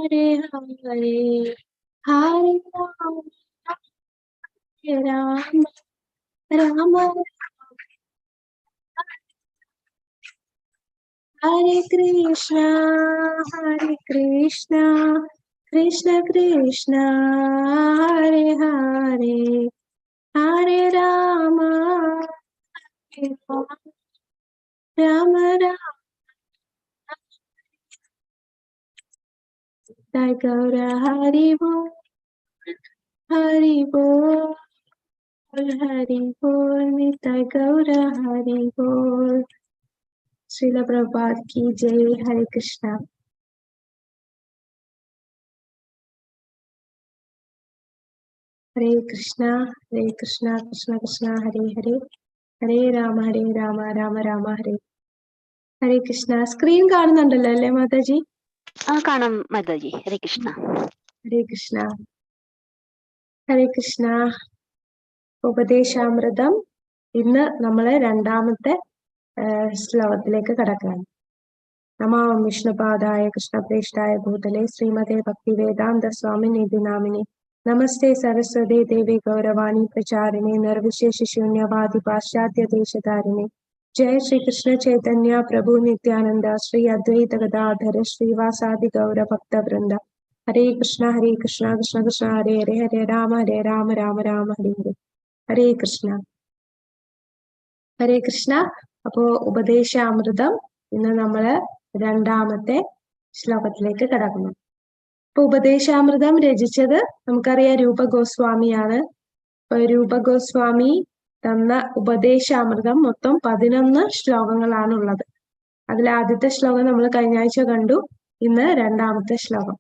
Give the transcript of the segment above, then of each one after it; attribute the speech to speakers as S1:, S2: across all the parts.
S1: Hare Hare, Hare Rama, Rama Hare Krishna, Krishna Krishna, Hare Hare, Hare Rama, Rama Rama. Jai Gaura Hari Bol, Hari Bol, Hari Bol, Jai Gaura Hari Bol. Srila Prabhupada ki Jai. Hare Krishna. Hare Krishna, Krishna Krishna, Hare Hare, Hare Rama, Rama Rama, Hare Hare Krishna. Screen കാണുന്നുണ്ടല്ലോ അല്ലേ മാതാജി?
S2: കാണാം മാതാജി. ഹരേ കൃഷ്ണ.
S1: ഹരേ കൃഷ്ണ. ഹരേ കൃഷ്ണ. ഉപദേശാമൃതം. ഇന്ന് നമ്മള് രണ്ടാമത്തെ ശ്ലോകത്തിലേക്ക് കടക്കുകയാണ്. നമോ വിഷ്ണുപാദായ കൃഷ്ണപ്രേഷ്ഠായ ഭൂതലേ ശ്രീമതേ ഭക്തിവേദാന്ത സ്വാമിനിധി നാമിനി നമസ്തേ സരസ്വതേ ദേവി ഗൗരവാണി പ്രചാരിണി നിർവിശേഷ ശൂന്യവാദി പാശ്ചാത്യ ദേശധാരിണി ജയ ശ്രീ കൃഷ്ണ ചൈതന്യ പ്രഭു നിത്യാനന്ദ ശ്രീ അദ്വൈത ഗദാധര ശ്രീവാസാദി ഗൗര ഭക്ത വൃന്ദ. ഹരേ കൃഷ്ണ കൃഷ്ണ കൃഷ്ണ ഹരേ ഹരേ, ഹരേ രാമ രാമ രാമ ഹരേ ഹരേ. ഹരേ കൃഷ്ണ. ഹരേ കൃഷ്ണ. അപ്പോ ഉപദേശാമൃതം ഇന്ന് നമ്മള് രണ്ടാമത്തെ ശ്ലോകത്തിലേക്ക് കടക്കുന്നു. ഇപ്പൊ ഉപദേശാമൃതം രചിച്ചത് നമുക്കറിയാം രൂപ ഗോസ്വാമിയാണ്. രൂപ ഗോസ്വാമി തന്ന ഉപദേശാമൃതം മൊത്തം 11 ശ്ലോകങ്ങളാണ് ഉള്ളത്. അതിൽ ആദ്യത്തെ ശ്ലോകം നമ്മൾ കഴിഞ്ഞ ആഴ്ച കണ്ടു. ഇന്ന് രണ്ടാമത്തെ ശ്ലോകം.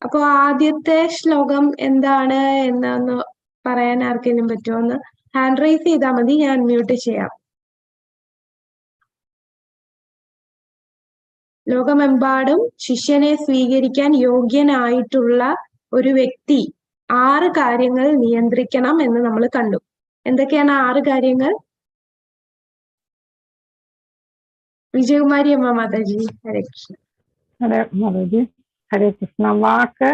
S1: അപ്പൊ ആദ്യത്തെ ശ്ലോകം എന്താണ് എന്നൊന്ന് പറയാൻ ആർക്കെങ്കിലും പറ്റുമോ? ഒന്ന് ഹാൻഡ് റൈസ് ചെയ്താൽ മതി, ഞാൻ മ്യൂട്ട് ചെയ്യാം. ലോകമെമ്പാടും ശിഷ്യനെ സ്വീകരിക്കാൻ യോഗ്യനായിട്ടുള്ള ഒരു വ്യക്തി 6 കാര്യങ്ങൾ നിയന്ത്രിക്കണം എന്ന് നമ്മൾ കണ്ടു. എന്തൊക്കെയാണ് 6 കാര്യങ്ങൾ? വിജയകുമാരി അമ്മ മാതാജി. ഹരേ കൃഷ്ണ.
S3: ഹരേ മാതാജി. ഹരേ കൃഷ്ണ. വാക്ക്,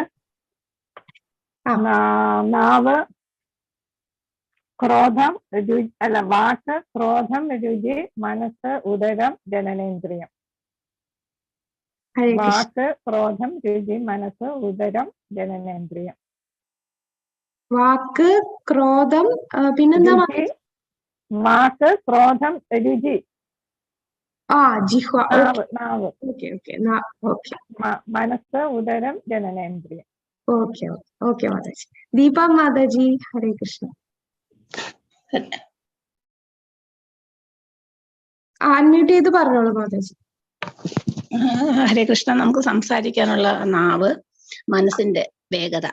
S3: നാവ്, ക്രോധം, വാക്ക്, ക്രോധം, രുചി, മനസ്സ്, ഉദരം, ജനനേന്ദ്രിയം. വാക്ക്, ക്രോധം, രുചി, മനസ്സ്, ഉദരം, ജനനേന്ദ്രിയം.
S1: വാക്ക്, ക്രോധം, പിന്നെന്താ?
S3: വാക്ക്, ക്രോധം, രുചി,
S1: ജിഹ്വ,
S3: നാവ്, മനസ്സ്, ഉദരം, ജനനേന്ദ്രിയം.
S1: ഓക്കെ മാതാജി. ദീപ മാതാജി. ഹരേ കൃഷ്ണ. അൺമ്യൂട്ട് ചെയ്ത് പറഞ്ഞോളൂ മാതാജി.
S4: ഹരേ കൃഷ്ണ. നമുക്ക് സംസാരിക്കാനുള്ള നാവ്, മനസ്സിന്റെ വേഗത,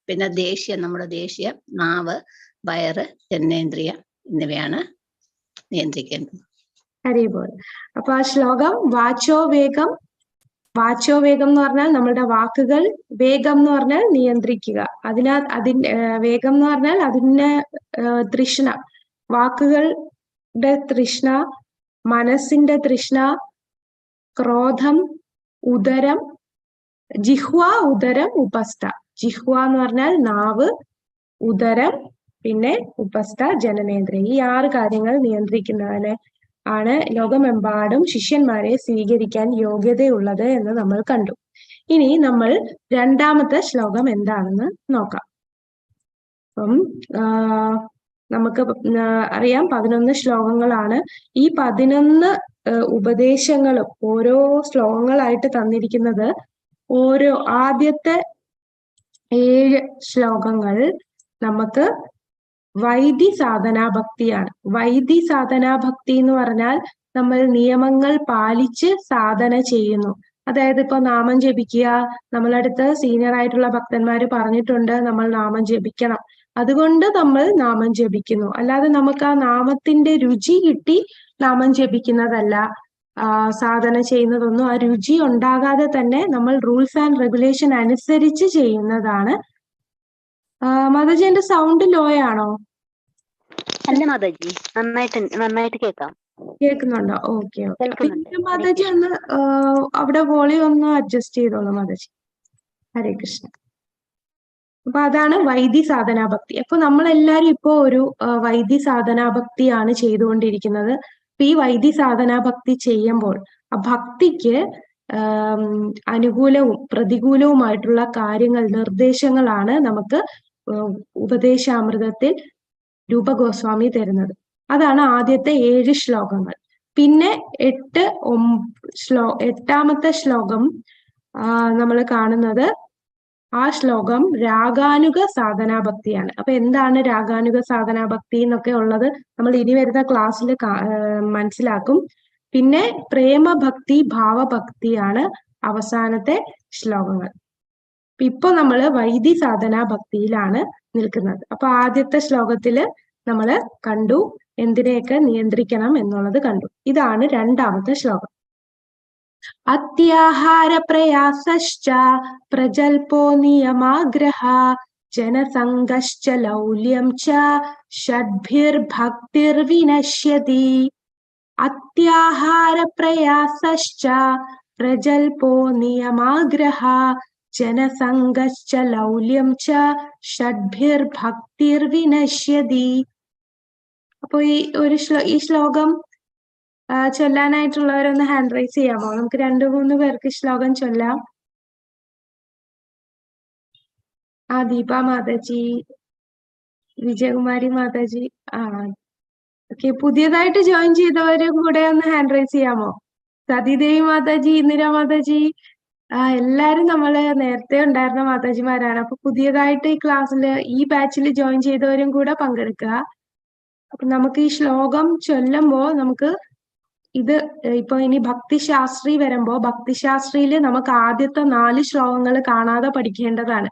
S4: പിന്നെ ദേഷ്യം, നമ്മുടെ ദേഷ്യം, നാവ്, വയറ്, ജനനേന്ദ്രിയം എന്നിവയാണ് നിയന്ത്രിക്കേണ്ടത്.
S1: ഹരി ബോൾ. അപ്പൊ ആ ശ്ലോകം വാച്ചോ വേഗം എന്ന് പറഞ്ഞാൽ നമ്മളുടെ വാക്കുകൾ, വേഗം എന്ന് പറഞ്ഞാൽ നിയന്ത്രിക്കുക. അതിന്റെ വേഗം എന്ന് പറഞ്ഞാൽ അതിന്റെ തൃഷ്ണ, വാക്കുകളുടെ തൃഷ്ണ, മനസ്സിന്റെ തൃഷ്ണ, ക്രോധം, ഉദരം, ജിഹ്വ, ഉദരം, ഉപസ്ഥ. ജിഹ്വ എന്ന് പറഞ്ഞാൽ നാവ്, ഉദരം, പിന്നെ ഉപസ്ഥ, ജനനേന്ദ്രിയം. ഈ 6 കാര്യങ്ങൾ നിയന്ത്രിക്കുന്നതിന് ആണ് ലോകമെമ്പാടും ശിഷ്യന്മാരെ സ്വീകരിക്കാൻ യോഗ്യതയുള്ളത് എന്ന് നമ്മൾ കണ്ടു. ഇനി നമ്മൾ രണ്ടാമത്തെ ശ്ലോകം എന്താണെന്ന് നോക്കാം. അപ്പം നമുക്ക് അറിയാം 11 ശ്ലോകങ്ങളാണ്. ഈ 11 ഉപദേശങ്ങളും ഓരോ ശ്ലോകങ്ങളായിട്ട് തന്നിരിക്കുന്നത്. ആദ്യത്തെ 7 ശ്ലോകങ്ങൾ നമുക്ക് വൈദി സാധനാഭക്തിയാണ്. വൈദി സാധനാഭക്തി എന്ന് പറഞ്ഞാൽ നമ്മൾ നിയമങ്ങൾ പാലിച്ച് സാധന ചെയ്യുന്നു. അതായത് ഇപ്പൊ നാമം ജപിക്കുക, നമ്മളടുത്ത് സീനിയർ ആയിട്ടുള്ള ഭക്തന്മാര് പറഞ്ഞിട്ടുണ്ട് നമ്മൾ നാമം ജപിക്കണം, അതുകൊണ്ട് നമ്മൾ നാമം ജപിക്കുന്നു. അല്ലാതെ നമുക്ക് ആ നാമത്തിന്റെ രുചി കിട്ടി നാമം ജപിക്കുന്നതല്ല. സാധന ചെയ്യുന്നതൊന്നും ആ രുചി ഉണ്ടാകാതെ തന്നെ നമ്മൾ റൂൾസ് ആൻഡ് റെഗുലേഷൻ അനുസരിച്ച് ചെയ്യുന്നതാണ്. മാതാജി, എന്റെ സൗണ്ട് ലോ ആണോ?
S2: അല്ല മാതാജി, നന്നായിട്ട് കേൾക്കാം.
S1: കേൾക്കുന്നുണ്ടോ? ഓക്കെ. പിന്നെ മാതാജി ഒന്ന് അവിടെ വോളിയം ഒന്ന് അഡ്ജസ്റ്റ് ചെയ്തോളൂ മാതാജി. ഹരേ കൃഷ്ണ. അപ്പൊ അതാണ് വൈദി സാധനാഭക്തി. അപ്പൊ നമ്മളെല്ലാരും ഇപ്പോ ഒരു വൈദി സാധനാഭക്തിയാണ് ചെയ്തുകൊണ്ടിരിക്കുന്നത്. അപ്പൊ ഈ വൈദി സാധനാഭക്തി ചെയ്യുമ്പോൾ ആ ഭക്തിക്ക് അനുകൂലവും പ്രതികൂലവുമായിട്ടുള്ള കാര്യങ്ങൾ, നിർദ്ദേശങ്ങളാണ് നമുക്ക് ഉപദേശാമൃതത്തിൽ രൂപഗോസ്വാമി തരുന്നത്. അതാണ് ആദ്യത്തെ 7 ശ്ലോകങ്ങൾ. പിന്നെ 8ാമത്തെ ശ്ലോകം നമ്മൾ കാണുന്നത്, ആ ശ്ലോകം രാഗാനുഗ സാധനാഭക്തിയാണ്. അപ്പൊ എന്താണ് രാഗാനുഗ സാധനാഭക്തി എന്നൊക്കെ ഉള്ളത് നമ്മൾ ഇനി വരുന്ന ക്ലാസ്സിൽ മനസ്സിലാക്കും. പിന്നെ പ്രേമഭക്തി, ഭാവഭക്തിയാണ് അവസാനത്തെ ശ്ലോകങ്ങൾ. ഇപ്പൊ നമ്മൾ വൈദി സാധനാഭക്തിയിലാണ് നിൽക്കുന്നത്. അപ്പൊ ആദ്യത്തെ ശ്ലോകത്തില് നമ്മൾ കണ്ടു എന്തിനെയൊക്കെ നിയന്ത്രിക്കണം എന്നുള്ളത് കണ്ടു. ഇതാണ് 2ാമത്തെ ശ്ലോകം. അത്യാഹാര പ്രയാസശ്ച പ്രജൽപോ നിയമാഗ്രഹ ജനസംഗശ്ച ലൗല്യം ച ഷഡ്ഭിർഭക്തിർവിനശ്യതി. അത്യാഹാര പ്രയാസശ്ച പ്രജൽപോ നിയമാഗ്രഹ ജനസംഗശ്ച ലൗല്യം ച ഷഡ്ഭിർഭക്തിർവിനശ്യതി. അപ്പൊ ഈ ശ്ലോകം ചൊല്ലാനായിട്ടുള്ളവരൊന്ന് ഹാൻഡ് റൈസ് ചെയ്യാമോ? നമുക്ക് 2-3 പേർക്ക് ശ്ലോകം ചൊല്ലാം. ദീപ മാതാജി, വിജയകുമാരി മാതാജി. ഓക്കെ, പുതിയതായിട്ട് ജോയിൻ ചെയ്തവരും കൂടെ ഒന്ന് ഹാൻഡ് റൈസ് ചെയ്യാമോ? സതീദേവി മാതാജി, ഇന്ദിര മാതാജി, എല്ലാരും നമ്മള് നേരത്തെ ഉണ്ടായിരുന്ന മാതാജിമാരാണ്. അപ്പൊ പുതിയതായിട്ട് ഈ ക്ലാസ്സില് ഈ ബാച്ചിൽ ജോയിൻ ചെയ്തവരും കൂടെ പങ്കെടുക്കുക. അപ്പൊ നമുക്ക് ഈ ശ്ലോകം ചൊല്ലുമ്പോ നമുക്ക് ഇത് ഇപ്പൊ ഇനി ഭക്തിശാസ്ത്രി വരുമ്പോ ഭക്തിശാസ്ത്രിയില് നമുക്ക് ആദ്യത്തെ 4 ശ്ലോകങ്ങൾ കാണാതെ പഠിക്കേണ്ടതാണ്.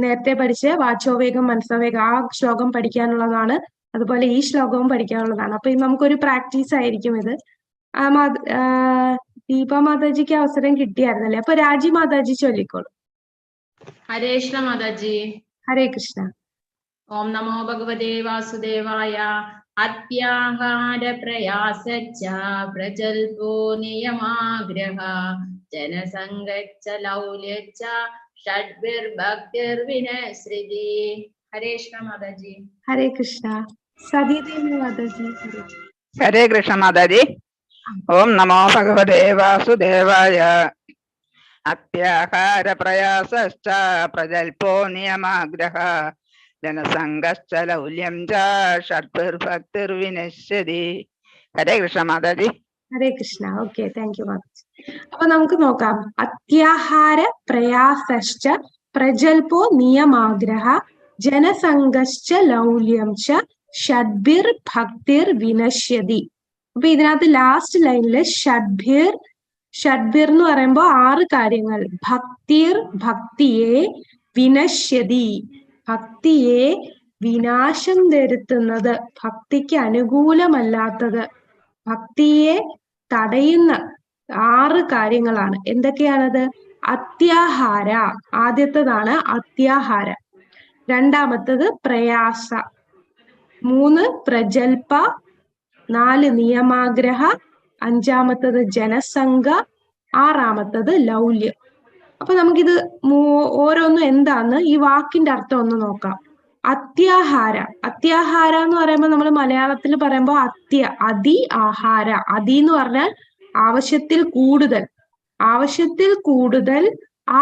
S1: നേരത്തെ പഠിച്ച് വാചോവേഗം മനസ്സോവേഗം ആ ശ്ലോകം പഠിക്കാനുള്ളതാണ്. അതുപോലെ ഈ ശ്ലോകവും പഠിക്കാനുള്ളതാണ്. അപ്പൊ നമുക്കൊരു പ്രാക്ടീസ് ആയിരിക്കും ഇത്. ദീപ മാതാജിക്ക് അവസരം കിട്ടിയായിരുന്നല്ലേ? അപ്പൊ രാജി മാതാജി ചൊല്ലിക്കോളൂ.
S5: ഹരേ കൃഷ്ണ മാതാജി.
S1: ഹരേ കൃഷ്ണ.
S5: ഓം നമോ ഭഗവതേ വാസുദേവായ. അത്യാഹാര പ്രയാസശ്ച പ്രജൽപോ നിയമാഗ്രഹ ജനസംഗശ്ച ലൗല്യശ്ച ഷഡ്ഭിർഭക്തിർവിനശ്യതി. ഹരേ കൃഷ്ണ മാതാജി.
S1: ഹരേ കൃഷ്ണ. സതീദേവി മാതാജി.
S3: ഹരേ കൃഷ്ണ മാതാജി. ഓം നമോ ഭഗവതേ വാസുദേവായ. അത്യാഹാര പ്രയാസശ്ച പ്രജൽപോ നിയമാഗ്രഹ ജനസംഗശ്ച ലൗല്യം ച ഷഡ്ഭിർഭക്തിർവിനശ്യതി. ഹരേ കൃഷ്ണ മാതാജി.
S1: Hare Krishna. Okay, thank you മാതാജി. അപ്പൊ നമുക്ക് നോക്കാം. അത്യാഹാര പ്രയാസശ്ച പ്രജൽപോ നിയമാഗ്രഹ ജനസംഗശ്ച ലൗല്യം ച ഷഡ്ഭിർഭക്തിർവിനശ്യതി. അപ്പൊ ഇതിനകത്ത് ലാസ്റ്റ് ലൈനില് ഷഡ്ഭിർ എന്ന് പറയുമ്പോ 6 കാര്യങ്ങൾ. ഭക്തിയെ വിനശ്യതി, ഭക്തിയെ വിനാശം വരുത്തുന്നത്, ഭക്തിക്ക് അനുകൂലമല്ലാത്തത്, ഭക്തിയെ തടയുന്ന 6 കാര്യങ്ങളാണ്. എന്തൊക്കെയാണത്? അത്യാഹാര, ആദ്യത്തേതാണ് അത്യാഹാര. 2ാമത്തത് പ്രയാസ, 3 പ്രജൽപ, 4 നിയമാഗ്രഹ, 5ാമത്തത് ജനസംഘ, 6ാമത്തത് ലൗല്യം. അപ്പൊ നമുക്കിത് ഓരോന്നും എന്താന്ന് ഈ വാക്കിന്റെ അർത്ഥം ഒന്ന് നോക്കാം. അത്യാഹാര എന്ന് പറയുമ്പോൾ നമ്മൾ മലയാളത്തിൽ പറയുമ്പോൾ അതി ആഹാര. അതി എന്ന് പറഞ്ഞാൽ ആവശ്യത്തിൽ കൂടുതൽ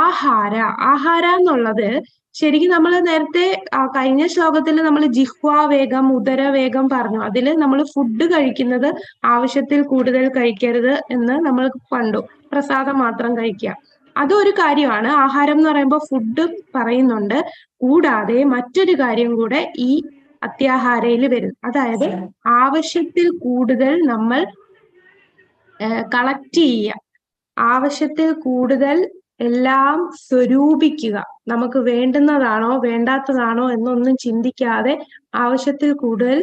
S1: ആഹാര എന്നുള്ളത് ശരിക്കും നമ്മൾ നേരത്തെ കഴിഞ്ഞ ശ്ലോകത്തിൽ നമ്മൾ ജിഹ്വാവേഗം, ഉദരവേഗം പറഞ്ഞു. അതിൽ നമ്മൾ ഫുഡ് കഴിക്കുന്നത് ആവശ്യത്തിൽ കൂടുതൽ കഴിക്കരുത് എന്ന് നമ്മൾ കണ്ടു. പ്രസാദം മാത്രം കഴിക്കുക, അതൊരു കാര്യമാണ്. ആഹാരം എന്ന് പറയുമ്പോൾ ഫുഡ് പറയുന്നുണ്ട്. കൂടാതെ മറ്റൊരു കാര്യം കൂടെ ഈ അത്യാഹാരയിൽ വരും. അതായത് ആവശ്യത്തിൽ കൂടുതൽ നമ്മൾ കളക്ട് ചെയ്യുക, ആവശ്യത്തിൽ കൂടുതൽ എല്ലാം സ്വരൂപിക്കുക. നമുക്ക് വേണ്ടുന്നതാണോ വേണ്ടാത്തതാണോ എന്നൊന്നും ചിന്തിക്കാതെ ആവശ്യത്തിൽ കൂടുതൽ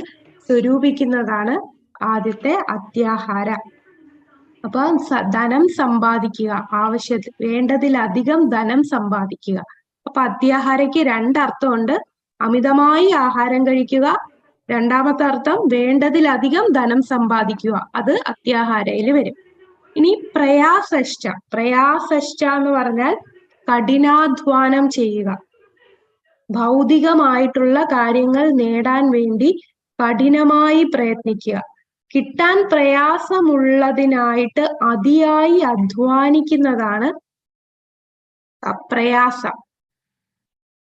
S1: സ്വരൂപിക്കുന്നതാണ് ആദ്യത്തെ അത്യാഹാര. അപ്പൊ ധനം സമ്പാദിക്കുക, ആവശ്യത്തിൽ വേണ്ടതിലധികം ധനം സമ്പാദിക്കുക. അപ്പൊ അത്യാഹാരയ്ക്ക് 2 അർത്ഥമുണ്ട്. അമിതമായി ആഹാരം കഴിക്കുക. 2ാമത്തെ അർത്ഥം വേണ്ടതിലധികം ധനം സമ്പാദിക്കുക. അത് അത്യാഹാരയിൽ വരും. ഇനി പ്രയാസശ്ച എന്ന് പറഞ്ഞാൽ കഠിനാധ്വാനം ചെയ്യുക. ഭൗതികമായിട്ടുള്ള കാര്യങ്ങൾ നേടാൻ വേണ്ടി കഠിനമായി പ്രയത്നിക്കുക. കിട്ടാൻ പ്രയാസമുള്ളതിനായിട്ട് അതിയായി അധ്വാനിക്കുന്നതാണ് പ്രയാസം,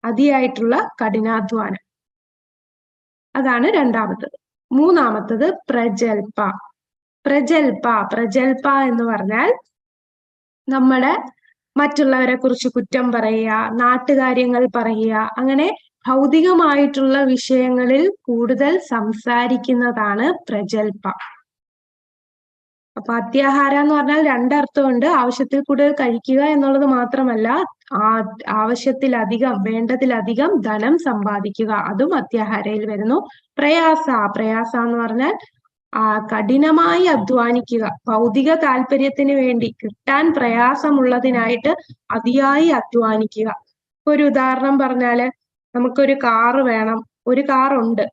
S1: അതിയായിട്ടുള്ള കഠിനാധ്വാനം. അതാണ് രണ്ടാമത്തത്. മൂന്നാമത്തത് പ്രജൽപ. പ്രജൽപ എന്ന് പറഞ്ഞാൽ നമ്മുടെ മറ്റുള്ളവരെ കുറിച്ച് കുറ്റം പറയുക, നാട്ടുകാര്യങ്ങൾ പറയുക, അങ്ങനെ ഭൗതികമായിട്ടുള്ള വിഷയങ്ങളിൽ കൂടുതൽ സംസാരിക്കുന്നതാണ് പ്രജൽപ. അപ്പൊ അത്യാഹാര എന്ന് പറഞ്ഞാൽ രണ്ടർത്ഥമുണ്ട്. ആവശ്യത്തിൽ കൂടുതൽ കഴിക്കുക എന്നുള്ളത് മാത്രമല്ല, ആവശ്യത്തിലധികം, വേണ്ടതിലധികം ധനം സമ്പാദിക്കുക, അതും അത്യാഹാരയിൽ വരുന്നു. പ്രയാസ എന്ന് പറഞ്ഞാൽ കഠിനമായി അധ്വാനിക്കുക, ഭൗതിക താല്പര്യത്തിന് വേണ്ടി, കിട്ടാൻ പ്രയാസമുള്ളതിനായിട്ട് അതിയായി അധ്വാനിക്കുക. ഒരു ഉദാഹരണം പറഞ്ഞാല്, നമുക്കൊരു കാറ് വേണം, ഒരു കാറുണ്ട്,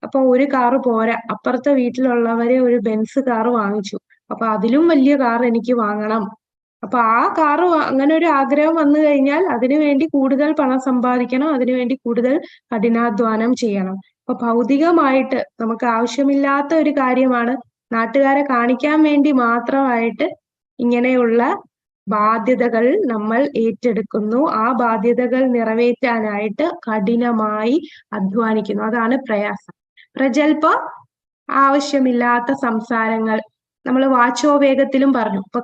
S1: അപ്പൊ ഒരു കാറ് പോരാ, അപ്പുറത്തെ വീട്ടിലുള്ളവരെ ഒരു ബെൻസ് കാറ് വാങ്ങിച്ചു, അപ്പൊ അതിലും വലിയ കാർ എനിക്ക് വാങ്ങണം. അപ്പൊ ആ കാറ് അങ്ങനെ ഒരു ആഗ്രഹം വന്നു കഴിഞ്ഞാൽ അതിനു വേണ്ടി കൂടുതൽ പണം സമ്പാദിക്കണം, അതിനുവേണ്ടി കൂടുതൽ കഠിനാധ്വാനം ചെയ്യണം. അപ്പൊ ഭൗതികമായിട്ട് നമുക്ക് ആവശ്യമില്ലാത്ത ഒരു കാര്യമാണ്, നാട്ടുകാരെ കാണിക്കാൻ വേണ്ടി മാത്രമായിട്ട് ഇങ്ങനെയുള്ള ബാധ്യതകൾ നമ്മൾ ഏറ്റെടുക്കുന്നു. ആ ബാധ്യതകൾ നിറവേറ്റാനായിട്ട് കഠിനമായി അധ്വാനിക്കുന്നു. അതാണ് പ്രയാസം. പ്രജൽപ ആവശ്യമില്ലാത്ത സംസാരങ്ങൾ. നമ്മൾ വാചോവേഗത്തിലും പറഞ്ഞു. ഇപ്പൊ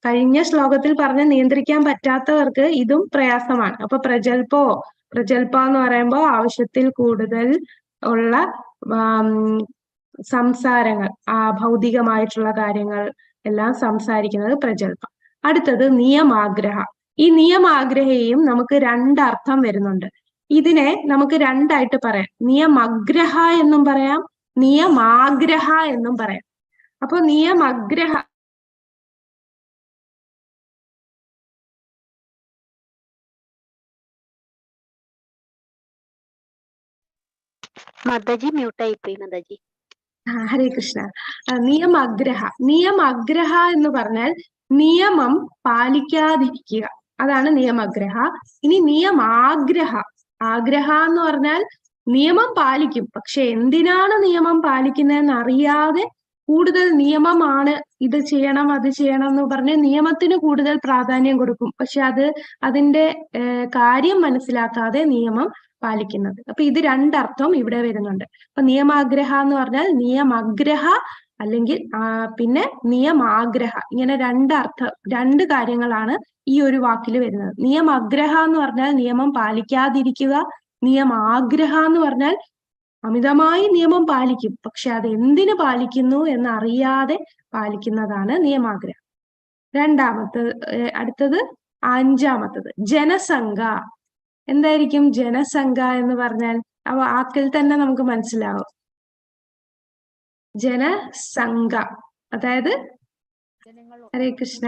S1: കഴിഞ്ഞ ശ്ലോകത്തിൽ പറഞ്ഞ നിയന്ത്രിക്കാൻ പറ്റാത്തവർക്ക് ഇതും പ്രയാസമാണ്. അപ്പൊ പ്രജൽപ എന്ന് പറയുമ്പോൾ ആവശ്യത്തിൽ കൂടുതൽ ഉള്ള സംസാരങ്ങൾ, ഭൗതികമായിട്ടുള്ള കാര്യങ്ങൾ എല്ലാം സംസാരിക്കുന്നത് പ്രജൽപ. അടുത്തത് നിയമാഗ്രഹ. ഈ നിയമാഗ്രഹയും നമുക്ക് രണ്ടർത്ഥം വരുന്നുണ്ട്. ഇതിനെ നമുക്ക് രണ്ടായിട്ട് പറയാം. നിയമഗ്രഹ എന്നും പറയാം, നിയമാഗ്രഹ എന്നും പറയാം. അപ്പൊ നിയമഗ്രഹ
S2: മാതാജി മ്യൂട്ടായി പോയി മാതാജി.
S1: ഹരേ കൃഷ്ണ. നിയമഗ്രഹ എന്ന് പറഞ്ഞാൽ നിയമം പാലിക്കാതിരിക്കുക, അതാണ് നിയമഗ്രഹ. ഇനി നിയമാഗ്രഹ. ആഗ്രഹ എന്ന് പറഞ്ഞാൽ നിയമം പാലിക്കും, പക്ഷെ എന്തിനാണ് നിയമം പാലിക്കുന്നതെന്ന് അറിയാതെ കൂടുതൽ നിയമമാണ്, ഇത് ചെയ്യണം അത് ചെയ്യണം എന്ന് പറഞ്ഞ് നിയമത്തിന് കൂടുതൽ പ്രാധാന്യം കൊടുക്കും, പക്ഷെ അതിന്റെ കാര്യം മനസ്സിലാക്കാതെ നിയമം പാലിക്കുന്നത്. അപ്പൊ ഇത് രണ്ടർത്ഥം ഇവിടെ വരുന്നുണ്ട്. അപ്പൊ നിയമാഗ്രഹ എന്ന് പറഞ്ഞാൽ നിയമഗ്രഹ അല്ലെങ്കിൽ പിന്നെ നിയമാഗ്രഹ, ഇങ്ങനെ രണ്ട് കാര്യങ്ങളാണ് ഈ ഒരു വാക്കിൽ വരുന്നത്. നിയമഗ്രഹ എന്ന് പറഞ്ഞാൽ നിയമം പാലിക്കാതിരിക്കുക, നിയമാഗ്രഹ എന്ന് പറഞ്ഞാൽ അമിതമായി നിയമം പാലിക്കും, പക്ഷെ അത് എന്തിനു പാലിക്കുന്നു എന്നറിയാതെ പാലിക്കുന്നതാണ് നിയമാഗ്രഹം. അടുത്തത് അഞ്ചാമത്തത് ജനസംഘ. എന്തായിരിക്കും ജനസംഘ എന്ന് പറഞ്ഞാൽ? ആ വാക്കിൽ തന്നെ നമുക്ക് മനസ്സിലാവും. ജനസംഘ അതായത്, ഹരേ കൃഷ്ണ,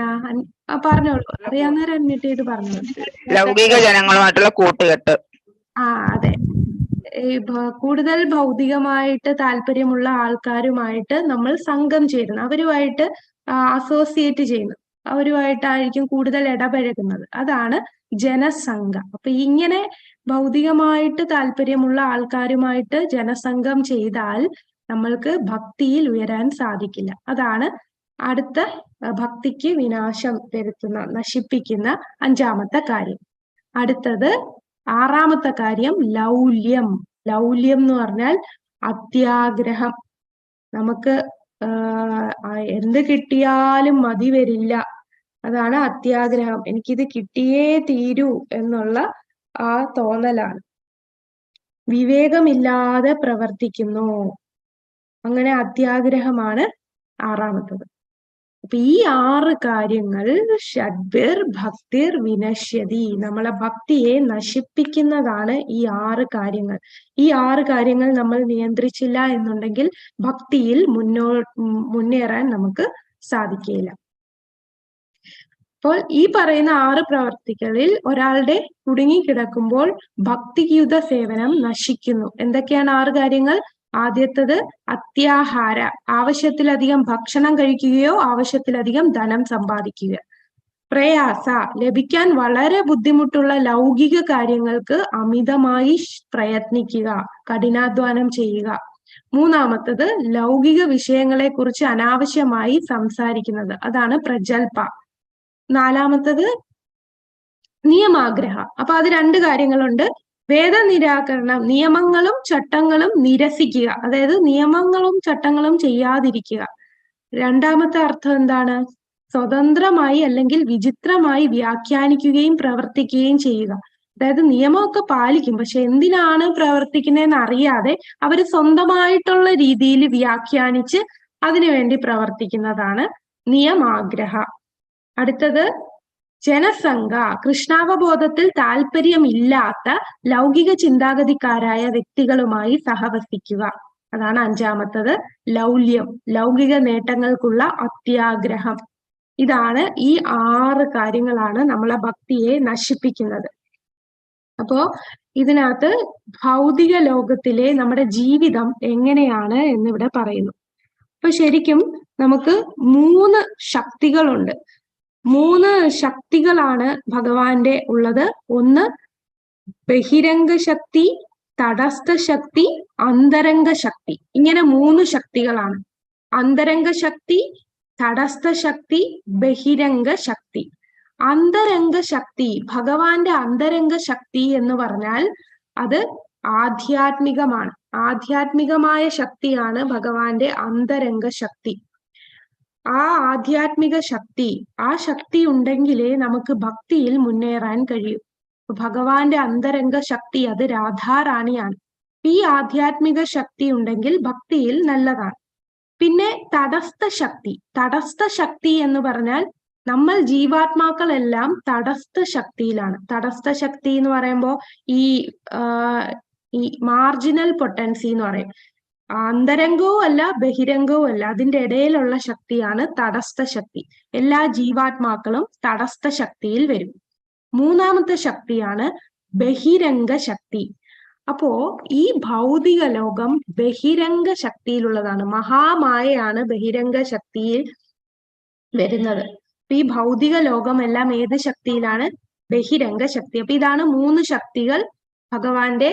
S1: പറഞ്ഞോളൂ, അറിയാവുന്നവരെ അഡ്മിറ്റ് ചെയ്ത് പറഞ്ഞോളൂ.
S6: ലൗകിക ജനങ്ങളുമായിട്ടുള്ള കൂട്ടുകെട്ട്.
S1: അതെ, കൂടുതൽ ഭൗതികമായിട്ട് താല്പര്യമുള്ള ആൾക്കാരുമായിട്ട് നമ്മൾ സംഘം ചേരുന്നു, അവരുമായിട്ട് അസോസിയേറ്റ് ചെയ്യുന്നു, അവരുമായിട്ടായിരിക്കും കൂടുതൽ ഇടപഴകുന്നത്, അതാണ് ജനസംഘ. അപ്പൊ ഇങ്ങനെ ഭൗതികമായിട്ട് താല്പര്യമുള്ള ആൾക്കാരുമായിട്ട് ജനസംഘം ചെയ്താൽ നമ്മൾക്ക് ഭക്തിയിൽ ഉയരാൻ സാധിക്കില്ല. അതാണ് അടുത്ത ഭക്തിക്ക് വിനാശം വരുത്തുന്ന, നശിപ്പിക്കുന്ന അഞ്ചാമത്തെ കാര്യം. അടുത്തത് ആറാമത്തെ കാര്യം ലൗല്യം. ലൗല്യം എന്ന് പറഞ്ഞാൽ അത്യാഗ്രഹം. നമുക്ക് എന്ത് കിട്ടിയാലും മതി വരില്ല, അതാണ് അത്യാഗ്രഹം. എനിക്കിത് കിട്ടിയേ തീരൂ എന്നുള്ള ആ തോന്നലാണ്. വിവേകമില്ലാതെ പ്രവർത്തിക്കുന്നു, അങ്ങനെ അത്യാഗ്രഹമാണ് ആറാമത്തത്. അപ്പൊ ഈ 6 കാര്യങ്ങൾ ഷഡ്ഭിർ ഭക്തിർ വിനശ്യതി, നമ്മളെ ഭക്തിയെ നശിപ്പിക്കുന്നതാണ് ഈ 6 കാര്യങ്ങൾ. ഈ 6 കാര്യങ്ങൾ നമ്മൾ നിയന്ത്രിച്ചില്ല എന്നുണ്ടെങ്കിൽ ഭക്തിയിൽ മുന്നേറാൻ നമുക്ക് സാധിക്കില്ല. അപ്പോൾ ഈ പറയുന്ന 6 പ്രവർത്തികളിൽ ഒരാളുടെ കുടുങ്ങിക്കിടക്കുമ്പോൾ ഭക്തിയുത സേവനം നശിക്കുന്നു. എന്തൊക്കെയാണ് 6 കാര്യങ്ങൾ? ആദ്യത്തത് അത്യാഹാര, ആവശ്യത്തിലധികം ഭക്ഷണം കഴിക്കുകയോ ആവശ്യത്തിലധികം ധനം സമ്പാദിക്കുക. പ്രയാസ ലഭിക്കാൻ വളരെ ബുദ്ധിമുട്ടുള്ള ലൗകിക കാര്യങ്ങൾക്ക് അമിതമായി പ്രയത്നിക്കുക, കഠിനാധ്വാനം ചെയ്യുക. മൂന്നാമത്തത് ലൗകിക വിഷയങ്ങളെ കുറിച്ച് അനാവശ്യമായി സംസാരിക്കുന്നത്, അതാണ് പ്രജൽപ. നാലാമത്തത് നിയമാഗ്രഹ. അപ്പൊ അത് രണ്ട് കാര്യങ്ങളുണ്ട്. വേദനിരാകരണം, നിയമങ്ങളും ചട്ടങ്ങളും നിരസിക്കുക, അതായത് നിയമങ്ങളും ചട്ടങ്ങളും ചെയ്യാതിരിക്കുക. രണ്ടാമത്തെ അർത്ഥം എന്താണ്? സ്വതന്ത്രമായി അല്ലെങ്കിൽ വിചിത്രമായി വ്യാഖ്യാനിക്കുകയും പ്രവർത്തിക്കുകയും ചെയ്യുക. അതായത് നിയമമൊക്കെ പാലിക്കും, പക്ഷെ എന്തിനാണ് പ്രവർത്തിക്കുന്നതെന്ന് അറിയാതെ അവർ സ്വന്തമായിട്ടുള്ള രീതിയിൽ വ്യാഖ്യാനിച്ച് അതിനുവേണ്ടി പ്രവർത്തിക്കുന്നതാണ് നിയമാഗ്രഹ. അടുത്തത് ജനസംഘ, കൃഷ്ണാവബോധത്തിൽ താല്പര്യമില്ലാത്ത ലൗകിക ചിന്താഗതിക്കാരായ വ്യക്തികളുമായി സഹവസിക്കുക, അതാണ് അഞ്ചാമത്തത്. ലൗല്യം, ലൗകിക നേട്ടങ്ങൾക്കുള്ള അത്യാഗ്രഹം. ഇതാണ് ഈ 6 കാര്യങ്ങളാണ് നമ്മളെ ഭക്തിയെ നശിപ്പിക്കുന്നത്. അപ്പോ ഇതിനകത്ത് ഭൗതിക ലോകത്തിലെ നമ്മുടെ ജീവിതം എങ്ങനെയാണ് എന്നിവിടെ പറയുന്നു. അപ്പൊ ശരിക്കും നമുക്ക് 3 ശക്തികളുണ്ട്. 3 ശക്തികളാണ് ഭഗവാന്റെ ഉള്ളത്. ഒന്ന് ബഹിരംഗ ശക്തി, തടസ്ഥ ശക്തി, അന്തരംഗ ശക്തി. ഇങ്ങനെ 3 ശക്തികളാണ്. അന്തരംഗ ശക്തി, തടസ്ഥ ശക്തി, ബഹിരംഗ ശക്തി. അന്തരംഗ ശക്തി, ഭഗവാന്റെ അന്തരംഗ ശക്തി എന്ന് പറഞ്ഞാൽ അത് ആധ്യാത്മികമാണ്. ആധ്യാത്മികമായ ശക്തിയാണ് ഭഗവാന്റെ അന്തരംഗ ശക്തി. ആ ആധ്യാത്മിക ശക്തി, ആ ശക്തി ഉണ്ടെങ്കിലേ നമുക്ക് ഭക്തിയിൽ മുന്നേറാൻ കഴിയൂ. ഭഗവാന്റെ അന്തരംഗ ശക്തി അത് രാധാറാണിയാണ്. ഈ ആധ്യാത്മിക ശക്തി ഉണ്ടെങ്കിൽ ഭക്തിയിൽ നല്ലതാണ്. പിന്നെ തടസ്ഥ ശക്തി. തടസ്ഥ ശക്തി എന്ന് പറഞ്ഞാൽ നമ്മൾ ജീവാത്മാക്കളെല്ലാം തടസ്ഥ ശക്തിയിലാണ്. തടസ്ഥ ശക്തി എന്ന് പറയുമ്പോൾ ഈ മാർജിനൽ പൊട്ടൻസി എന്ന് പറയും. അന്തരംഗവും അല്ല ബഹിരംഗവും അല്ല, അതിന്റെ ഇടയിലുള്ള ശക്തിയാണ് തടസ്ഥ ശക്തി. എല്ലാ ജീവാത്മാക്കളും തടസ്ഥ ശക്തിയിൽ വരും. മൂന്നാമത്തെ ശക്തിയാണ് ബഹിരംഗ ശക്തി. അപ്പോ ഈ ഭൗതിക ലോകം ബഹിരംഗ ശക്തിയിലുള്ളതാണ്. മഹാമായയാണ് ബഹിരംഗ ശക്തിയിൽ വരുന്നത്. ഈ ഭൗതിക ലോകം എല്ലാം ഏത് ശക്തിയിലാണ്? ബഹിരംഗ ശക്തി. അപ്പൊ ഇതാണ് 3 ശക്തികൾ ഭഗവാന്റെ: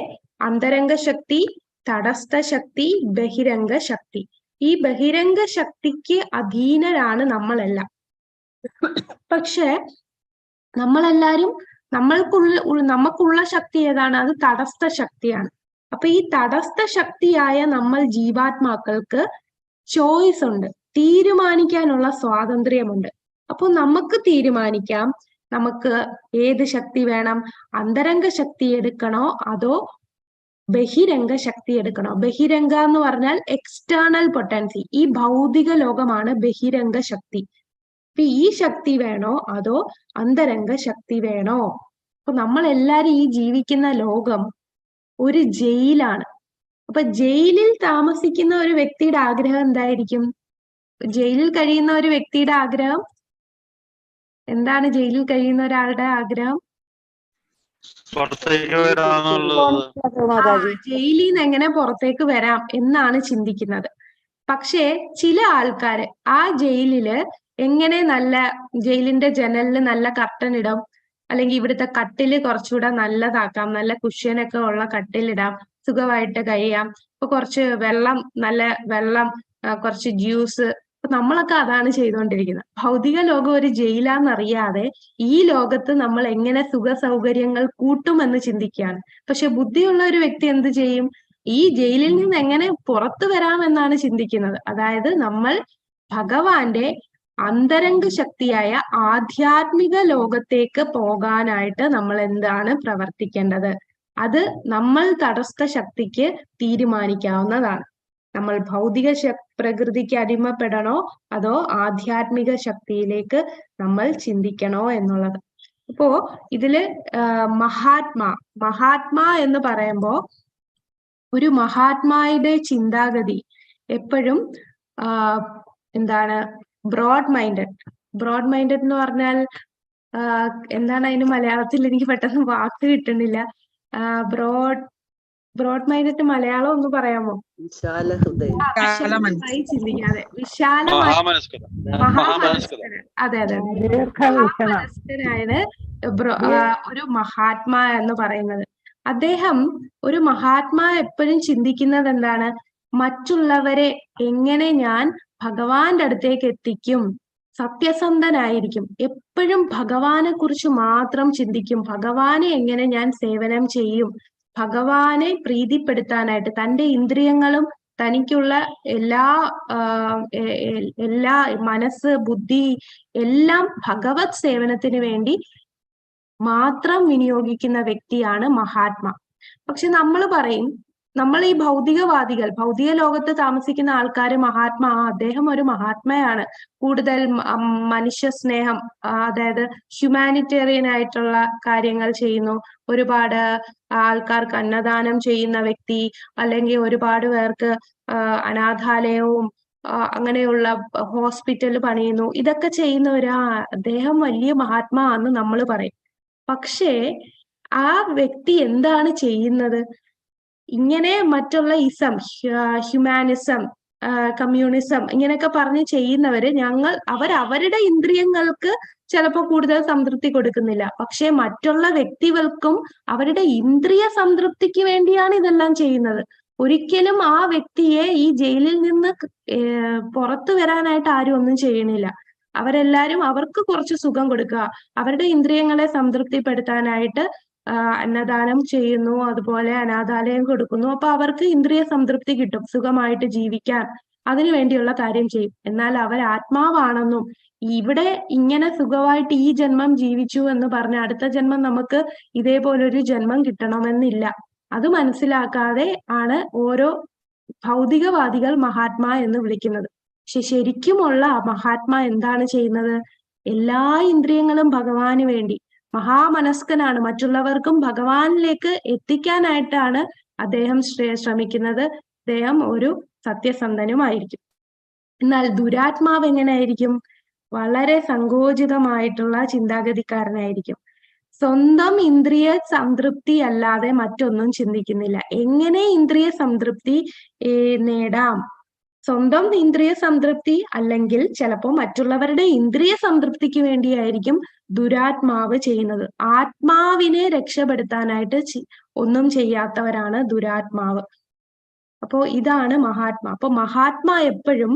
S1: അന്തരംഗ ശക്തി, തടസ്ഥ ശക്തി, ബഹിരംഗ ശക്തി. ഈ ബഹിരംഗ ശക്തിക്ക് അധീനരാണ് നമ്മളെല്ലാം. പക്ഷെ നമ്മളെല്ലാരും നമുക്കുള്ള ശക്തി ഏതാണ്? അത് തടസ്ഥ ശക്തിയാണ്. അപ്പൊ ഈ തടസ്ഥ ശക്തിയായ നമ്മൾ ജീവാത്മാക്കൾക്ക് ചോയ്സ് ഉണ്ട്, തീരുമാനിക്കാനുള്ള സ്വാതന്ത്ര്യമുണ്ട്. അപ്പൊ നമുക്ക് തീരുമാനിക്കാം നമുക്ക് ഏത് ശക്തി വേണം. അന്തരംഗ ശക്തി എടുക്കണോ അതോ ബഹിരംഗ ശക്തി എടുക്കണോ? ബഹിരംഗ എന്ന് പറഞ്ഞാൽ എക്സ്റ്റേണൽ പൊട്ടൻസി. ഈ ഭൗതിക ലോകമാണ് ബഹിരംഗ ശക്തി. അപ്പൊ ഈ ശക്തി വേണോ അതോ അന്തരംഗ ശക്തി വേണോ? അപ്പൊ നമ്മളെല്ലാരും ഈ ജീവിക്കുന്ന ലോകം ഒരു ജയിലാണ്. അപ്പൊ ജയിലിൽ താമസിക്കുന്ന ഒരു വ്യക്തിയുടെ ആഗ്രഹം എന്തായിരിക്കും? ജയിലിൽ കഴിയുന്ന ഒരു വ്യക്തിയുടെ ആഗ്രഹം എന്താണ്? ജയിലിൽ കഴിയുന്ന ഒരാളുടെ ആഗ്രഹം ജയിലിൽ നിന്ന് എങ്ങനെ പുറത്തേക്ക് വരാം എന്നാണ് ചിന്തിക്കുന്നത്. പക്ഷേ ചില ആൾക്കാര് ആ ജയിലില് എങ്ങനെ ജയിലിന്റെ ജനലില് നല്ല കർട്ടൻ ഇടാം, അല്ലെങ്കിൽ ഇവിടുത്തെ കട്ടില് കുറച്ചുകൂടെ നല്ലതാക്കാം, നല്ല കുഷ്യനൊക്കെ ഉള്ള കട്ടിലിടാം, സുഖമായിട്ട് കഴിയാം, ഇപ്പൊ കുറച്ച് നല്ല വെള്ളം, കുറച്ച് ജ്യൂസ്. നമ്മളൊക്കെ അതാണ് ചെയ്തുകൊണ്ടിരിക്കുന്നത്. ഭൗതിക ലോകം ഒരു ജയിലാന്നറിയാതെ ഈ ലോകത്ത് നമ്മൾ എങ്ങനെ സുഖ സൗകര്യങ്ങൾ കൂട്ടുമെന്ന് ചിന്തിക്കുകയാണ്. പക്ഷെ ബുദ്ധിയുള്ള ഒരു വ്യക്തി എന്ത് ചെയ്യും? ഈ ജയിലിൽ നിന്ന് എങ്ങനെ പുറത്തു വരാമെന്നാണ് ചിന്തിക്കുന്നത്. അതായത് നമ്മൾ ഭഗവാന്റെ അന്തരംഗ ശക്തിയായ ആധ്യാത്മിക ലോകത്തേക്ക് പോകാനായിട്ട് നമ്മൾ എന്താണ് പ്രവർത്തിക്കേണ്ടത്? അത് നമ്മൾ തടസ്ഥ ശക്തിക്ക് തീരുമാനിക്കാവുന്നതാണ്. നമ്മൾ ഭൗതിക പ്രകൃതിക്ക് അടിമപ്പെടണോ അതോ ആധ്യാത്മിക ശക്തിയിലേക്ക് നമ്മൾ ചിന്തിക്കണോ എന്നുള്ളത്. അപ്പോ ഇതില് മഹാത്മാ എന്ന് പറയുമ്പോ ഒരു മഹാത്മായുടെ ചിന്താഗതി എപ്പോഴും എന്താണ്? ബ്രോഡ് മൈൻഡഡ് എന്ന് പറഞ്ഞാൽ എന്താണ് അതിന് മലയാളത്തിൽ? എനിക്ക് പെട്ടെന്ന് വാക്ക് കിട്ടുന്നില്ല. ബ്രോഡ് മൈൻഡ് മലയാളം ഒന്ന് പറയാമോ?
S7: വിശാല ഹൃദയം.
S1: വിശാലമായി ചിന്തിക്കാതെ വിശാലമായി മഹാമനസ്കരൻ. അതെ അതെ അതെ, മഹാമനസ്കനാണ് ഒരു മഹാത്മാ എന്ന് പറയുന്നത്. അദ്ദേഹം ഒരു മഹാത്മാ എപ്പോഴും ചിന്തിക്കുന്നത് എന്താണ്? മറ്റുള്ളവരെ എങ്ങനെ ഞാൻ ഭഗവാന്റെ അടുത്തേക്ക് എത്തിക്കും, സത്യസന്ധനായിരിക്കും, എപ്പോഴും ഭഗവാനെ കുറിച്ച് മാത്രം ചിന്തിക്കും, ഭഗവാനെ എങ്ങനെ ഞാൻ സേവനം ചെയ്യും, ഭഗവാനെ പ്രീതിപ്പെടുത്താനായിട്ട് തന്റെ ഇന്ദ്രിയങ്ങളും തനിക്കുള്ള എല്ലാ മനസ്സ് ബുദ്ധി എല്ലാം ഭഗവത് സേവനത്തിന് വേണ്ടി മാത്രം വിനിയോഗിക്കുന്ന വ്യക്തിയാണ് മഹാത്മാ. പക്ഷെ നമ്മൾ പറയും, നമ്മൾ ഈ ഭൗതികവാദികൾ, ഭൗതിക ലോകത്ത് താമസിക്കുന്ന ആൾക്കാർ മഹാത്മാ, അദ്ദേഹം ഒരു മഹാത്മയാണ്, കൂടുതൽ മനുഷ്യ സ്നേഹം, അതായത് ഹ്യൂമാനിറ്റേറിയൻ ആയിട്ടുള്ള കാര്യങ്ങൾ ചെയ്യുന്നു, ഒരുപാട് ആൾക്കാർക്ക് അന്നദാനം ചെയ്യുന്ന വ്യക്തി, അല്ലെങ്കിൽ ഒരുപാട് പേർക്ക് അനാഥാലയവും അങ്ങനെയുള്ള ഹോസ്പിറ്റൽ പണിയുന്നു, ഇതൊക്കെ ചെയ്യുന്ന അദ്ദേഹം വലിയ മഹാത്മാ എന്ന് നമ്മൾ പറയും. പക്ഷേ ആ വ്യക്തി എന്താണ് ചെയ്യുന്നത്? ഇങ്ങനെ മറ്റുള്ള ഇസം, ഹ്യൂമാനിസം, കമ്മ്യൂണിസം ഇങ്ങനെയൊക്കെ പറഞ്ഞ് ചെയ്യുന്നവര് അവരുടെ ഇന്ദ്രിയങ്ങൾക്ക് ചിലപ്പോൾ കൂടുതൽ സംതൃപ്തി കൊടുക്കുന്നില്ല, പക്ഷെ മറ്റുള്ള വ്യക്തികൾക്കും അവരുടെ ഇന്ദ്രിയ സംതൃപ്തിക്ക് വേണ്ടിയാണ് ഇതെല്ലാം ചെയ്യുന്നത്. ഒരിക്കലും ആ വ്യക്തിയെ ഈ ജയിലിൽ നിന്ന് പുറത്തു വരാനായിട്ട് ആരും ഒന്നും ചെയ്യണില്ല. അവരെല്ലാരും അവർക്ക് കുറച്ച് സുഖം കൊടുക്കുക, അവരുടെ ഇന്ദ്രിയങ്ങളെ സംതൃപ്തിപ്പെടുത്താനായിട്ട് അന്നദാനം ചെയ്യുന്നു, അതുപോലെ അനാഥാലയം കൊടുക്കുന്നു. അപ്പൊ അവർക്ക് ഇന്ദ്രിയ സംതൃപ്തി കിട്ടും, സുഖമായിട്ട് ജീവിക്കാൻ അതിനു വേണ്ടിയുള്ള കാര്യം ചെയ്യും. എന്നാൽ അവർ ആത്മാവാണെന്നും ഇവിടെ ഇങ്ങനെ സുഖമായിട്ട് ഈ ജന്മം ജീവിച്ചു എന്ന് പറഞ്ഞ അടുത്ത ജന്മം നമുക്ക് ഇതേപോലൊരു ജന്മം കിട്ടണമെന്നില്ല. അത് മനസ്സിലാക്കാതെ ആണ് ഓരോ ഭൗതികവാദികൾ മഹാത്മാ എന്ന് വിളിക്കുന്നത്. പക്ഷെ ശരിക്കുമുള്ള മഹാത്മാ എന്താണ് ചെയ്യുന്നത്? എല്ലാ ഇന്ദ്രിയങ്ങളും ഭഗവാന് വേണ്ടി മഹാമനസ്കനാണ്, മറ്റുള്ളവർക്കും ഭഗവാനിലേക്ക് എത്തിക്കാനായിട്ടാണ് അദ്ദേഹം ശ്രമിക്കുന്നത്. അദ്ദേഹം ഒരു സത്യസന്ധനുമായിരിക്കും. എന്നാൽ ദുരാത്മാവ് എങ്ങനെയായിരിക്കും? വളരെ സങ്കോചിതമായിട്ടുള്ള ചിന്താഗതിക്കാരനായിരിക്കും. സ്വന്തം ഇന്ദ്രിയ സംതൃപ്തി അല്ലാതെ മറ്റൊന്നും ചിന്തിക്കുന്നില്ല. എങ്ങനെ ഇന്ദ്രിയ സംതൃപ്തി നേടാം? സ്വന്തം ഇന്ദ്രിയ സംതൃപ്തി അല്ലെങ്കിൽ ചിലപ്പോൾ മറ്റുള്ളവരുടെ ഇന്ദ്രിയ സംതൃപ്തിക്ക് വേണ്ടിയായിരിക്കും ദുരാത്മാവ് ചെയ്യുന്നത്. ആത്മാവിനെ രക്ഷപ്പെടുത്താനായിട്ട് ഒന്നും ചെയ്യാത്തവരാണ് ദുരാത്മാവ്. അപ്പോ ഇതാണ് മഹാത്മാ. അപ്പൊ മഹാത്മാ എപ്പോഴും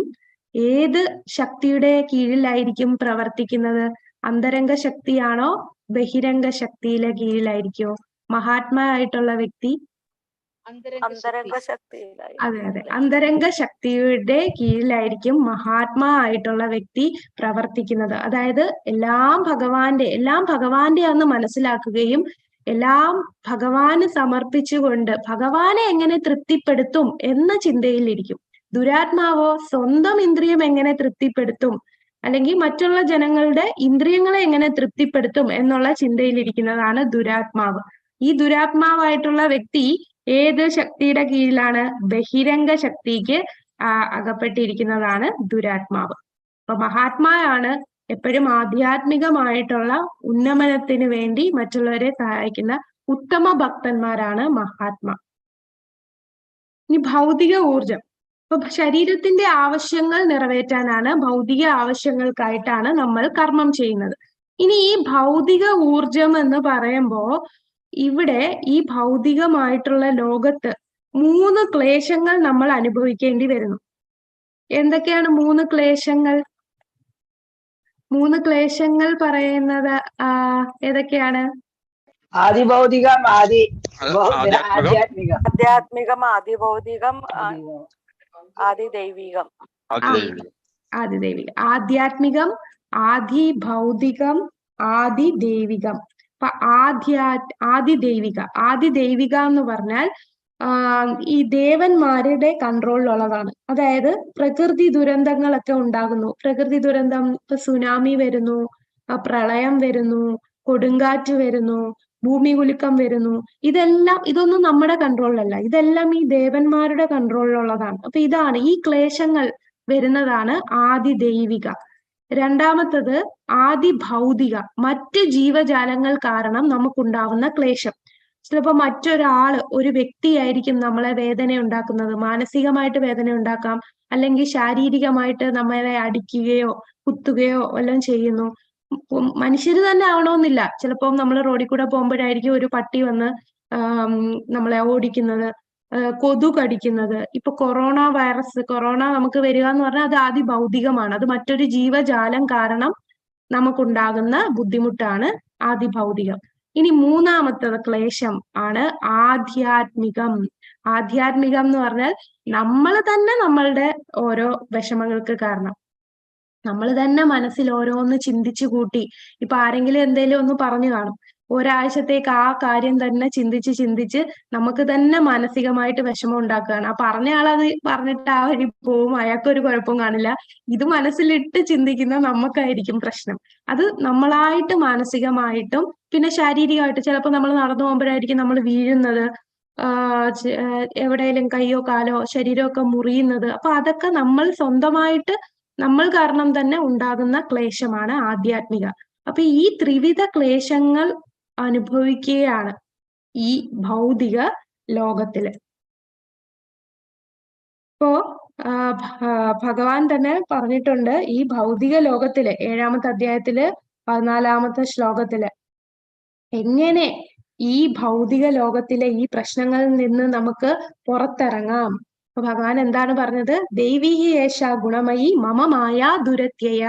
S1: ഏത് ശക്തിയുടെ കീഴിലായിരിക്കും പ്രവർത്തിക്കുന്നത്? അന്തരംഗ ശക്തിയാണോ ബഹിരംഗ ശക്തിയിലെ കീഴിലായിരിക്കോ മഹാത്മാ ആയിട്ടുള്ള വ്യക്തി? അതെ അതെ, അന്തരംഗ ശക്തിയുടെ കീഴിലായിരിക്കും മഹാത്മാ ആയിട്ടുള്ള വ്യക്തി പ്രവർത്തിക്കുന്നത്. അതായത് എല്ലാം ഭഗവാന്റെ ആണെന്ന് മനസ്സിലാക്കുകയും എല്ലാം ഭഗവാന് സമർപ്പിച്ചുകൊണ്ട് ഭഗവാനെ എങ്ങനെ തൃപ്തിപ്പെടുത്തും എന്ന ചിന്തയിലിരിക്കും. ദുരാത്മാവോ സ്വന്തം ഇന്ദ്രിയം എങ്ങനെ തൃപ്തിപ്പെടുത്തും, അല്ലെങ്കിൽ മറ്റുള്ള ജനങ്ങളുടെ ഇന്ദ്രിയങ്ങളെ എങ്ങനെ തൃപ്തിപ്പെടുത്തും എന്നുള്ള ചിന്തയിലിരിക്കുന്നതാണ് ദുരാത്മാവ്. ഈ ദുരാത്മാവായിട്ടുള്ള വ്യക്തി ഏത് ശക്തിയുടെ കീഴിലാണ്? ബഹിരംഗ ശക്തിക്ക് അകപ്പെട്ടിരിക്കുന്നതാണ് ദുരാത്മാവ്. അപ്പൊ മഹാത്മാവാണ് എപ്പോഴും ആധ്യാത്മികമായിട്ടുള്ള ഉന്നമനത്തിന് വേണ്ടി മറ്റുള്ളവരെ സഹായിക്കുന്ന ഉത്തമ ഭക്തന്മാരാണ് മഹാത്മാ. ഇനി ഭൗതിക ഊർജം. അപ്പൊ ശരീരത്തിന്റെ ആവശ്യങ്ങൾ നിറവേറ്റാനാണ്, ഭൗതിക ആവശ്യങ്ങൾക്കായിട്ടാണ് നമ്മൾ കർമ്മം ചെയ്യുന്നത്. ഇനി ഈ ഭൗതിക ഊർജം എന്ന് പറയുമ്പോ ഇവിടെ ഈ ഭൗതികമായിട്ടുള്ള ലോകത്ത് 3 ക്ലേശങ്ങൾ നമ്മൾ അനുഭവിക്കേണ്ടി വരുന്നു. എന്തൊക്കെയാണ് 3 ക്ലേശങ്ങൾ? 3 ക്ലേശങ്ങൾ പറയുന്നത് ഏതൊക്കെയാണ്?
S7: ആദിഭൗതികം,
S8: ആധ്യാത്മികം, ആദിഭൗതികം, ആദിദൈവികം.
S1: ആദിദൈവികം, ആധ്യാത്മികം, ആദിഭൗതികം, ആദിദൈവികം. അപ്പൊ ആദിദൈവിക എന്ന് പറഞ്ഞാൽ ഈ ദേവന്മാരുടെ കൺട്രോളിലുള്ളതാണ്. അതായത് പ്രകൃതി ദുരന്തങ്ങളൊക്കെ ഉണ്ടാകുന്നു. പ്രകൃതി ദുരന്തം, ഇപ്പൊ സുനാമി വരുന്നു, പ്രളയം വരുന്നു, കൊടുങ്കാറ്റ് വരുന്നു, ഭൂമി കുലുക്കം വരുന്നു. ഇതൊന്നും നമ്മുടെ കൺട്രോളിലല്ല, ഇതെല്ലാം ഈ ദേവന്മാരുടെ കൺട്രോളിലുള്ളതാണ്. അപ്പൊ ഇതാണ് ഈ ക്ലേശങ്ങൾ വരുന്നതാണ് ആദിദൈവിക. രണ്ടാമത്തത് ആദിഭൗതിക, മറ്റ് ജീവജാലങ്ങൾ കാരണം നമുക്കുണ്ടാവുന്ന ക്ലേശം. ചിലപ്പോൾ മറ്റൊരാള് ഒരു വ്യക്തിയായിരിക്കും നമ്മളെ വേദന ഉണ്ടാക്കുന്നത്. മാനസികമായിട്ട് വേദന ഉണ്ടാക്കാം, അല്ലെങ്കിൽ ശാരീരികമായിട്ട് നമ്മളെ അടിക്കുകയോ കുത്തുകയോ വല്ലതും ചെയ്യുന്നു. മനുഷ്യര് തന്നെ ആവണമെന്നില്ല. ചിലപ്പോൾ നമ്മൾ റോഡിൽ കൂടെ പോകുമ്പോഴായിരിക്കും ഒരു പട്ടി വന്ന് നമ്മളെ ഓടിക്കുന്നത്, കൊതു കടിക്കുന്നത്. ഇപ്പൊ കൊറോണ നമുക്ക് വരിക എന്ന് പറഞ്ഞാൽ അത് അതിഭൗതികമാണ്. അത് മറ്റൊരു ജീവജാലം കാരണം നമുക്കുണ്ടാകുന്ന ബുദ്ധിമുട്ടാണ് ആദിഭൗതികം. ഇനി മൂന്നാമത്തത് ക്ലേശം ആണ് ആധ്യാത്മികം. ആധ്യാത്മികം എന്ന് പറഞ്ഞാൽ നമ്മൾ തന്നെ നമ്മളുടെ ഓരോ വിഷമങ്ങൾക്ക് കാരണം. നമ്മൾ തന്നെ മനസ്സിൽ ഓരോന്ന് ചിന്തിച്ചു കൂട്ടി. ഇപ്പൊ ആരെങ്കിലും എന്തെങ്കിലും ഒന്ന് പറഞ്ഞു കാണും, ഒരാഴ്ചത്തേക്ക് ആ കാര്യം തന്നെ ചിന്തിച്ച് നമുക്ക് തന്നെ മാനസികമായിട്ട് വിഷമം ഉണ്ടാക്കുകയാണ്. ആ പറഞ്ഞ ആളത് പറഞ്ഞിട്ട് ആ വഴി പോവും, അയാൾക്കൊരു കുഴപ്പവും കാണില്ല. ഇത് മനസ്സിലിട്ട് ചിന്തിക്കുന്ന നമുക്കായിരിക്കും പ്രശ്നം. അത് നമ്മളായിട്ട് മാനസികമായിട്ടും പിന്നെ ശാരീരികമായിട്ട് ചിലപ്പോൾ നമ്മൾ നടന്നു പോകുമ്പോഴായിരിക്കും നമ്മൾ വീഴുന്നത്, എവിടെയെങ്കിലും കയ്യോ കാലോ ശരീരമൊക്കെ മുറിയുന്നത്. അപ്പൊ അതൊക്കെ നമ്മൾ സ്വന്തമായിട്ട് നമ്മൾ കാരണം തന്നെ ഉണ്ടാകുന്ന ക്ലേശമാണ് ആധ്യാത്മിക. അപ്പൊ ഈ ത്രിവിധ ക്ലേശങ്ങൾ അനുഭവിക്കുകയാണ് ഈ ഭൗതിക ലോകത്തില്. ഇപ്പോ ഭഗവാൻ തന്നെ പറഞ്ഞിട്ടുണ്ട് ഈ ഭൗതിക ലോകത്തില് 7-ാമത്തെ അധ്യായത്തില് 14-ാമത്തെ ശ്ലോകത്തില് എങ്ങനെ ഈ ഭൗതിക ലോകത്തിലെ ഈ പ്രശ്നങ്ങളിൽ നിന്ന് നമുക്ക് പുറത്തിറങ്ങാം. അപ്പൊ ഭഗവാൻ എന്താണ് പറഞ്ഞത്? ദൈവീഹി ഏഷ ഗുണമയി മമ മായാ ദുരത്യയ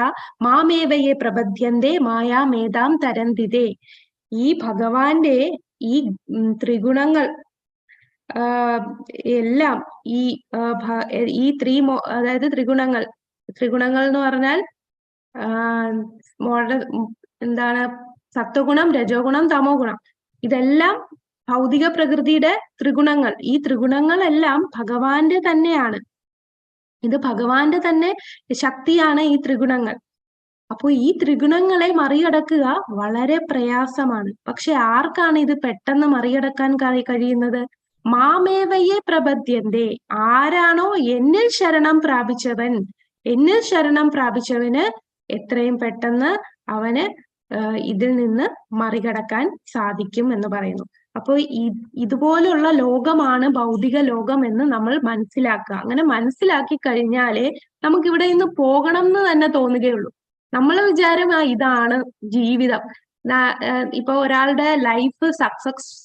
S1: മാമേവയെ പ്രബധ്യന്തേ മായാ മേധാം തരന്തിതേ. ഈ ഭഗവാന്റെ ഈ ത്രിഗുണങ്ങൾ എല്ലാം ഈ അതായത് ത്രിഗുണങ്ങൾ എന്ന് പറഞ്ഞാൽ എന്താണ്? സത്വഗുണം, രജോ ഗുണം, തമോ ഗുണം. ഇതെല്ലാം ഭൗതിക പ്രകൃതിയുടെ ത്രിഗുണങ്ങൾ. ഈ ത്രിഗുണങ്ങളെല്ലാം ഭഗവാന്റെ തന്നെയാണ്. ഇത് ഭഗവാന്റെ തന്നെ ശക്തിയാണ് ഈ ത്രിഗുണങ്ങൾ. അപ്പൊ ഈ ത്രിഗുണങ്ങളെ മറികടക്കുക വളരെ പ്രയാസമാണ്. പക്ഷെ ആർക്കാണ് ഇത് പെട്ടെന്ന് മറികടക്കാൻ കഴിയുന്നത്? മാമേവയെ പ്രബദ്ധ്യന്തേ. ആരാണോ എന്നിൽ ശരണം പ്രാപിച്ചവന് എത്രയും പെട്ടെന്ന് അവന് ഇതിൽ നിന്ന് മറികടക്കാൻ സാധിക്കും എന്ന് പറയുന്നു. അപ്പോൾ ഇതുപോലുള്ള ലോകമാണ് ഭൗതിക ലോകം എന്ന് നമ്മൾ മനസ്സിലാക്കുക. അങ്ങനെ മനസ്സിലാക്കി കഴിഞ്ഞാലേ നമുക്ക് ഇവിടെ നിന്ന് പോകണം എന്ന് തന്നെ തോന്നുകയുള്ളൂ. നമ്മൾ വിചാരം ഇതാണ് ജീവിതം. ഇപ്പൊ ഒരാളുടെ ലൈഫ്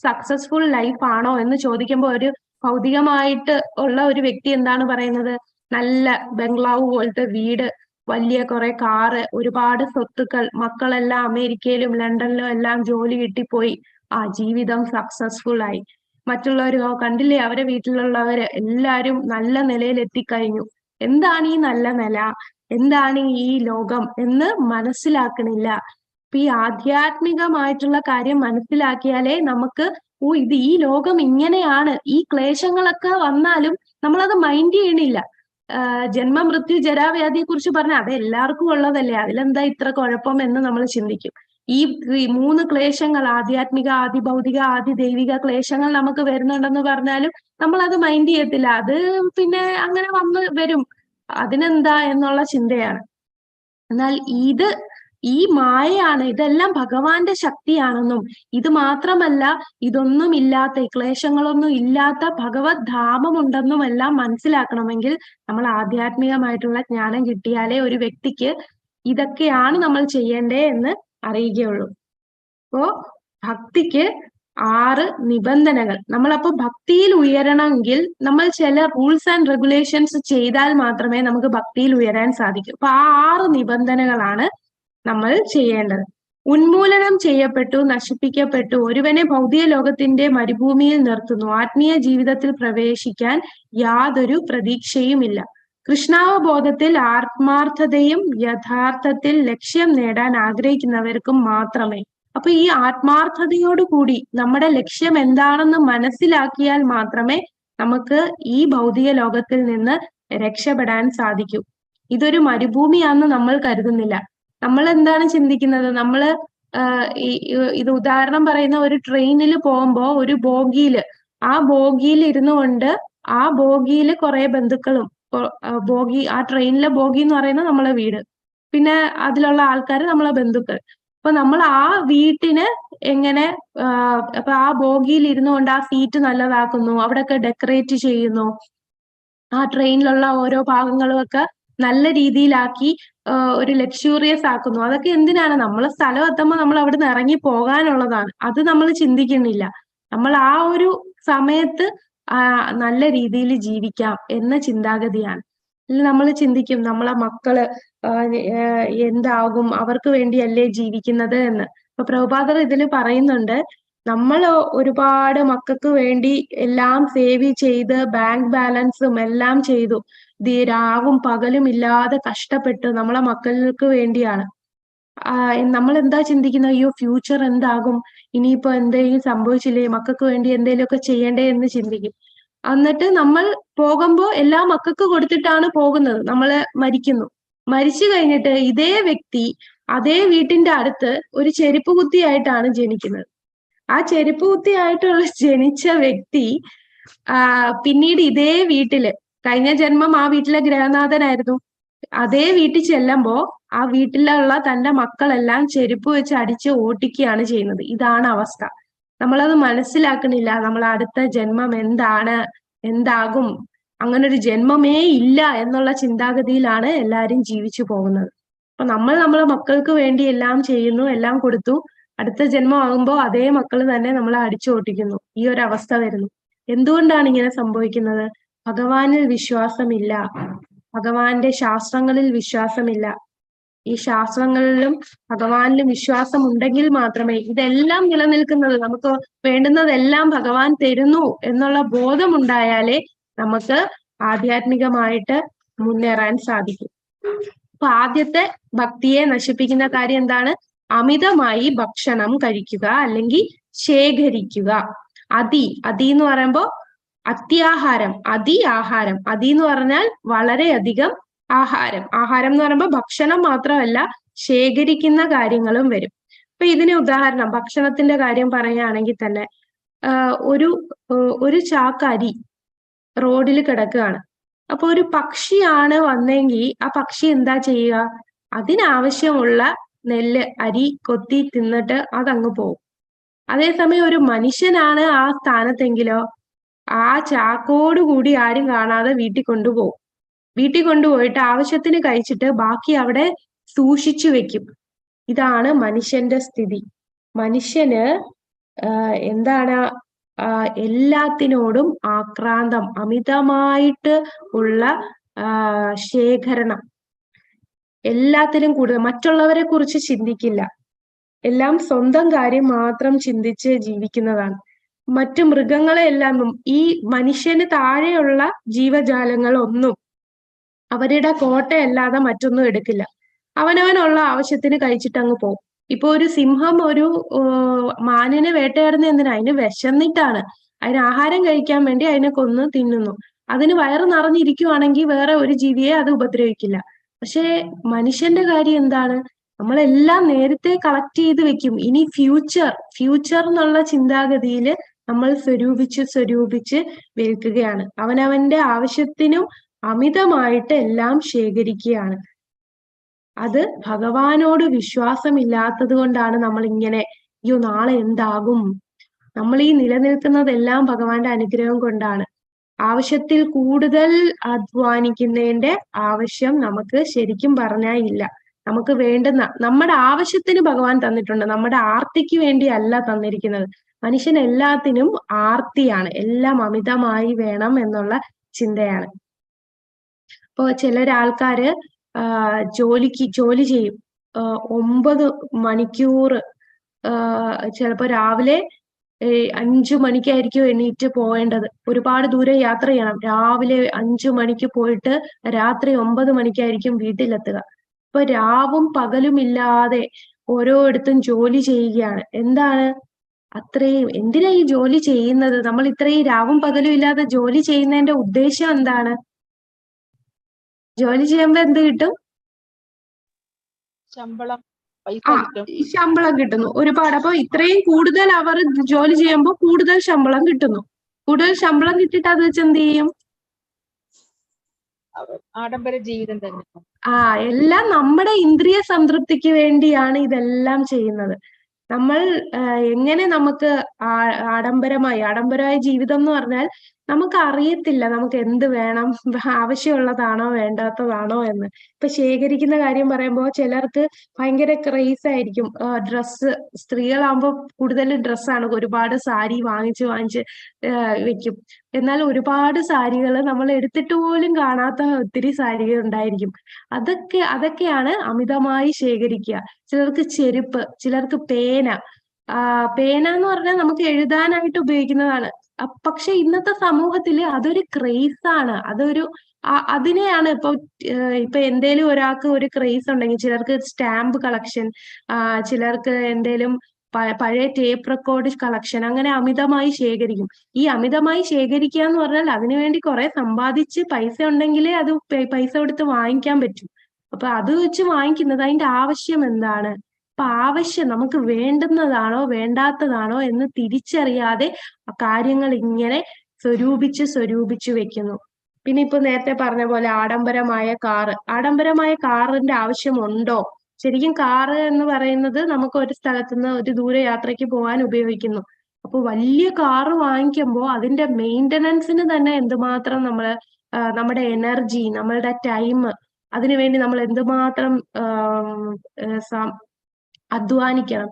S1: സക്സസ്ഫുൾ ലൈഫ് ആണോ എന്ന് ചോദിക്കുമ്പോൾ ഒരു ഭൗതികമായിട്ട് ഉള്ള ഒരു വ്യക്തി എന്താണ് പറയുന്നത്? നല്ല ബംഗ്ലാവ് പോലത്തെ വീട്, വലിയ കുറെ കാറ്, ഒരുപാട് സ്വത്തുക്കൾ, മക്കളെല്ലാം അമേരിക്കയിലും ലണ്ടനിലും എല്ലാം ജോലി കിട്ടിപ്പോയി, ആ ജീവിതം സക്സസ്ഫുൾ ആയി. മറ്റുള്ളവരോ കണ്ടില്ലേ, അവരെ വീട്ടിലുള്ളവര് എല്ലാരും നല്ല നിലയിൽ എത്തിക്കഴിഞ്ഞു. എന്താണ് ഈ നല്ല നില, എന്താണ് ഈ ലോകം എന്ന് മനസ്സിലാക്കണില്ല. അപ്പൊ ഈ ആധ്യാത്മികമായിട്ടുള്ള കാര്യം മനസ്സിലാക്കിയാലേ നമുക്ക് ഈ ലോകം ഇങ്ങനെയാണ്. ഈ ക്ലേശങ്ങളൊക്കെ വന്നാലും നമ്മളത് മൈൻഡ് ചെയ്യണില്ല. ജന്മ മൃത്യു ജരാവ്യാധിയെ കുറിച്ച് പറഞ്ഞാൽ അത് എല്ലാവർക്കും ഉള്ളതല്ലേ, അതിലെന്താ ഇത്ര കുഴപ്പം എന്ന് നമ്മൾ ചിന്തിക്കും. ഈ 3 ക്ലേശങ്ങൾ, ആധ്യാത്മിക, ആദിഭൗതിക, ആദിദൈവിക ക്ലേശങ്ങൾ നമുക്ക് വരുന്നുണ്ടെന്ന് പറഞ്ഞാലും നമ്മൾ അത് മൈൻഡ് ചെയ്യത്തില്ല. അത് പിന്നെ അങ്ങനെ വരും, അതിനെന്താ എന്നുള്ള ചിന്തയാണ്. എന്നാൽ ഈ മായയാണ്, ഇതെല്ലാം ഭഗവാന്റെ ശക്തിയാണെന്നും ഇത് മാത്രമല്ല ഇതൊന്നും ഇല്ലാത്ത, ഈ ക്ലേശങ്ങളൊന്നും ഇല്ലാത്ത ഭഗവത് ധാമമുണ്ടെന്നും എല്ലാം മനസ്സിലാക്കണമെങ്കിൽ നമ്മൾ ആധ്യാത്മികമായിട്ടുള്ള ജ്ഞാനം കിട്ടിയാലേ ഒരു വ്യക്തിക്ക് ഇതൊക്കെയാണ് നമ്മൾ ചെയ്യേണ്ടേ എന്ന് അറിയുകയുള്ളൂ. അപ്പോ ഭക്തിക്ക് 6 നിബന്ധനകൾ. നമ്മളപ്പോ ഭക്തിയിൽ ഉയരണമെങ്കിൽ നമ്മൾ ചില റൂൾസ് ആൻഡ് റെഗുലേഷൻസ് ചെയ്താൽ മാത്രമേ നമുക്ക് ഭക്തിയിൽ ഉയരാൻ സാധിക്കൂ. അപ്പൊ ആ 6 നിബന്ധനകളാണ് നമ്മൾ ചെയ്യേണ്ടത്. ഉന്മൂലനം ചെയ്യപ്പെട്ടു, നശിപ്പിക്കപ്പെട്ടു, ഒരുവനെ ഭൗതിക ലോകത്തിന്റെ മരുഭൂമിയിൽ നിർത്തുന്നു. ആത്മീയ ജീവിതത്തിൽ പ്രവേശിക്കാൻ യാതൊരു പ്രതീക്ഷയുമില്ല. കൃഷ്ണാവബോധത്തിൽ ആത്മാർത്ഥതയും യഥാർത്ഥത്തിൽ ലക്ഷ്യം നേടാൻ ആഗ്രഹിക്കുന്നവർക്കും മാത്രമേ. അപ്പൊ ഈ ആത്മാർത്ഥതയോടുകൂടി നമ്മുടെ ലക്ഷ്യം എന്താണെന്ന് മനസ്സിലാക്കിയാൽ മാത്രമേ നമുക്ക് ഈ ഭൗതിക ലോകത്തിൽ നിന്ന് രക്ഷപ്പെടാൻ സാധിക്കൂ. ഇതൊരു മരുഭൂമിയാണെന്ന് നമ്മൾ കരുതുന്നില്ല. നമ്മൾ എന്താണ് ചിന്തിക്കുന്നത്? നമ്മള് ഇത് ഉദാഹരണം പറയുന്ന ഒരു ട്രെയിനിൽ പോകുമ്പോ ഒരു ബോഗിയില്, ആ ബോഗിയിൽ ഇരുന്നു കൊണ്ട് ആ ബോഗിയിൽ കുറെ ബന്ധുക്കളും, ആ ട്രെയിനിലെ ബോഗി എന്ന് പറയുന്നത് നമ്മളെ വീട്, പിന്നെ അതിലുള്ള ആൾക്കാർ നമ്മളെ ബന്ധുക്കൾ. അപ്പൊ നമ്മൾ ആ വീട്ടിന് എങ്ങനെ അപ്പൊ ആ ബോഗിയിൽ ഇരുന്നുകൊണ്ട് ആ സീറ്റ് നല്ലതാക്കുന്നു, അവിടെയൊക്കെ ഡെക്കറേറ്റ് ചെയ്യുന്നു, ആ ട്രെയിനിലുള്ള ഓരോ ഭാഗങ്ങളും ഒക്കെ നല്ല രീതിയിലാക്കി ഒരു ലക്ഷൂറിയസ് ആക്കുന്നു. അതൊക്കെ എന്തിനാണ്? നമ്മൾ സ്ഥലം എത്തുമ്പോൾ നമ്മൾ അവിടെ നിന്ന് ഇറങ്ങി പോകാനുള്ളതാണ്. അത് നമ്മൾ ചിന്തിക്കുന്നില്ല. നമ്മൾ ആ ഒരു സമയത്ത് നല്ല രീതിയിൽ ജീവിക്കാം എന്ന ചിന്താഗതിയാണ്. നമ്മൾ ചിന്തിക്കും നമ്മളെ മക്കള് എന്താകും, അവർക്ക് വേണ്ടിയല്ലേ ജീവിക്കുന്നത് എന്ന്. അപ്പൊ പ്രഭുപാദർ ഇതിൽ പറയുന്നുണ്ട്, നമ്മൾ ഒരുപാട് മക്കൾക്ക് വേണ്ടി എല്ലാം സേവ് ചെയ്ത് ബാങ്ക് ബാലൻസും എല്ലാം ചെയ്തു, രാവും പകലും ഇല്ലാതെ കഷ്ടപ്പെട്ട് നമ്മളെ മക്കൾക്ക് വേണ്ടിയാണ്. നമ്മൾ എന്താ ചിന്തിക്കുന്നത്? അയ്യോ ഫ്യൂച്ചർ എന്താകും, ഇനിയിപ്പോ എന്തെങ്കിലും സംഭവിച്ചില്ലേ, മക്കൾക്ക് വേണ്ടി എന്തെങ്കിലുമൊക്കെ ചെയ്യണ്ടേ എന്ന് ചിന്തിക്കും. എന്നിട്ട് നമ്മൾ പോകുമ്പോ എല്ലാ മക്കൾക്ക് കൊടുത്തിട്ടാണ് പോകുന്നത്. നമ്മള് മരിക്കുന്നു. മരിച്ചു കഴിഞ്ഞിട്ട് ഇതേ വ്യക്തി അതേ വീട്ടിന്റെ അടുത്ത് ഒരു ചെരുപ്പ് കുത്തിയായിട്ടാണ് ജനിക്കുന്നത്. ആ ചെരുപ്പ് കുത്തിയായിട്ടുള്ള ജനിച്ച വ്യക്തി പിന്നീട് ഇതേ വീട്ടില്, കഴിഞ്ഞ ജന്മം ആ വീട്ടിലെ ഗൃഹനാഥനായിരുന്നു, അതേ വീട്ടിൽ ചെല്ലുമ്പോ ആ വീട്ടിലുള്ള തന്റെ മക്കളെല്ലാം ചെരുപ്പ് വെച്ച് അടിച്ച് ഓട്ടിക്കുകയാണ് ചെയ്യുന്നത്. ഇതാണ് അവസ്ഥ. നമ്മളത് മനസ്സിലാക്കണില്ല. നമ്മൾ അടുത്ത ജന്മം എന്താണ്, എന്താകും, അങ്ങനൊരു ജന്മമേ ഇല്ല എന്നുള്ള ചിന്താഗതിയിലാണ് എല്ലാരും ജീവിച്ചു പോകുന്നത്. അപ്പൊ നമ്മൾ നമ്മളെ മക്കൾക്ക് വേണ്ടി എല്ലാം ചെയ്യുന്നു, എല്ലാം കൊടുത്തു, അടുത്ത ജന്മം ആകുമ്പോൾ അതേ മക്കൾ തന്നെ നമ്മളെ അടിച്ചു ഓട്ടിക്കുന്നു. ഈ ഒരു അവസ്ഥ വരുന്നു. എന്തുകൊണ്ടാണ് ഇങ്ങനെ സംഭവിക്കുന്നത്? ഭഗവാനിൽ വിശ്വാസമില്ല, ഭഗവാന്റെ ശാസ്ത്രങ്ങളിൽ വിശ്വാസമില്ല. ഈ ശാസ്ത്രങ്ങളിലും ഭഗവാനിലും വിശ്വാസം ഉണ്ടെങ്കിൽ മാത്രമേ ഇതെല്ലാം നിലനിൽക്കുന്നത്, നമുക്ക് വേണ്ടുന്നതെല്ലാം ഭഗവാൻ തരുന്നു എന്നുള്ള ബോധമുണ്ടായാലേ നമുക്ക് ആധ്യാത്മികമായിട്ട് മുന്നേറാൻ സാധിക്കും. അപ്പൊ ആദ്യത്തെ ഭക്തിയെ നശിപ്പിക്കുന്ന കാര്യം എന്താണ്? അമിതമായി ഭക്ഷണം കഴിക്കുക അല്ലെങ്കിൽ ശേഖരിക്കുക. അതി എന്ന് പറയുമ്പോ അത്യാഹാരം, ആഹാരം. എന്ന് പറഞ്ഞാൽ വളരെയധികം ആഹാരം. എന്ന് പറയുമ്പോൾ ഭക്ഷണം മാത്രമല്ല, ശേഖരിക്കുന്ന കാര്യങ്ങളും വരും. അപ്പൊ ഇതിന് ഉദാഹരണം ഭക്ഷണത്തിന്റെ കാര്യം പറയുകയാണെങ്കിൽ തന്നെ ഒരു ചാക്ക് അരി റോഡിൽ കിടക്കുകയാണ്. അപ്പൊ ഒരു പക്ഷിയാണ് വന്നെങ്കിൽ ആ പക്ഷി എന്താ ചെയ്യുക? അതിനാവശ്യമുള്ള നെല്ല് അരി കൊത്തി തിന്നിട്ട് അതങ്ങ് പോകും. അതേസമയം ഒരു മനുഷ്യനാണ് ആ സ്ഥാനത്തെങ്കിലോ ആ ചാക്കോടുകൂടി ആരും കാണാതെ വീട്ടിൽ കൊണ്ടുപോകും. വീട്ടിൽ കൊണ്ടുപോയിട്ട് ആവശ്യത്തിന് കഴിച്ചിട്ട് ബാക്കി അവിടെ സൂക്ഷിച്ചു വെക്കും. ഇതാണ് മനുഷ്യന്റെ സ്ഥിതി. മനുഷ്യന് എന്താണ്? എല്ലാത്തിനോടും ആക്രാന്തം, അമിതമായിട്ട് ഉള്ള ശേഖരണം, എല്ലാത്തിലും കൂടുതൽ, മറ്റുള്ളവരെ കുറിച്ച് ചിന്തിക്കില്ല. എല്ലാം സ്വന്തം കാര്യം മാത്രം ചിന്തിച്ച് ജീവിക്കുന്നതാണ്. മറ്റു മൃഗങ്ങളെല്ലാം, ഈ മനുഷ്യന് താഴെയുള്ള ജീവജാലങ്ങളൊന്നും അവരുടെ കോട്ടയല്ലാതെ മറ്റൊന്നും എടുക്കില്ല. അവനവനുള്ള ആവശ്യത്തിന് കഴിച്ചിട്ട് അങ്ങ് പോകും. ഇപ്പൊ ഒരു സിംഹം ഒരു മാനിനെ വേട്ടയാടുന്ന എന്തിനാ? അതിന് വിശന്നിട്ടാണ്. അതിന് ആഹാരം കഴിക്കാൻ വേണ്ടി അതിനെ കൊന്ന് തിന്നുന്നു. അതിന് വയറ് നിറഞ്ഞിരിക്കുവാണെങ്കിൽ വേറെ ഒരു ജീവിയെ അത് ഉപദ്രവിക്കില്ല. പക്ഷെ മനുഷ്യന്റെ കാര്യം എന്താണ്? നമ്മളെല്ലാം നേരത്തെ കളക്ട് ചെയ്ത് വെക്കും. ഇനി ഫ്യൂച്ചർ എന്നുള്ള ചിന്താഗതിയിൽ നമ്മൾ സ്വരൂപിച്ച് വിൽക്കുകയാണ്. അവനവന്റെ ആവശ്യത്തിനും അമിതമായിട്ട് എല്ലാം ശേഖരിക്കുകയാണ്. അത് ഭഗവാനോട് വിശ്വാസമില്ലാത്തത് കൊണ്ടാണ് നമ്മൾ ഇങ്ങനെ, അയ്യോ നാളെ എന്താകും. നമ്മൾ ഈ നിലനിൽക്കുന്നതെല്ലാം ഭഗവാന്റെ അനുഗ്രഹം കൊണ്ടാണ്. ആവശ്യത്തിൽ കൂടുതൽ അധ്വാനിക്കുന്നതിന്റെ ആവശ്യം നമുക്ക് ശരിക്കും പറഞ്ഞാൽ ഇല്ല. നമുക്ക് വേണ്ടുന്ന നമ്മുടെ ആവശ്യത്തിന് ഭഗവാൻ തന്നിട്ടുണ്ട്, നമ്മുടെ ആർത്തിക്ക് വേണ്ടി അല്ല തന്നിരിക്കുന്നത്. മനുഷ്യൻ എല്ലാത്തിനും ആർത്തിയാണ്, എല്ലാം അമിതമായി വേണം എന്നുള്ള ചിന്തയാണ്. ഇപ്പൊ ചിലരാൾക്കാര് ജോലി ചെയ്യും, 9 മണിക്കൂർ, ചിലപ്പോ രാവിലെ 5 മണിക്കായിരിക്കും എണീറ്റ് പോവേണ്ടത്. ഒരുപാട് ദൂരം യാത്ര ചെയ്യണം. രാവിലെ 5 മണിക്ക് പോയിട്ട് രാത്രി 9 മണിക്കായിരിക്കും വീട്ടിലെത്തുക. ഇപ്പൊ രാവും പകലും ഇല്ലാതെ ഓരോയിടത്തും ജോലി ചെയ്യുകയാണ്. എന്താണ് അത്രയും? എന്തിനാ ഈ ജോലി ചെയ്യുന്നത്? നമ്മൾ ഇത്രയും രാവും പകലും ഇല്ലാതെ ജോലി ചെയ്യുന്നതിന്റെ ഉദ്ദേശം എന്താണ്? ജോലി ചെയ്യുമ്പോ എന്ത് കിട്ടും?
S3: ശമ്പളം,
S1: ശമ്പളം കിട്ടുന്നു ഒരുപാട്. അപ്പൊ ഇത്രയും കൂടുതൽ അവർ ജോലി ചെയ്യുമ്പോൾ കൂടുതൽ ശമ്പളം കിട്ടുന്നു. കൂടുതൽ ശമ്പളം കിട്ടിയിട്ട് അത് വെച്ച് എന്ത് ചെയ്യും?
S3: ആഡംബര ജീവിതം തന്നെ.
S1: എല്ലാം നമ്മുടെ ഇന്ദ്രിയ സംതൃപ്തിക്ക് വേണ്ടിയാണ് ഇതെല്ലാം ചെയ്യുന്നത്. നമ്മൾ എങ്ങനെ നമുക്ക് ആഡംബരമായ ജീവിതം എന്ന് പറഞ്ഞാൽ നമുക്ക് അറിയത്തില്ല നമുക്ക് എന്ത് വേണം, ആവശ്യമുള്ളതാണോ വേണ്ടാത്തതാണോ എന്ന്. ഇപ്പൊ ശേഖരിക്കുന്ന കാര്യം പറയുമ്പോൾ ചിലർക്ക് ഭയങ്കര ക്രേസ് ആയിരിക്കും. ഡ്രസ്സ്, സ്ത്രീകളാകുമ്പോൾ കൂടുതൽ ഡ്രസ്സാണ്, ഒരുപാട് സാരി വാങ്ങിച്ച് വെക്കും. എന്നാൽ ഒരുപാട് സാരികൾ നമ്മൾ എടുത്തിട്ട് പോലും കാണാത്ത ഒത്തിരി സാരികൾ ഉണ്ടായിരിക്കും. അതൊക്കെയാണ് അമിതമായി ശേഖരിക്കുക. ചിലർക്ക് ചെരുപ്പ്, ചിലർക്ക് പേന. പേന എന്ന് പറഞ്ഞാൽ നമുക്ക് എഴുതാനായിട്ട് ഉപയോഗിക്കുന്നതാണ്. പക്ഷെ ഇന്നത്തെ സമൂഹത്തിൽ അതൊരു ക്രേസ് ആണ്. അതിനെയാണ് ഇപ്പൊ എന്തേലും ഒരാൾക്ക് ഒരു ക്രേസ് ഉണ്ടെങ്കിൽ, ചിലർക്ക് സ്റ്റാമ്പ് കളക്ഷൻ, ചിലർക്ക് എന്തേലും പഴയ ടേപ്പ് റെക്കോർഡ് കളക്ഷൻ, അങ്ങനെ അമിതമായി ശേഖരിക്കും. ഈ അമിതമായി ശേഖരിക്കുക എന്ന് പറഞ്ഞാൽ അതിനുവേണ്ടി കുറെ സമ്പാദിച്ച് പൈസ ഉണ്ടെങ്കിലേ അത് പൈസ കൊടുത്ത് വാങ്ങിക്കാൻ പറ്റും. അപ്പൊ അത് വെച്ച് വാങ്ങിക്കുന്നത് അതിന്റെ ആവശ്യം എന്താണ്? അപ്പൊ ആവശ്യം നമുക്ക് വേണ്ടുന്നതാണോ വേണ്ടാത്തതാണോ എന്ന് തിരിച്ചറിയാതെ കാര്യങ്ങൾ ഇങ്ങനെ സ്വരൂപിച്ച് വെക്കുന്നു. പിന്നെ ഇപ്പൊ നേരത്തെ പറഞ്ഞ പോലെ ആഡംബരമായ കാറിന്റെ ആവശ്യമുണ്ടോ? ശരിക്കും കാറ് എന്ന് പറയുന്നത് നമുക്ക് ഒരു സ്ഥലത്തുനിന്ന് ഒരു ദൂര യാത്രയ്ക്ക് പോകാൻ ഉപയോഗിക്കുന്നു. അപ്പൊ വലിയ കാറ് വാങ്ങിക്കുമ്പോൾ അതിന്റെ മെയിൻ്റനൻസിന് തന്നെ എന്തുമാത്രം നമ്മുടെ എനർജി, നമ്മളുടെ ടൈം, അതിനുവേണ്ടി നമ്മൾ എന്തുമാത്രം അധ്വാനിക്കണം.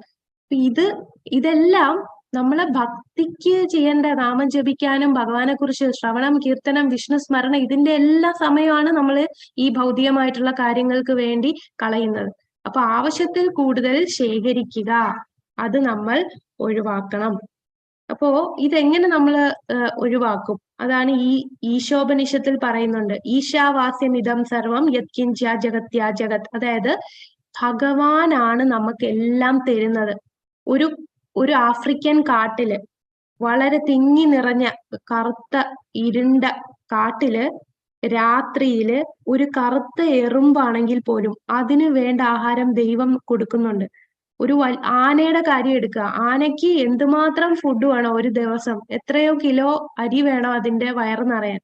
S1: ഇതെല്ലാം നമ്മളെ ഭക്തിക്ക് ചെയ്യേണ്ട, നാമം ജപിക്കാനും ഭഗവാനെ കുറിച്ച് ശ്രവണം, കീർത്തനം, വിഷ്ണു സ്മരണ, ഇതിന്റെ എല്ലാ സമയമാണ് നമ്മൾ ഈ ഭൗതികമായിട്ടുള്ള കാര്യങ്ങൾക്ക് വേണ്ടി കളയുന്നത്. അപ്പൊ ആവശ്യത്തിൽ കൂടുതൽ ശേഖരിക്കുക, അത് നമ്മൾ ഒഴിവാക്കണം. അപ്പോ ഇതെങ്ങനെ നമ്മൾ ഒഴിവാക്കും? അതാണ് ഈ ഈശോപനിഷത്തിൽ പറയുന്നുണ്ട്. ഈശാവാസ്യം ഇദം സർവം യത്കിഞ്ച ജഗത്യാ ജഗത്. അതായത് ഭഗവാനാണ് നമുക്ക് എല്ലാം തരുന്നത്. ഒരു ആഫ്രിക്കൻ കാട്ടില്, വളരെ തിങ്ങി നിറഞ്ഞ കറുത്ത ഇരുണ്ട കാട്ടില് രാത്രിയില് ഒരു കറുത്ത എറുമ്പാണെങ്കിൽ പോലും അതിന് വേണ്ട ആഹാരം ദൈവം കൊടുക്കുന്നുണ്ട്. ഒരു ആനയുടെ കാര്യം എടുക്കുക. ആനയ്ക്ക് എന്തുമാത്രം ഫുഡ് വേണം ഒരു ദിവസം, എത്രയോ കിലോ അരി വേണം അതിന്റെ വയറ് നിറയാൻ.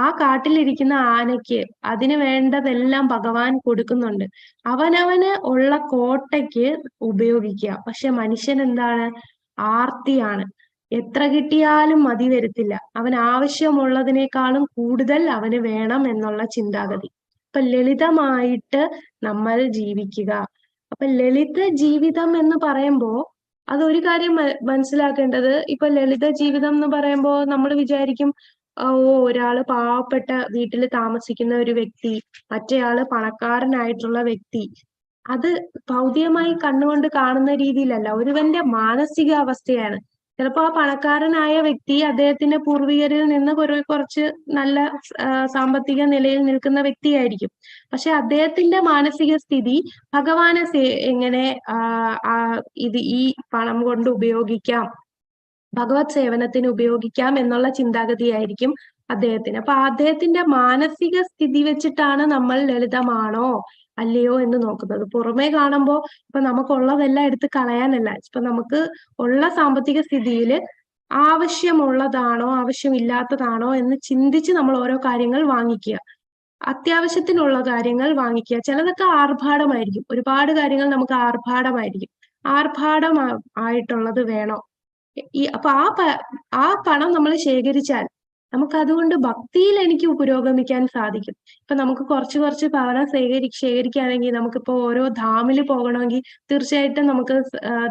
S1: ആ കാട്ടിലിരിക്കുന്ന ആനയ്ക്ക് അതിന് വേണ്ടതെല്ലാം ഭഗവാൻ കൊടുക്കുന്നുണ്ട്. അവനവന് ഉള്ള കോട്ടയ്ക്ക് ഉപയോഗിക്കുക. പക്ഷെ മനുഷ്യൻ എന്താണ്? ആർത്തിയാണ്. എത്ര കിട്ടിയാലും മതി വരത്തില്ല. അവൻ ആവശ്യമുള്ളതിനേക്കാളും കൂടുതൽ അവന് വേണം എന്നുള്ള ചിന്താഗതി. അപ്പൊ ലളിതമായിട്ട് നമ്മൾ ജീവിക്കുക. അപ്പൊ ലളിത ജീവിതം എന്ന് പറയുമ്പോ അതൊരു കാര്യം മനസ്സിലാക്കേണ്ടത്, ഇപ്പൊ ലളിത ജീവിതം എന്ന് പറയുമ്പോ നമ്മൾ വിചാരിക്കും ഒരാള് പാവപ്പെട്ട വീട്ടിൽ താമസിക്കുന്ന ഒരു വ്യക്തി, മറ്റേയാള് പണക്കാരനായിട്ടുള്ള വ്യക്തി. അത് ഭൗതികമായി കണ്ണുകൊണ്ട് കാണുന്ന രീതിയിലല്ല, ഒരുവന്റെ മാനസികാവസ്ഥയാണ്. ചിലപ്പോ ആ പണക്കാരനായ വ്യക്തി അദ്ദേഹത്തിന്റെ പൂർവികരിൽ നിന്ന് കുറച്ച് നല്ല സാമ്പത്തിക നിലയിൽ നിൽക്കുന്ന വ്യക്തിയായിരിക്കും. പക്ഷെ അദ്ദേഹത്തിന്റെ മാനസിക സ്ഥിതി ഭഗവാനെ എങ്ങനെ ഈ പണം കൊണ്ട് ഉപയോഗിക്കാം, ഭഗവത് സേവനത്തിന് ഉപയോഗിക്കാം എന്നുള്ള ചിന്താഗതിയായിരിക്കും അദ്ദേഹത്തിന്. അപ്പൊ അദ്ദേഹത്തിന്റെ മാനസിക സ്ഥിതി വെച്ചിട്ടാണ് നമ്മൾ ലളിതമാണോ അല്ലയോ എന്ന് നോക്കുന്നത്. പുറമേ കാണുമ്പോൾ ഇപ്പൊ നമുക്കുള്ളതെല്ലാം എടുത്ത് കളയാനല്ല, ഇപ്പൊ നമുക്ക് ഉള്ള സാമ്പത്തിക സ്ഥിതിയിൽ ആവശ്യമുള്ളതാണോ ആവശ്യമില്ലാത്തതാണോ എന്ന് ചിന്തിച്ച് നമ്മൾ ഓരോ കാര്യങ്ങൾ വാങ്ങിക്കുക. അത്യാവശ്യത്തിനുള്ള കാര്യങ്ങൾ വാങ്ങിക്കുക. ചിലതൊക്കെ ആർഭാടമായിരിക്കും, ഒരുപാട് കാര്യങ്ങൾ നമുക്ക് ആർഭാടം ആയിട്ടുള്ളത് വേണോ? അപ്പൊ ആ പണം നമ്മൾ ശേഖരിച്ചാൽ നമുക്ക് അതുകൊണ്ട് ഭക്തിയിൽ എനിക്ക് പുരോഗമിക്കാൻ സാധിക്കും. ഇപ്പൊ നമുക്ക് കുറച്ച് പണം ശേഖരിക്കുകയാണെങ്കിൽ നമുക്കിപ്പോ ഓരോ ധാമിൽ പോകണമെങ്കിൽ തീർച്ചയായിട്ടും നമുക്ക്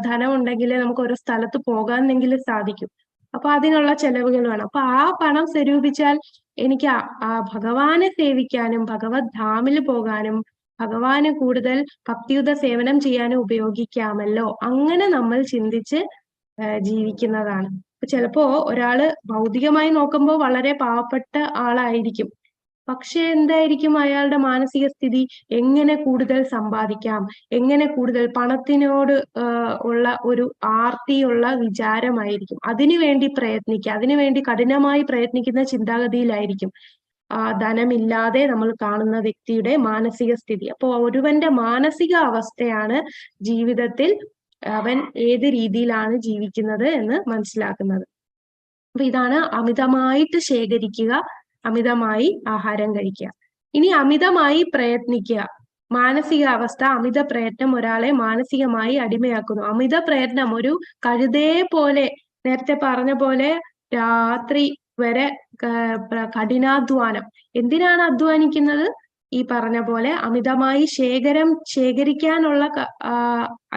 S1: ധനം ഉണ്ടെങ്കിലേ നമുക്ക് ഓരോ സ്ഥലത്ത് പോകാനെങ്കിലും സാധിക്കും. അപ്പൊ അതിനുള്ള ചെലവുകൾ വേണം. അപ്പൊ ആ പണം സ്വരൂപിച്ചാൽ എനിക്ക് ഭഗവാനെ സേവിക്കാനും ഭഗവത് ധാമിൽ പോകാനും ഭഗവാന് കൂടുതൽ ഭക്തിയുത സേവനം ചെയ്യാനും ഉപയോഗിക്കാമല്ലോ. അങ്ങനെ നമ്മൾ ചിന്തിച്ച് ജീവിക്കുന്നതാണ്. ചിലപ്പോ ഒരാള് ഭൗതികമായി നോക്കുമ്പോൾ വളരെ പാവപ്പെട്ട ആളായിരിക്കും, പക്ഷെ എന്തായിരിക്കും അയാളുടെ മാനസിക സ്ഥിതി? എങ്ങനെ കൂടുതൽ സമ്പാദിക്കാം, എങ്ങനെ കൂടുതൽ പണത്തിനോട് ഉള്ള ഒരു ആർത്തിയുള്ള വിചാരമായിരിക്കും. അതിനുവേണ്ടി അതിനുവേണ്ടി കഠിനമായി പ്രയത്നിക്കുന്ന ചിന്താഗതിയിലായിരിക്കും ധനമില്ലാതെ നമ്മൾ കാണുന്ന വ്യക്തിയുടെ മാനസിക സ്ഥിതി. അപ്പോ ഒരുവന്റെ മാനസിക അവസ്ഥയാണ് ജീവിതത്തിൽ അവൻ ഏത് രീതിയിലാണ് ജീവിക്കുന്നത് എന്ന് മനസ്സിലാക്കുന്നത്. അപ്പൊ ഇതാണ് അമിതമായിട്ട് ശേഖരിക്കുക, അമിതമായി ആഹാരം കഴിക്കുക. ഇനി അമിതമായി പ്രയത്നിക്കുക. മാനസികാവസ്ഥ അമിത പ്രയത്നം ഒരാളെ മാനസികമായി അടിമയാക്കുന്നു. അമിത പ്രയത്നം ഒരു കഴുതയെ പോലെ, നേരത്തെ പറഞ്ഞ പോലെ രാത്രി വരെ കഠിനാധ്വാനം. എന്തിനാണ് അധ്വാനിക്കുന്നത്? ഈ പറഞ്ഞ പോലെ അമിതമായി ശേഖരിക്കാനുള്ള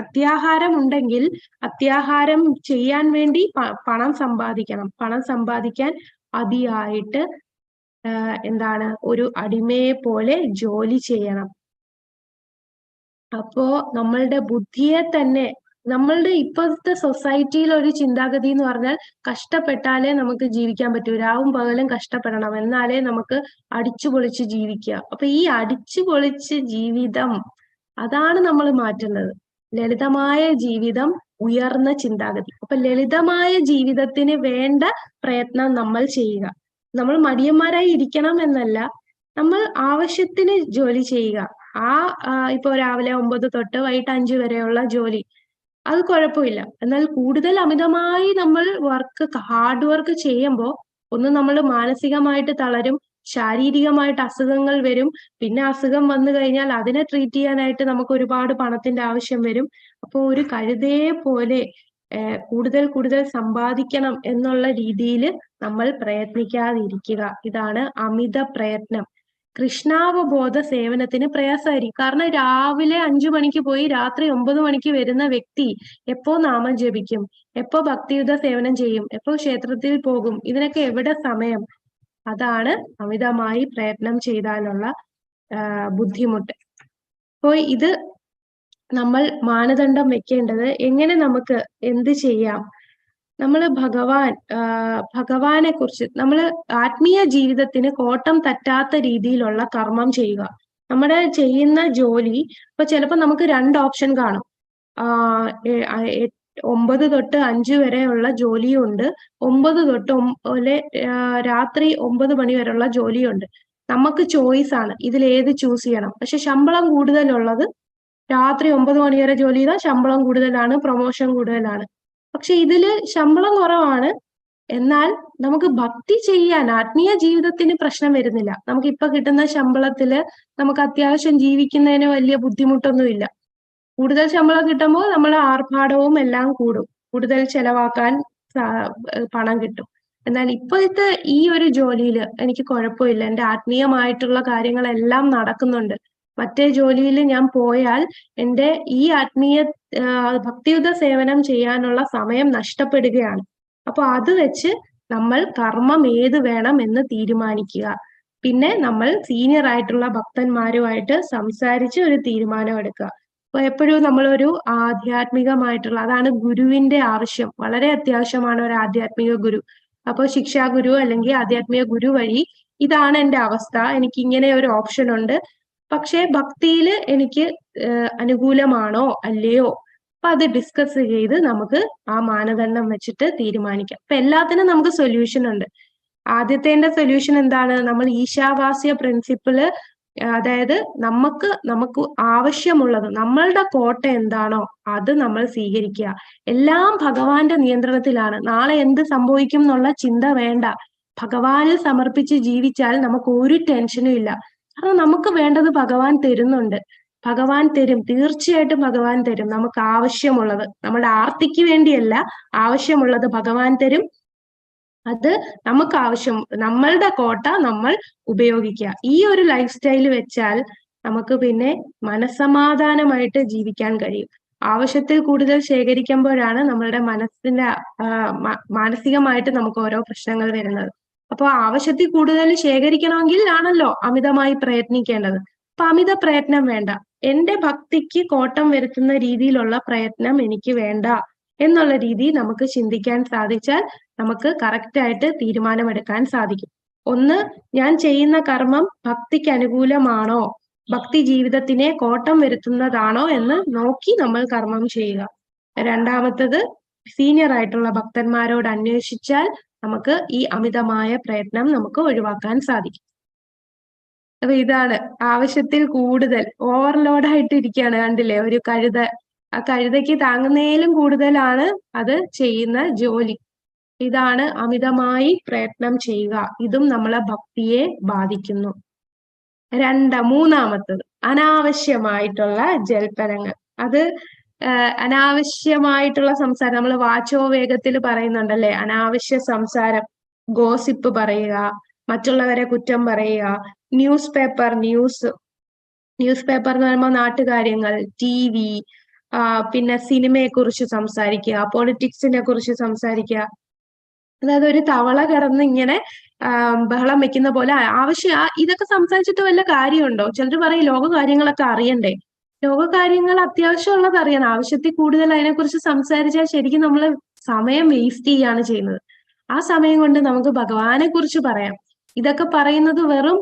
S1: അത്യാഹാരം ഉണ്ടെങ്കിൽ അത്യാഹാരം ചെയ്യാൻ വേണ്ടി പണം സമ്പാദിക്കണം. പണം സമ്പാദിക്കാൻ അതിയായിട്ട് എന്താണ്, ഒരു അടിമയെ പോലെ ജോലി ചെയ്യണം. അപ്പോ നമ്മളുടെ ബുദ്ധിയെ തന്നെ, നമ്മളുടെ ഇപ്പോഴത്തെ സൊസൈറ്റിയിൽ ഒരു ചിന്താഗതി എന്ന് പറഞ്ഞാൽ കഷ്ടപ്പെട്ടാലേ നമുക്ക് ജീവിക്കാൻ പറ്റൂ, രാവും പകലും കഷ്ടപ്പെടണം, എന്നാലേ നമുക്ക് അടിച്ചു പൊളിച്ച് ജീവിക്കുക. അപ്പൊ ഈ അടിച്ചു പൊളിച്ച് ജീവിതം, അതാണ് നമ്മൾ മാറ്റുന്നത്. ലളിതമായ ജീവിതം, ഉയർന്ന ചിന്താഗതി. അപ്പൊ ലളിതമായ ജീവിതത്തിന് വേണ്ട പ്രയത്നം നമ്മൾ ചെയ്യുക. നമ്മൾ മടിയന്മാരായി ഇരിക്കണം എന്നല്ല, നമ്മൾ ആവശ്യത്തിന് ജോലി ചെയ്യുക. ഇപ്പൊ രാവിലെ 9 തൊട്ട് വൈകിട്ട് 5 വരെയുള്ള ജോലി, അത് കുഴപ്പമില്ല. എന്നാൽ കൂടുതൽ അമിതമായി നമ്മൾ ഹാർഡ് വർക്ക് ചെയ്യുമ്പോൾ ഒന്ന് നമ്മൾ മാനസികമായിട്ട് തളരും, ശാരീരികമായിട്ട് അസുഖങ്ങൾ വരും. പിന്നെ അസുഖം വന്നു കഴിഞ്ഞാൽ അതിനെ ട്രീറ്റ് ചെയ്യാനായിട്ട് നമുക്ക് ഒരുപാട് പണത്തിന്റെ ആവശ്യം വരും. അപ്പോൾ ഒരു കഴുതയെ പോലെ കൂടുതൽ സമ്പാദിക്കണം എന്നുള്ള രീതിയിൽ നമ്മൾ പ്രയത്നിക്കാതിരിക്കുക. ഇതാണ് അമിത പ്രയത്നം. കൃഷ്ണാവബോധ സേവനത്തിന് പ്രയാസമായിരിക്കും. കാരണം രാവിലെ 5 മണിക്ക് പോയി രാത്രി 9 മണിക്ക് വരുന്ന വ്യക്തി എപ്പോ നാമം ജപിക്കും, എപ്പോ ഭക്തിയുത സേവനം ചെയ്യും, എപ്പോ ക്ഷേത്രത്തിൽ പോകും? ഇതിനൊക്കെ എവിടെ സമയം? അതാണ് അമിതമായി പ്രയത്നം ചെയ്താലുള്ള ബുദ്ധിമുട്ട്. അപ്പോൾ ഇത് നമ്മൾ മാനദണ്ഡം വെക്കേണ്ടത്, എങ്ങനെ നമുക്ക് എന്ത് ചെയ്യാം? നമ്മൾ ഭഗവാനെ കുറിച്ച്, നമ്മൾ ആത്മീയ ജീവിതത്തിന് കോട്ടം തട്ടാത്ത രീതിയിലുള്ള കർമ്മം ചെയ്യുക. നമ്മുടെ ചെയ്യുന്ന ജോലി, ഇപ്പൊ ചിലപ്പോൾ നമുക്ക് 2 ഓപ്ഷൻ കാണും. 9 തൊട്ട് 5 വരെയുള്ള ജോലിയുണ്ട്, 9 തൊട്ട് രാത്രി 9 മണി വരെയുള്ള ജോലിയുണ്ട്. നമുക്ക് ചോയ്സ് ആണ് ഇതിൽ ഏത് ചൂസ് ചെയ്യണം. പക്ഷെ ശമ്പളം കൂടുതലുള്ളത് രാത്രി 9 മണി വരെ ജോലി ചെയ്താൽ ശമ്പളം കൂടുതലാണ്, പ്രൊമോഷൻ കൂടുതലാണ്. പക്ഷെ ഇതില് ശമ്പളം കുറവാണ്, എന്നാൽ നമുക്ക് ഭക്തി ചെയ്യാൻ, ആത്മീയ ജീവിതത്തിന് പ്രശ്നം വരുന്നില്ല. നമുക്ക് ഇപ്പൊ കിട്ടുന്ന ശമ്പളത്തില് നമുക്ക് അത്യാവശ്യം ജീവിക്കുന്നതിന് വലിയ ബുദ്ധിമുട്ടൊന്നുമില്ല. കൂടുതൽ ശമ്പളം കിട്ടുമ്പോൾ നമ്മൾ ആർഭാടവും എല്ലാം കൂടും, കൂടുതൽ ചെലവാക്കാൻ പണം കിട്ടും. എന്നാൽ ഇപ്പോഴത്തെ ഈ ഒരു ജോലിയിൽ എനിക്ക് കുഴപ്പമില്ല, എൻ്റെ ആത്മീയമായിട്ടുള്ള കാര്യങ്ങളെല്ലാം നടക്കുന്നുണ്ട്. മറ്റേ ജോലിയിൽ ഞാൻ പോയാൽ എൻ്റെ ഈ ആത്മീയ ഭക്തിയുത സേവനം ചെയ്യാനുള്ള സമയം നഷ്ടപ്പെടുകയാണ്. അപ്പൊ അത് വെച്ച് നമ്മൾ കർമ്മം ഏത് വേണം എന്ന് തീരുമാനിക്കുക. പിന്നെ നമ്മൾ സീനിയർ ആയിട്ടുള്ള ഭക്തന്മാരുമായിട്ട് സംസാരിച്ച് ഒരു തീരുമാനം എടുക്കുക. അപ്പൊ എപ്പോഴും നമ്മളൊരു ആധ്യാത്മികമായിട്ടുള്ള, അതാണ് ഗുരുവിന്റെ ആവശ്യം, വളരെ അത്യാവശ്യമാണ് ഒരു ആധ്യാത്മിക ഗുരു. അപ്പോൾ ശിക്ഷാ ഗുരു അല്ലെങ്കിൽ ആധ്യാത്മിക ഗുരു വഴി ഇതാണ് എൻ്റെ അവസ്ഥ, എനിക്ക് ഇങ്ങനെ ഒരു ഓപ്ഷൻ ഉണ്ട്, പക്ഷേ ഭക്തിയിൽ എനിക്ക് അനുകൂലമാണോ അല്ലയോ, അപ്പൊ അത് ഡിസ്കസ് ചെയ്ത് നമുക്ക് ആ മാനദണ്ഡം വെച്ചിട്ട് തീരുമാനിക്കാം. അപ്പൊ എല്ലാത്തിനും നമുക്ക് സൊല്യൂഷൻ ഉണ്ട്. ആദ്യത്തെ സൊല്യൂഷൻ എന്താണ്? നമ്മൾ ഈശാവാസ്യ പ്രിൻസിപ്പിള്, അതായത് നമുക്ക് ആവശ്യമുള്ളത്, നമ്മളുടെ കോട്ട എന്താണോ അത് നമ്മൾ സ്വീകരിക്കുക. എല്ലാം ഭഗവാന്റെ നിയന്ത്രണത്തിലാണ്. നാളെ എന്ത് സംഭവിക്കും എന്നുള്ള ചിന്ത വേണ്ട. ഭഗവാന് സമർപ്പിച്ച് ജീവിച്ചാൽ നമുക്ക് ഒരു ടെൻഷനും ഇല്ല. കാരണം നമുക്ക് വേണ്ടത് ഭഗവാൻ തരുന്നുണ്ട്. ഭഗവാൻ തരും, തീർച്ചയായിട്ടും ഭഗവാൻ തരും. നമുക്ക് ആവശ്യമുള്ളത്, നമ്മുടെ ആർത്തിക്ക് വേണ്ടിയല്ല, ആവശ്യമുള്ളത് ഭഗവാൻ തരും. അത് നമുക്ക് ആവശ്യം, നമ്മളുടെ കോട്ട നമ്മൾ ഉപയോഗിക്കുക. ഈ ഒരു ലൈഫ് സ്റ്റൈൽ വെച്ചാൽ നമുക്ക് പിന്നെ മനസ്സമാധാനമായിട്ട് ജീവിക്കാൻ കഴിയും. ആവശ്യത്തിൽ കൂടുതൽ ശേഖരിക്കുമ്പോഴാണ് നമ്മളുടെ മാനസികമായിട്ട് നമുക്ക് ഓരോ പ്രശ്നങ്ങൾ വരുന്നത്. അപ്പോൾ ആവശ്യത്തിൽ കൂടുതൽ ശേഖരിക്കണമെങ്കിൽ ആണല്ലോ അമിതമായി പ്രയത്നിക്കേണ്ടത്. അപ്പൊ അമിത പ്രയത്നം വേണ്ട. എന്റെ ഭക്തിക്ക് കോട്ടം വരുത്തുന്ന രീതിയിലുള്ള പ്രയത്നം എനിക്ക് വേണ്ട എന്നുള്ള രീതി നമുക്ക് ചിന്തിക്കാൻ സാധിച്ചാൽ നമുക്ക് കറക്റ്റ് ആയിട്ട് തീരുമാനമെടുക്കാൻ സാധിക്കും. ഒന്ന്, ഞാൻ ചെയ്യുന്ന കർമ്മം ഭക്തിക്ക് അനുകൂലമാണോ, ഭക്തി ജീവിതത്തിനെ കോട്ടം വരുത്തുന്നതാണോ എന്ന് നോക്കി നമ്മൾ കർമ്മം ചെയ്യുക. രണ്ടാമത്തത്, സീനിയർ ആയിട്ടുള്ള ഭക്തന്മാരോട് അന്വേഷിച്ചാൽ നമുക്ക് ഈ അമിതമായ പ്രയത്നം നമുക്ക് ഒഴിവാക്കാൻ സാധിക്കും. അപ്പൊ ഇതാണ്, ആവശ്യത്തിൽ കൂടുതൽ ഓവർലോഡ് ആയിട്ട് ഇരിക്കുകയാണ്, കണ്ടില്ലേ ഒരു കഴുത. ആ കഴുതയ്ക്ക് താങ്ങുന്നതിലും കൂടുതലാണ് അത് ചെയ്യുന്ന ജോലി. ഇതാണ് അമിതമായി പ്രയത്നം ചെയ്യുക. ഇതും നമ്മളെ ഭക്തിയെ ബാധിക്കുന്നു. മൂന്നാമത്തത് അനാവശ്യമായിട്ടുള്ള ജൽപ്പനങ്ങൾ. അത് അനാവശ്യമായിട്ടുള്ള സംസാരം നമ്മൾ വാചോ വേഗത്തിൽ പറയുന്നുണ്ടല്ലേ, അനാവശ്യ സംസാരം, ഗോസിപ്പ് പറയുക, മറ്റുള്ളവരെ കുറ്റം പറയുക, ന്യൂസ് പേപ്പർ എന്ന് പറയുമ്പോൾ നാട്ടുകാര്യങ്ങൾ, TV, പിന്നെ സിനിമയെ കുറിച്ച് സംസാരിക്കുക, പൊളിറ്റിക്സിനെ കുറിച്ച് സംസാരിക്കുക. അതായത് ഒരു തവള കിടന്ന് ഇങ്ങനെ ബഹളം വെക്കുന്ന പോലെ ഇതൊക്കെ സംസാരിച്ചിട്ട് വല്ല കാര്യമുണ്ടോ? ചിലർ പറയും ലോക കാര്യങ്ങളൊക്കെ അറിയണ്ടേ. ലോക കാര്യങ്ങൾ അത്യാവശ്യമുള്ളത് അറിയണം. ആവശ്യത്തിൽ കൂടുതൽ അതിനെക്കുറിച്ച് സംസാരിച്ചാൽ ശരിക്കും നമ്മൾ സമയം വേസ്റ്റ് ചെയ്യാണ് ചെയ്യുന്നത്. ആ സമയം കൊണ്ട് നമുക്ക് ഭഗവാനെ കുറിച്ച് പറയാം. ഇതൊക്കെ പറയുന്നത് വെറും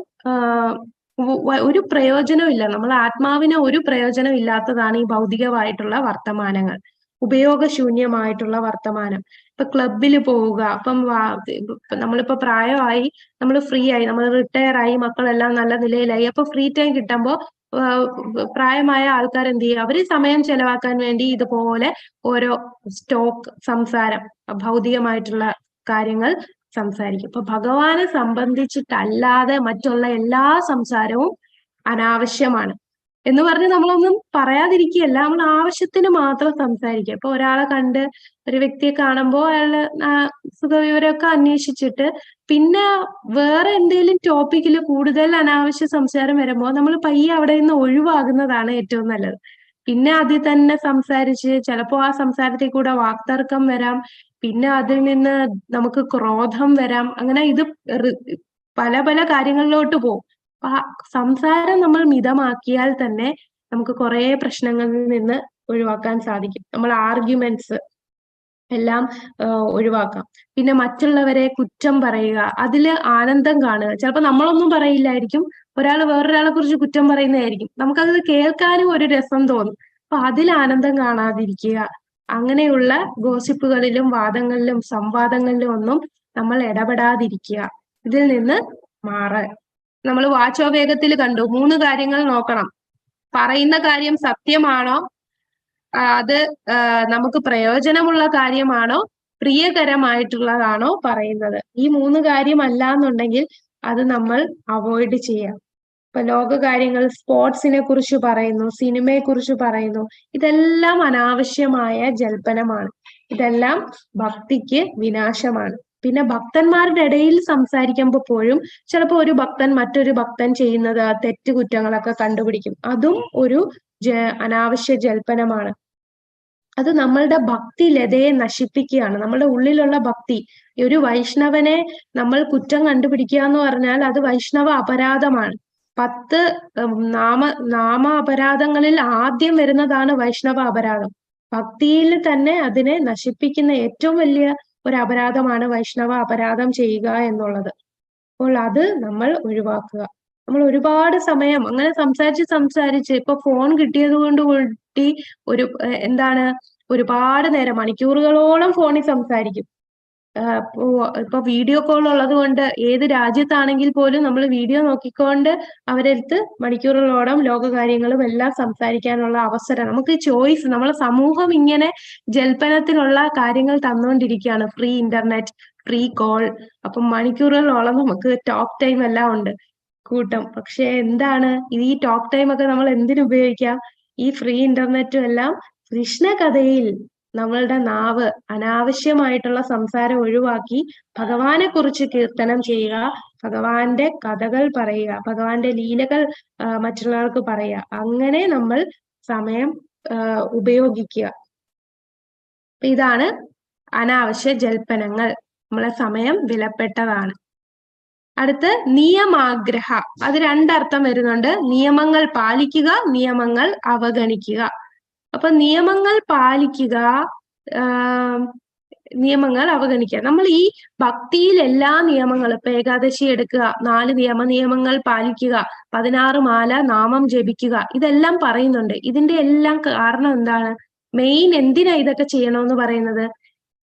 S1: ഒരു പ്രയോജനവും ഇല്ല. നമ്മൾ ആത്മാവിന് ഒരു പ്രയോജനം ഇല്ലാത്തതാണ് ഈ ഭൗതികമായിട്ടുള്ള വർത്തമാനങ്ങൾ, ഉപയോഗശൂന്യമായിട്ടുള്ള വർത്തമാനം. ഇപ്പൊ ക്ലബിൽ പോവുക, അപ്പം നമ്മളിപ്പോ പ്രായമായി, നമ്മൾ ഫ്രീ ആയി, നമ്മൾ റിട്ടയർ ആയി, മക്കളെല്ലാം നല്ല നിലയിലായി, അപ്പൊ ഫ്രീ ടൈം കിട്ടുമ്പോ പ്രായമായ ആൾക്കാർ എന്ത് ചെയ്യും? അവര് സമയം ചെലവാക്കാൻ വേണ്ടി ഇതുപോലെ ഓരോ സ്റ്റോക്ക് സംസാരം, ഭൗതികമായിട്ടുള്ള കാര്യങ്ങൾ സംസാരിക്കും. അപ്പൊ ഭഗവാനെ സംബന്ധിച്ചിട്ടല്ലാതെ മറ്റുള്ള എല്ലാ സംസാരവും അനാവശ്യമാണ് എന്ന് പറഞ്ഞ് നമ്മളൊന്നും പറയാതിരിക്കുകയല്ല, നമ്മൾ ആവശ്യത്തിന് മാത്രം സംസാരിക്കുക. ഇപ്പൊ ഒരാളെ കണ്ട്, ഒരു വ്യക്തിയെ കാണുമ്പോൾ അയാള് സുഖവിവരമൊക്കെ അന്വേഷിച്ചിട്ട് പിന്നെ വേറെ എന്തെങ്കിലും ടോപ്പിക്കിൽ കൂടുതൽ അനാവശ്യ സംസാരം വരുമ്പോൾ നമ്മൾ പയ്യെ അവിടെ നിന്ന് ഒഴിവാകുന്നതാണ് ഏറ്റവും നല്ലത്. പിന്നെ അതിൽ തന്നെ സംസാരിച്ച് ചിലപ്പോൾ ആ സംസാരത്തിൽ കൂടെ വാക്തർക്കം വരാം, പിന്നെ അതിൽ നിന്ന് നമുക്ക് ക്രോധം വരാം, അങ്ങനെ ഇത് പല പല കാര്യങ്ങളിലോട്ട് പോകും. സംസാരം നമ്മൾ മിതമാക്കിയാൽ തന്നെ നമുക്ക് കുറെ പ്രശ്നങ്ങളിൽ നിന്ന് ഒഴിവാക്കാൻ സാധിക്കും. നമ്മൾ ആർഗ്യുമെന്റ്സ് എല്ലാം ഒഴിവാക്കാം. പിന്നെ മറ്റുള്ളവരെ കുറ്റം പറയുക, അതില് ആനന്ദം കാണുക. ചിലപ്പോൾ നമ്മളൊന്നും പറയില്ലായിരിക്കും, ഒരാൾ വേറൊരാളെ കുറിച്ച് കുറ്റം പറയുന്നതായിരിക്കും, നമുക്കത് കേൾക്കാനും ഒരു രസം തോന്നും. അപ്പൊ അതിൽ ആനന്ദം കാണാതിരിക്കുക. അങ്ങനെയുള്ള ഗോസിപ്പുകളിലും വാദങ്ങളിലും സംവാദങ്ങളിലും ഒന്നും നമ്മൾ ഇടപെടാതിരിക്കുക. ഇതിൽ നിന്ന് മാറാൻ നമ്മൾ വാചോ വേഗത്തിൽ കണ്ടു 3 കാര്യങ്ങൾ നോക്കണം. പറയുന്ന കാര്യം സത്യമാണോ, അത് നമുക്ക് പ്രയോജനമുള്ള കാര്യമാണോ, പ്രിയകരമായിട്ടുള്ളതാണോ പറയുന്നത്. ഈ 3 കാര്യമല്ല എന്നുണ്ടെങ്കിൽ അത് നമ്മൾ അവോയ്ഡ് ചെയ്യാം. ഇപ്പൊ ലോക കാര്യങ്ങൾ, സ്പോർട്സിനെ കുറിച്ച് പറയുന്നു, സിനിമയെ കുറിച്ച് പറയുന്നു, ഇതെല്ലാം അനാവശ്യമായ ജൽപ്പനമാണ്. ഇതെല്ലാം ഭക്തിക്ക് വിനാശമാണ്. പിന്നെ ഭക്തന്മാരുടെ ഇടയിൽ സംസാരിക്കുമ്പോൾ പോലും ചിലപ്പോൾ ഒരു ഭക്തൻ മറ്റൊരു ഭക്തൻ ചെയ്യുന്നത് തെറ്റുകുറ്റങ്ങളൊക്കെ കണ്ടുപിടിക്കും. അതും ഒരു അനാവശ്യ ജൽപ്പനമാണ്. അത് നമ്മളുടെ ഭക്തി ലതയെ നശിപ്പിക്കുകയാണ്. നമ്മുടെ ഉള്ളിലുള്ള ഭക്തി, ഒരു വൈഷ്ണവനെ നമ്മൾ കുറ്റം കണ്ടുപിടിക്കുക എന്ന് പറഞ്ഞാൽ അത് വൈഷ്ണവ അപരാധമാണ്. 10 നാമ അപരാധങ്ങളിൽ ആദ്യം വരുന്നതാണ് വൈഷ്ണവ അപരാധം. ഭക്തിയിൽ തന്നെ അതിനെ നശിപ്പിക്കുന്ന ഏറ്റവും വലിയ ഒരു അപരാധമാണ് വൈഷ്ണവ അപരാധം ചെയ്യുക എന്നുള്ളത്. അപ്പോൾ അത് നമ്മൾ ഒഴിവാക്കുക. നമ്മൾ ഒരുപാട് സമയം അങ്ങനെ സംസാരിച്ച് ഇപ്പൊ ഫോൺ കിട്ടിയത് കൊണ്ട് കൂടി ഒരുപാട് നേരം, മണിക്കൂറുകളോളം ഫോണിൽ സംസാരിക്കും. ഇപ്പൊ വീഡിയോ കോൾ ഉള്ളത് കൊണ്ട് ഏത് രാജ്യത്താണെങ്കിൽ പോലും നമ്മൾ വീഡിയോ നോക്കിക്കൊണ്ട് അവരടുത്ത് മണിക്കൂറുകളോളം ലോകകാര്യങ്ങളും എല്ലാം സംസാരിക്കാനുള്ള അവസരം, നമുക്ക് ചോയ്സ്, നമ്മളെ സമൂഹം ഇങ്ങനെ ജൽപ്പനത്തിനുള്ള കാര്യങ്ങൾ തന്നുകൊണ്ടിരിക്കുകയാണ്. ഫ്രീ ഇന്റർനെറ്റ്, ഫ്രീ കോൾ, അപ്പം മണിക്കൂറുകളോളം നമുക്ക് ടോക്ക് ടൈം എല്ലാം ഉണ്ട് കൂട്ടം. പക്ഷെ എന്താണ് ഈ ടോക്ക് ടൈം ഒക്കെ നമ്മൾ എന്തിനുപയോഗിക്കാം? ഈ ഫ്രീ ഇന്റർനെറ്റും എല്ലാം കൃഷ്ണ കഥയിൽ നമ്മളുടെ നാവ് അനാവശ്യമായിട്ടുള്ള സംസാരം ഒഴിവാക്കി ഭഗവാനെ കുറിച്ച് കീർത്തനം ചെയ്യുക, ഭഗവാന്റെ കഥകൾ പറയുക, ഭഗവാന്റെ ലീലകൾ മറ്റുള്ളവർക്ക് പറയുക. അങ്ങനെ നമ്മൾ സമയം ഉപയോഗിക്കുക. ഇതാണ് അനാവശ്യ ജൽപ്പനങ്ങൾ. നമ്മളെ സമയം വിലപ്പെട്ടതാണ്. അടുത്ത് നിയമാഗ്രഹ. അത് 2 അർത്ഥം വരുന്നുണ്ട്. നിയമങ്ങൾ പാലിക്കുക, നിയമങ്ങൾ അവഗണിക്കുക. അപ്പൊ നിയമങ്ങൾ പാലിക്കുക, നിയമങ്ങൾ അവഗണിക്കുക. നമ്മൾ ഈ ഭക്തിയിൽ എല്ലാ നിയമങ്ങളും, ഇപ്പൊ ഏകാദശി എടുക്കുക, 4 നിയമങ്ങൾ പാലിക്കുക, 16 മാല നാമം ജപിക്കുക, ഇതെല്ലാം പറയുന്നുണ്ട്. ഇതിന്റെ എല്ലാം കാരണം എന്താണ്? മെയിൻ എന്തിനാ ഇതൊക്കെ ചെയ്യണമെന്ന് പറയുന്നത്?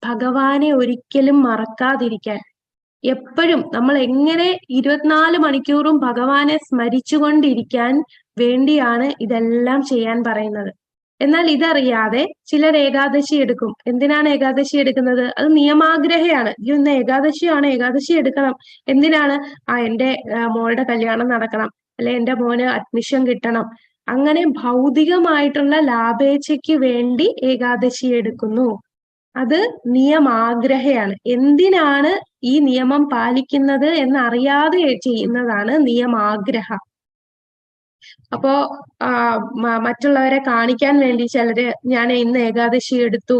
S1: ഭഗവാനെ ഒരിക്കലും മറക്കാതിരിക്കാൻ. എപ്പോഴും നമ്മൾ എങ്ങനെ 24 മണിക്കൂറും ഭഗവാനെ സ്മരിച്ചുകൊണ്ടിരിക്കാൻ വേണ്ടിയാണ് ഇതെല്ലാം ചെയ്യാൻ പറയുന്നത്. എന്നാൽ ഇതറിയാതെ ചിലർ ഏകാദശി എടുക്കും. എന്തിനാണ് ഏകാദശി എടുക്കുന്നത്? അത് നിയമാഗ്രഹയാണ്. ഇന്ന് ഏകാദശി എടുക്കണം. എന്തിനാണ്? എന്റെ മോളുടെ കല്യാണം നടക്കണം, അല്ലെ എന്റെ മോന് അഡ്മിഷൻ കിട്ടണം, അങ്ങനെ ഭൗതികമായിട്ടുള്ള ലാഭേച്ഛയ്ക്ക് വേണ്ടി ഏകാദശി എടുക്കുന്നു. അത് നിയമാഗ്രഹയാണ്. എന്തിനാണ് ഈ നിയമം പാലിക്കുന്നത് എന്നറിയാതെ ചെയ്യുന്നതാണ് നിയമാഗ്രഹ. അപ്പോ മറ്റുള്ളവരെ കാണിക്കാൻ വേണ്ടി ചിലര് ഞാൻ ഇന്ന് ഏകാദശി എടുത്തു,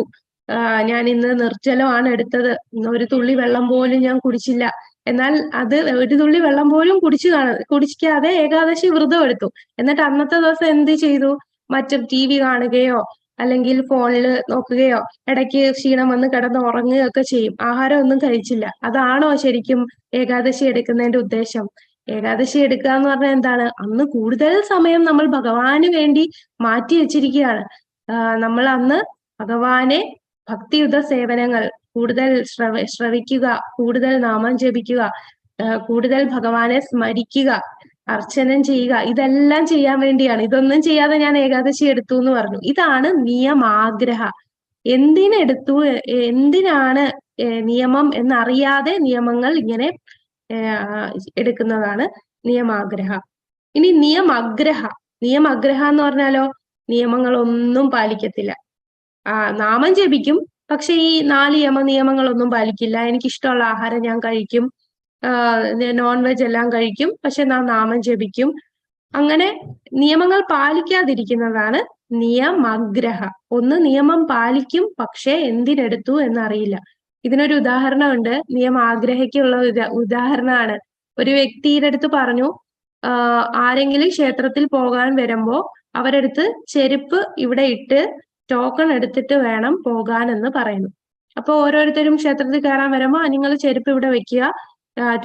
S1: ഞാൻ ഇന്ന് നിർജ്ജലമാണ് എടുത്തത്, ഒരു തുള്ളി വെള്ളം പോലും ഞാൻ കുടിച്ചില്ല, എന്നാൽ അത് ഒരു തുള്ളി വെള്ളം പോലും കുടിക്കാതെ ഏകാദശി വ്രതം എടുത്തു. എന്നിട്ട് അന്നത്തെ ദിവസം എന്ത് ചെയ്തു? മറ്റു TV കാണുകയോ അല്ലെങ്കിൽ ഫോണിൽ നോക്കുകയോ ഇടയ്ക്ക് ക്ഷീണം വന്ന് കിടന്ന് ഉറങ്ങുകയൊക്കെ ചെയ്യും. ആഹാരം ഒന്നും കഴിച്ചില്ല. അതാണോ ശരിക്കും ഏകാദശി എടുക്കുന്നതിന്റെ ഉദ്ദേശം? ഏകാദശി എടുക്കുക എന്ന് പറഞ്ഞാൽ എന്താണ്? അന്ന് കൂടുതൽ സമയം നമ്മൾ ഭഗവാന് വേണ്ടി മാറ്റി വെച്ചിരിക്കുകയാണ്. നമ്മൾ അന്ന് ഭഗവാനെ ഭക്തിയുത സേവനങ്ങൾ കൂടുതൽ ശ്രവിക്കുക, കൂടുതൽ നാമം ജപിക്കുക, കൂടുതൽ ഭഗവാനെ സ്മരിക്കുക, അർച്ചനം ചെയ്യുക, ഇതെല്ലാം ചെയ്യാൻ വേണ്ടിയാണ്. ഇതൊന്നും ചെയ്യാതെ ഞാൻ ഏകാദശി എടുത്തു എന്ന് പറഞ്ഞു. ഇതാണ് നിയമാഗ്രഹ. എന്തിനെടുത്തു, എന്തിനാണ് നിയമം എന്നറിയാതെ നിയമങ്ങൾ ഇങ്ങനെ എടുക്കുന്നതാണ് നിയമാഗ്രഹ. ഇനി നിയമഗ്രഹ. നിയമഗ്രഹ എന്ന് പറഞ്ഞാലോ നിയമങ്ങളൊന്നും പാലിക്കത്തില്ല. നാമം ജപിക്കും, പക്ഷെ ഈ 4 നിയമങ്ങളൊന്നും പാലിക്കില്ല. എനിക്കിഷ്ടമുള്ള ആഹാരം ഞാൻ കഴിക്കും, നോൺ വെജ് എല്ലാം കഴിക്കും, പക്ഷെ ഞാൻ നാമം ജപിക്കും. അങ്ങനെ നിയമങ്ങൾ പാലിക്കാതിരിക്കുന്നതാണ് നിയമഗ്രഹ. ഒന്ന് നിയമം പാലിക്കും, പക്ഷെ എന്തിനെടുത്തു എന്നറിയില്ല. ഇതിനൊരു ഉദാഹരണമുണ്ട്. നിയമാഗ്രഹയ്ക്കുള്ള ഉദാഹരണമാണ്. ഒരു വ്യക്തിയുടെ അടുത്ത് പറഞ്ഞു, ആരെങ്കിലും ക്ഷേത്രത്തിൽ പോകാൻ വരുമ്പോ അവരടുത്ത് ചെരുപ്പ് ഇവിടെ ഇട്ട് ടോക്കൺ എടുത്തിട്ട് വേണം പോകാനെന്ന് പറയുന്നു. അപ്പൊ ഓരോരുത്തരും ക്ഷേത്രത്തിൽ കയറാൻ വരുമ്പോ നിങ്ങൾ ചെരുപ്പ് ഇവിടെ വെക്കുക,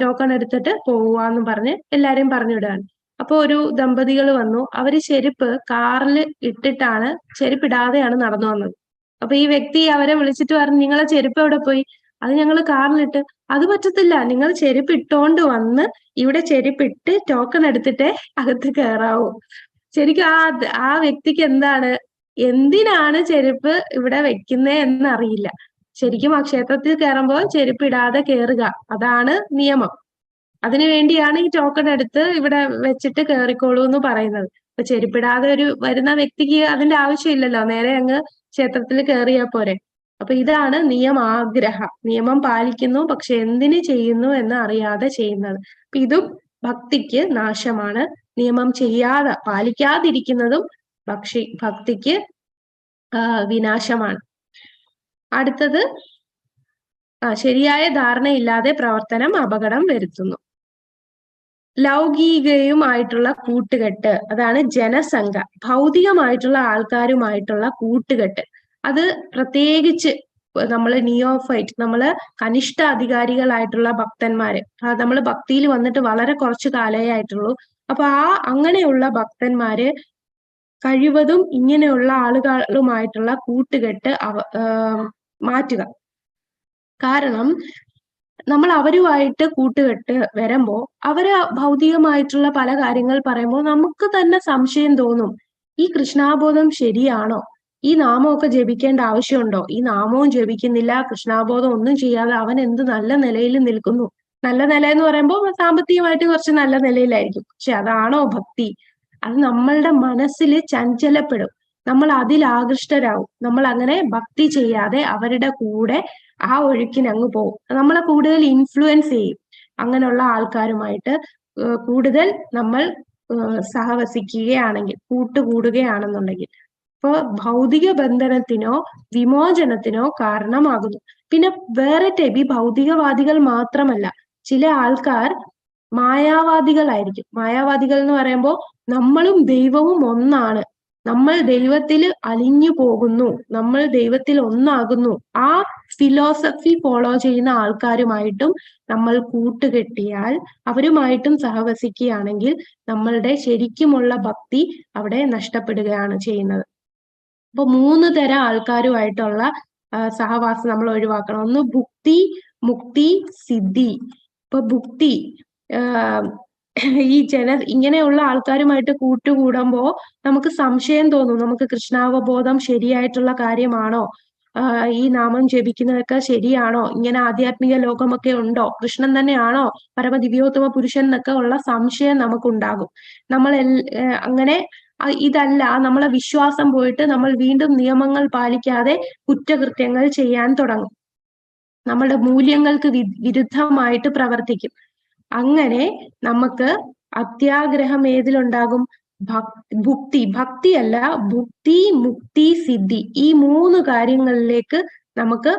S1: ടോക്കൺ എടുത്തിട്ട് പോവാന്ന് പറഞ്ഞ് എല്ലാരും പറഞ്ഞു വിടുകയാണ്. അപ്പൊ ഒരു ദമ്പതികൾ വന്നു. അവര് ചെരുപ്പ് കാറിൽ ഇട്ടിട്ടാണ്, ചെരുപ്പിടാതെയാണ് നടന്നു വന്നത്. അപ്പൊ ഈ വ്യക്തി അവരെ വിളിച്ചിട്ട് പറഞ്ഞു, നിങ്ങളെ ചെരുപ്പ് എവിടെ പോയി? അത് ഞങ്ങൾ കാറിലിട്ട്. അത് പറ്റത്തില്ല, നിങ്ങൾ ചെരുപ്പ് ഇട്ടോണ്ട് വന്ന് ഇവിടെ ചെരുപ്പിട്ട് ടോക്കൺ എടുത്തിട്ടേ അകത്ത് കയറാവൂ. ശരിക്കും ആ വ്യക്തിക്ക് എന്തിനാണ് ചെരുപ്പ് ഇവിടെ വെക്കുന്നേ എന്നറിയില്ല. ശരിക്കും ആ ക്ഷേത്രത്തിൽ കയറുമ്പോൾ ചെരുപ്പ് ഇടാതെ കയറുക, അതാണ് നിയമം. അതിനു വേണ്ടിയാണ് ഈ ടോക്കൺ എടുത്ത് ഇവിടെ വെച്ചിട്ട് കയറിക്കോളൂ എന്ന് പറയുന്നത്. അപ്പൊ ചെരുപ്പിടാതെ വരുന്ന വ്യക്തിക്ക് അതിന്റെ ആവശ്യമില്ലല്ലോ, നേരെ അങ്ങ് ക്ഷേത്രത്തിൽ കയറിയാ പോരെ. അപ്പൊ ഇതാണ് നിയമാഗ്രഹ. നിയമം പാലിക്കുന്നു, പക്ഷെ എന്തിന് ചെയ്യുന്നു എന്ന് അറിയാതെ ചെയ്യുന്നത്. അപ്പൊ ഇതും ഭക്തിക്ക് നാശമാണ്. നിയമം പാലിക്കാതിരിക്കുന്നതും ഭക്തിക്ക് വിനാശമാണ്. അടുത്തത്, ശരിയായ ധാരണയില്ലാതെ പ്രവർത്തനം അപകടം വരുത്തുന്നു. ലൗകികയുമായിട്ടുള്ള കൂട്ടുകെട്ട്, അതാണ് ജനസംഘ. ഭൗതികമായിട്ടുള്ള ആൾക്കാരുമായിട്ടുള്ള കൂട്ടുകെട്ട്, അത് പ്രത്യേകിച്ച് നമ്മള് നിയോഫൈറ്റ്, നമ്മള് കനിഷ്ഠ അധികാരികളായിട്ടുള്ള ഭക്തന്മാര്, നമ്മൾ ഭക്തിയിൽ വന്നിട്ട് വളരെ കുറച്ചു കാലേ ആയിട്ടുള്ളൂ. അപ്പൊ അങ്ങനെയുള്ള ഭക്തന്മാര് കഴിവതും ഇങ്ങനെയുള്ള ആളുകളുമായിട്ടുള്ള കൂട്ടുകെട്ട് മാറ്റുക. കാരണം നമ്മൾ അവരുമായിട്ട് കൂട്ടുകെട്ട് വരുമ്പോ അവര് ഭൗതികമായിട്ടുള്ള പല കാര്യങ്ങൾ പറയുമ്പോൾ നമുക്ക് തന്നെ സംശയം തോന്നും, ഈ കൃഷ്ണാബോധം ശരിയാണോ? ഈ നാമമൊക്കെ ജപിക്കേണ്ട ആവശ്യമുണ്ടോ? ഈ നാമവും ജപിക്കുന്നില്ല, കൃഷ്ണാബോധം ഒന്നും ചെയ്യാതെ അവൻ എന്ത് നല്ല നിലയിൽ നിൽക്കുന്നു. നല്ല നില എന്ന് പറയുമ്പോൾ സാമ്പത്തികമായിട്ട് കുറച്ച് നല്ല നിലയിലായിരിക്കും, പക്ഷെ അതാണോ ഭക്തി? അത് നമ്മളുടെ മനസ്സിൽ ചഞ്ചലപ്പെടും, നമ്മൾ അതിൽ ആകൃഷ്ടരാകും. നമ്മൾ അങ്ങനെ ഭക്തി ചെയ്യാതെ അവരുടെ കൂടെ ആ ഒഴുക്കിന് അങ്ങ് പോകും. നമ്മളെ കൂടുതൽ ഇൻഫ്ലുവൻസ് ചെയ്യും. അങ്ങനെയുള്ള ആൾക്കാരുമായിട്ട് കൂടുതൽ നമ്മൾ സഹവസിക്കുകയാണെങ്കിൽ, കൂട്ടുകൂടുകയാണെന്നുണ്ടെങ്കിൽ, ഇപ്പൊ ഭൗതിക ബന്ധനത്തിനോ വിമോചനത്തിനോ കാരണമാകുന്നു. പിന്നെ വേറെ ടൈപ്പ്, ഈ ഭൗതികവാദികൾ മാത്രമല്ല, ചില ആൾക്കാർ മായാവാദികളായിരിക്കും. മായാവാദികൾ എന്ന് പറയുമ്പോൾ നമ്മളും ദൈവവും ഒന്നാണ്, നമ്മൾ ദൈവത്തിൽ അലിഞ്ഞു പോകുന്നു, നമ്മൾ ദൈവത്തിൽ ഒന്നാകുന്നു, ആ ഫിലോസഫി ഫോളോ ചെയ്യുന്ന ആൾക്കാരുമായിട്ടും നമ്മൾ കൂട്ടുകെട്ടിയാൽ, അവരുമായിട്ടും സഹവസിക്കുകയാണെങ്കിൽ നമ്മളുടെ ശരിക്കുമുള്ള ഭക്തി അവിടെ നഷ്ടപ്പെടുകയാണ് ചെയ്യുന്നത്. അപ്പൊ 3 തരം ആൾക്കാരുമായിട്ടുള്ള സഹവാസം നമ്മൾ ഒഴിവാക്കണം. ഒന്ന് ഭുക്തി, മുക്തി, സിദ്ധി. ഇപ്പൊ ഭുക്തി, ഈ ഇങ്ങനെയുള്ള ആൾക്കാരുമായിട്ട് കൂട്ടുകൂടുമ്പോ നമുക്ക് സംശയം തോന്നും, നമുക്ക് കൃഷ്ണാവബോധം ശരിയായിട്ടുള്ള കാര്യമാണോ? ഈ നാമം ജപിക്കുന്നതൊക്കെ ശരിയാണോ, ഇങ്ങനെ ആധ്യാത്മിക ലോകമൊക്കെ ഉണ്ടോ, കൃഷ്ണൻ തന്നെയാണോ പരമദിവ്യോത്തമ പുരുഷൻ എന്നൊക്കെ ഉള്ള സംശയം നമുക്കുണ്ടാകും. നമ്മൾ അങ്ങനെ ഇതല്ല നമ്മളെ വിശ്വാസം പോയിട്ട് നമ്മൾ വീണ്ടും നിയമങ്ങൾ പാലിക്കാതെ കുറ്റകൃത്യങ്ങൾ ചെയ്യാൻ തുടങ്ങും, നമ്മളുടെ മൂല്യങ്ങൾക്ക് വിരുദ്ധമായിട്ട് പ്രവർത്തിക്കും. അങ്ങനെ നമുക്ക് അത്യാഗ്രഹം ഏതിലുണ്ടാകും? ഭക്തിയല്ല, ഭുക്തി, മുക്തി, സിദ്ധി, ഈ 3 കാര്യങ്ങളിലേക്ക് നമുക്ക്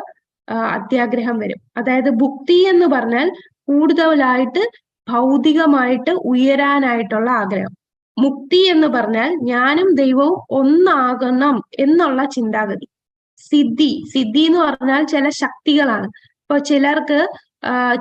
S1: അത്യാഗ്രഹം വരും. അതായത് ഭുക്തി എന്ന് പറഞ്ഞാൽ കൂടുതലായിട്ട് ഭൗതികമായിട്ട് ഉയരാനായിട്ടുള്ള ആഗ്രഹം. മുക്തി എന്ന് പറഞ്ഞാൽ ഞാനും ദൈവവും ഒന്നാകണം എന്നുള്ള ചിന്താഗതി. സിദ്ധി എന്ന് പറഞ്ഞാൽ ചില ശക്തികളാണ്. ഇപ്പൊ ചിലർക്ക്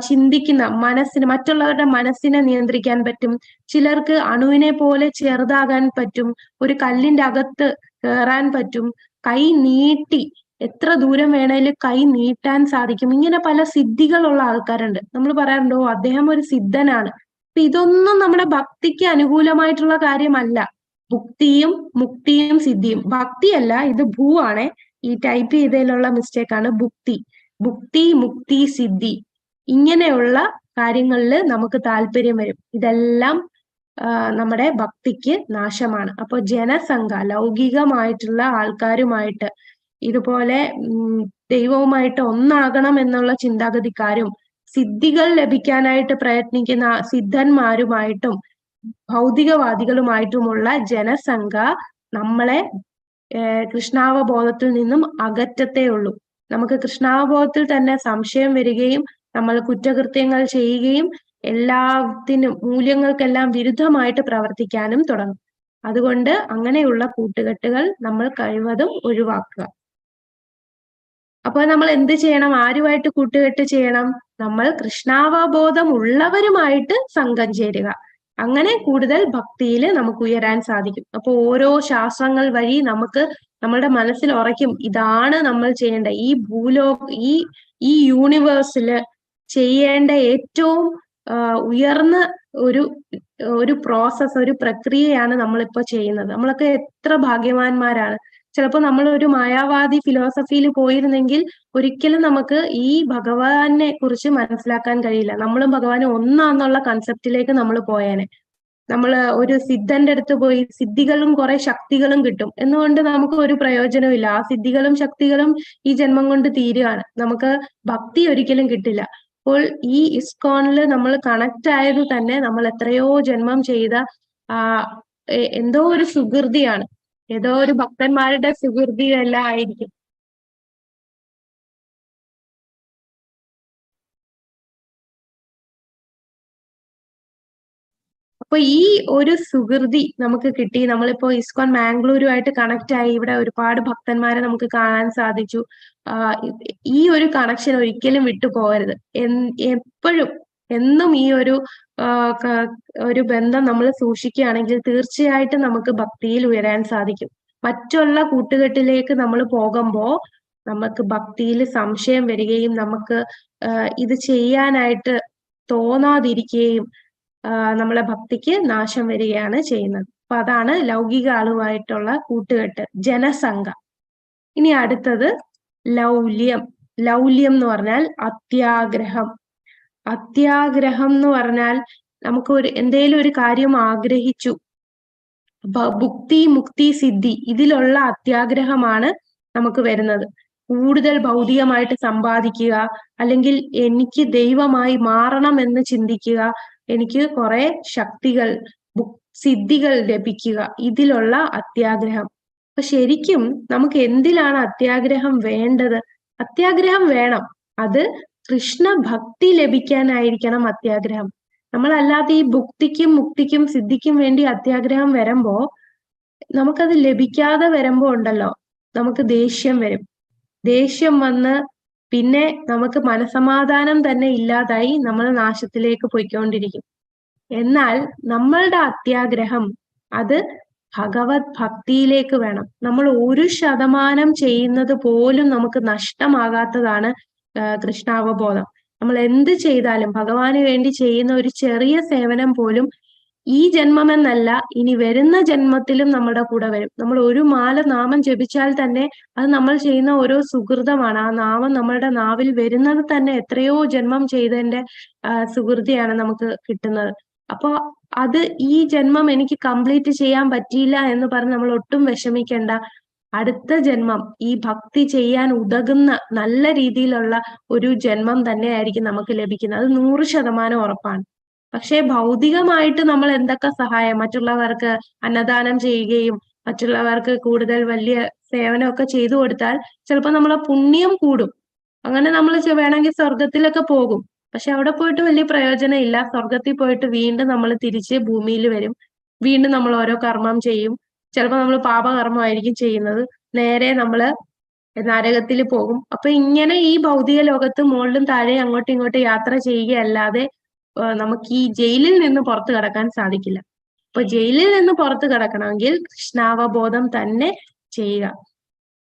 S1: ചിന്തിക്കുന്ന മനസ്സിന്, മറ്റുള്ളവരുടെ മനസ്സിനെ നിയന്ത്രിക്കാൻ പറ്റും. ചിലർക്ക് അണുവിനെ പോലെ ചെറുതാകാൻ പറ്റും, ഒരു കല്ലിന്റെ അകത്ത് കയറാൻ പറ്റും, കൈ നീട്ടി എത്ര ദൂരം വേണേലും കൈ നീട്ടാൻ സാധിക്കും. ഇങ്ങനെ പല സിദ്ധികളുള്ള ആൾക്കാരുണ്ട്. നമ്മൾ പറയാറുണ്ടോ അദ്ദേഹം ഒരു സിദ്ധനാണ്. അപ്പൊ ഇതൊന്നും നമ്മുടെ ഭക്തിക്ക് അനുകൂലമായിട്ടുള്ള കാര്യമല്ല. ഭുക്തിയും മുക്തിയും സിദ്ധിയും, ഭക്തിയല്ല, ഇത് ഭൂ ആണേ, ഈ ടൈപ്പ് ചെയ്തതിലുള്ള മിസ്റ്റേക്കാണ്. ഭുക്തി, മുക്തി, സിദ്ധി, ഇങ്ങനെയുള്ള കാര്യങ്ങളിൽ നമുക്ക് താല്പര്യം വരും. ഇതെല്ലാം നമ്മുടെ ഭക്തിക്ക് നാശമാണ്. അപ്പൊ ജനസംഘ, ലൗകികമായിട്ടുള്ള ആൾക്കാരുമായിട്ട്, ഇതുപോലെ ദൈവവുമായിട്ട് ഒന്നാകണം എന്നുള്ള ചിന്താഗതിക്കാരും, സിദ്ധികൾ ലഭിക്കാനായിട്ട് പ്രയത്നിക്കുന്ന സിദ്ധന്മാരുമായിട്ടും ഭൗതികവാദികളുമായിട്ടുമുള്ള ജനസംഘ നമ്മളെ കൃഷ്ണാവബോധത്തിൽ നിന്നും അകറ്റത്തേ ഉള്ളൂ. നമുക്ക് കൃഷ്ണാവബോധത്തിൽ തന്നെ സംശയം വരികയും നമ്മൾ കുറ്റകൃത്യങ്ങൾ ചെയ്യുകയും എല്ലാത്തിനും മൂല്യങ്ങൾക്കെല്ലാം വിരുദ്ധമായിട്ട് പ്രവർത്തിക്കാനും തുടങ്ങും. അതുകൊണ്ട് അങ്ങനെയുള്ള കൂട്ടുകെട്ടുകൾ നമ്മൾ കഴിവതും ഒഴിവാക്കുക. അപ്പൊ നമ്മൾ എന്ത് ചെയ്യണം? ആരുമായിട്ട് കൂട്ടുകെട്ട് ചെയ്യണം? നമ്മൾ കൃഷ്ണാവബോധം ഉള്ളവരുമായിട്ട് സംഘം ചേരുക. അങ്ങനെ കൂടുതൽ ഭക്തിയിൽ നമുക്ക് ഉയരാൻ സാധിക്കും. അപ്പൊ ഓരോ ശാസ്ത്രങ്ങൾ വഴി നമുക്ക് നമ്മളുടെ മനസ്സിൽ ഉറയ്ക്കും, ഇതാണ് നമ്മൾ ചെയ്യേണ്ട, ഈ യൂണിവേഴ്സില് ചെയ്യേണ്ട ഏറ്റവും ഉയർന്ന ഒരു പ്രോസസ്, ഒരു പ്രക്രിയയാണ് നമ്മളിപ്പോ ചെയ്യുന്നത്. നമ്മളൊക്കെ എത്ര ഭാഗ്യവാന്മാരാണ്. ചിലപ്പോൾ നമ്മൾ ഒരു മായാവാദി ഫിലോസഫിയിൽ പോയിരുന്നെങ്കിൽ ഒരിക്കലും നമുക്ക് ഈ ഭഗവാനെ കുറിച്ച് മനസ്സിലാക്കാൻ കഴിയില്ല. നമ്മളും ഭഗവാനും ഒന്നാന്നുള്ള കൺസെപ്റ്റിലേക്ക് നമ്മൾ പോയേനെ. നമ്മൾ ഒരു സിദ്ധന്റെ അടുത്ത് പോയി സിദ്ധികളും കുറെ ശക്തികളും കിട്ടും എന്നുകൊണ്ട് നമുക്ക് ഒരു പ്രയോജനവും ഇല്ല. ആ സിദ്ധികളും ശക്തികളും ഈ ജന്മം കൊണ്ട് തീരുകയാണ്, നമുക്ക് ഭക്തി ഒരിക്കലും കിട്ടില്ല. അപ്പോൾ ഈ ഇസ്കോണിൽ നമ്മൾ കണക്ട് ആയത് തന്നെ നമ്മൾ എത്രയോ ജന്മം ചെയ്ത എന്തോ ഒരു സുകൃതിയാണ്, ഏതോ ഒരു ഭക്തന്മാരുടെ സുകൃതി എല്ലാം ആയിരിക്കും. അപ്പൊ ഈ ഒരു സുകൃതി നമുക്ക് കിട്ടി. നമ്മളിപ്പോ ഇസ്കോൺ മാംഗ്ലൂരുമായിട്ട് കണക്ട് ആയി, ഇവിടെ ഒരുപാട് ഭക്തന്മാരെ നമുക്ക് കാണാൻ സാധിച്ചു. ഈ ഒരു കണക്ഷൻ ഒരിക്കലും വിട്ടുപോകരുത്. എപ്പോഴും എന്നും ഈ ഒരു ബന്ധം നമ്മൾ സൂക്ഷിക്കുകയാണെങ്കിൽ തീർച്ചയായിട്ടും നമുക്ക് ഭക്തിയിൽ ഉയരാൻ സാധിക്കും. മറ്റുള്ള കൂട്ടുകെട്ടിലേക്ക് നമ്മൾ പോകുമ്പോൾ നമുക്ക് ഭക്തിയിൽ സംശയം വരികയും നമുക്ക് ഇത് ചെയ്യാനായിട്ട് തോന്നാതിരിക്കുകയും നമ്മളെ ഭക്തിക്ക് നാശം വരികയാണ് ചെയ്യുന്നത്. അപ്പൊ അതാണ് ലൗകിക ആളുമായിട്ടുള്ള കൂട്ടുകെട്ട്, ജനസംഘ. ഇനി അടുത്തത് ലൗല്യം. ലൗല്യം എന്ന് പറഞ്ഞാൽ അത്യാഗ്രഹം. അത്യാഗ്രഹം എന്ന് പറഞ്ഞാൽ നമുക്ക് എന്തേലും ഒരു കാര്യം ആഗ്രഹിച്ചു, ഭുക്തി, മുക്തി, സിദ്ധി, ഇതിലുള്ള അത്യാഗ്രഹമാണ് നമുക്ക് വരുന്നത്. കൂടുതൽ ഭൗതികമായിട്ട് സമ്പാദിക്കുക, അല്ലെങ്കിൽ എനിക്ക് ദൈവമായി മാറണം എന്ന് ചിന്തിക്കുക, എനിക്ക് കുറെ ശക്തികൾ, സിദ്ധികൾ ലഭിക്കുക, ഇതിലുള്ള അത്യാഗ്രഹം. അപ്പൊ ശരിക്കും നമുക്ക് എന്തിലാണ് അത്യാഗ്രഹം വേണ്ടത്? അത്യാഗ്രഹം വേണം, അത് കൃഷ്ണ ഭക്തി ലഭിക്കാനായിരിക്കണം അത്യാഗ്രഹം. നമ്മളല്ലാതെ ഈ ഭുക്തിക്കും മുക്തിക്കും സിദ്ധിക്കും വേണ്ടി അത്യാഗ്രഹം വരുമ്പോ നമുക്കത് ലഭിക്കാതെ വരുമ്പോ ഉണ്ടല്ലോ, നമുക്ക് ദേഷ്യം വരും. ദേഷ്യം വന്ന് പിന്നെ നമുക്ക് മനസമാധാനം തന്നെ ഇല്ലാതായി നമ്മൾ നാശത്തിലേക്ക് പോയിക്കൊണ്ടിരിക്കും. എന്നാൽ നമ്മളുടെ അത്യാഗ്രഹം അത് ഭഗവത് ഭക്തിയിലേക്ക് വേണം. നമ്മൾ 1% ചെയ്യുന്നത് പോലും നമുക്ക് നഷ്ടമാകാത്തതാണ് കൃഷ്ണാവബോധം. നമ്മൾ എന്ത് ചെയ്താലും, ഭഗവാന് വേണ്ടി ചെയ്യുന്ന ഒരു ചെറിയ സേവനം പോലും ഈ ജന്മം എന്നല്ല, ഇനി വരുന്ന ജന്മത്തിലും നമ്മുടെ കൂടെ വരും. നമ്മൾ ഒരു മാല നാമം ജപിച്ചാൽ തന്നെ അത് നമ്മൾ ചെയ്യുന്ന ഓരോ സുഹൃതമാണ്. ആ നാമം നമ്മളുടെ നാവിൽ വരുന്നത് തന്നെ എത്രയോ ജന്മം ചെയ്തതിന്റെ സുഹൃതിയാണ് നമുക്ക് കിട്ടുന്നത്. അപ്പൊ അത് ഈ ജന്മം എനിക്ക് കംപ്ലീറ്റ് ചെയ്യാൻ പറ്റിയില്ല എന്ന് പറഞ്ഞ് നമ്മൾ ഒട്ടും വിഷമിക്കേണ്ട. അടുത്ത ജന്മം ഈ ഭക്തി ചെയ്യാൻ ഉതകുന്ന നല്ല രീതിയിലുള്ള ഒരു ജന്മം തന്നെയായിരിക്കും നമുക്ക് ലഭിക്കുന്നത്. അത് 100% ഉറപ്പാണ്. പക്ഷെ ഭൗതികമായിട്ട് നമ്മൾ എന്തൊക്കെ സഹായം, മറ്റുള്ളവർക്ക് അന്നദാനം ചെയ്യുകയും മറ്റുള്ളവർക്ക് കൂടുതൽ വലിയ സേവനമൊക്കെ ചെയ്തു കൊടുത്താൽ ചിലപ്പോൾ നമ്മളെ പുണ്യം കൂടും. അങ്ങനെ നമ്മൾ വേണമെങ്കിൽ സ്വർഗത്തിലൊക്കെ പോകും. പക്ഷെ അവിടെ പോയിട്ട് വലിയ പ്രയോജനം ഇല്ല. സ്വർഗത്തിൽ പോയിട്ട് വീണ്ടും നമ്മൾ തിരിച്ച് ഭൂമിയിൽ വരും. വീണ്ടും നമ്മൾ ഓരോ കർമ്മം ചെയ്യും. ചിലപ്പോൾ നമ്മൾ പാപകർമ്മമായിരിക്കും ചെയ്യുന്നത്. നേരെ നമ്മള് നരകത്തിൽ പോകും. അപ്പൊ ഇങ്ങനെ ഈ ഭൗതിക ലോകത്ത് മുകളിലും താഴെ അങ്ങോട്ടും ഇങ്ങോട്ടും യാത്ര ചെയ്യുകയല്ലാതെ നമുക്ക് ഈ ജയിലിൽ നിന്ന് പുറത്തു കടക്കാൻ സാധിക്കില്ല. അപ്പൊ ജയിലിൽ നിന്ന് പുറത്തു കടക്കണമെങ്കിൽ കൃഷ്ണാവബോധം തന്നെ ചെയ്യുക.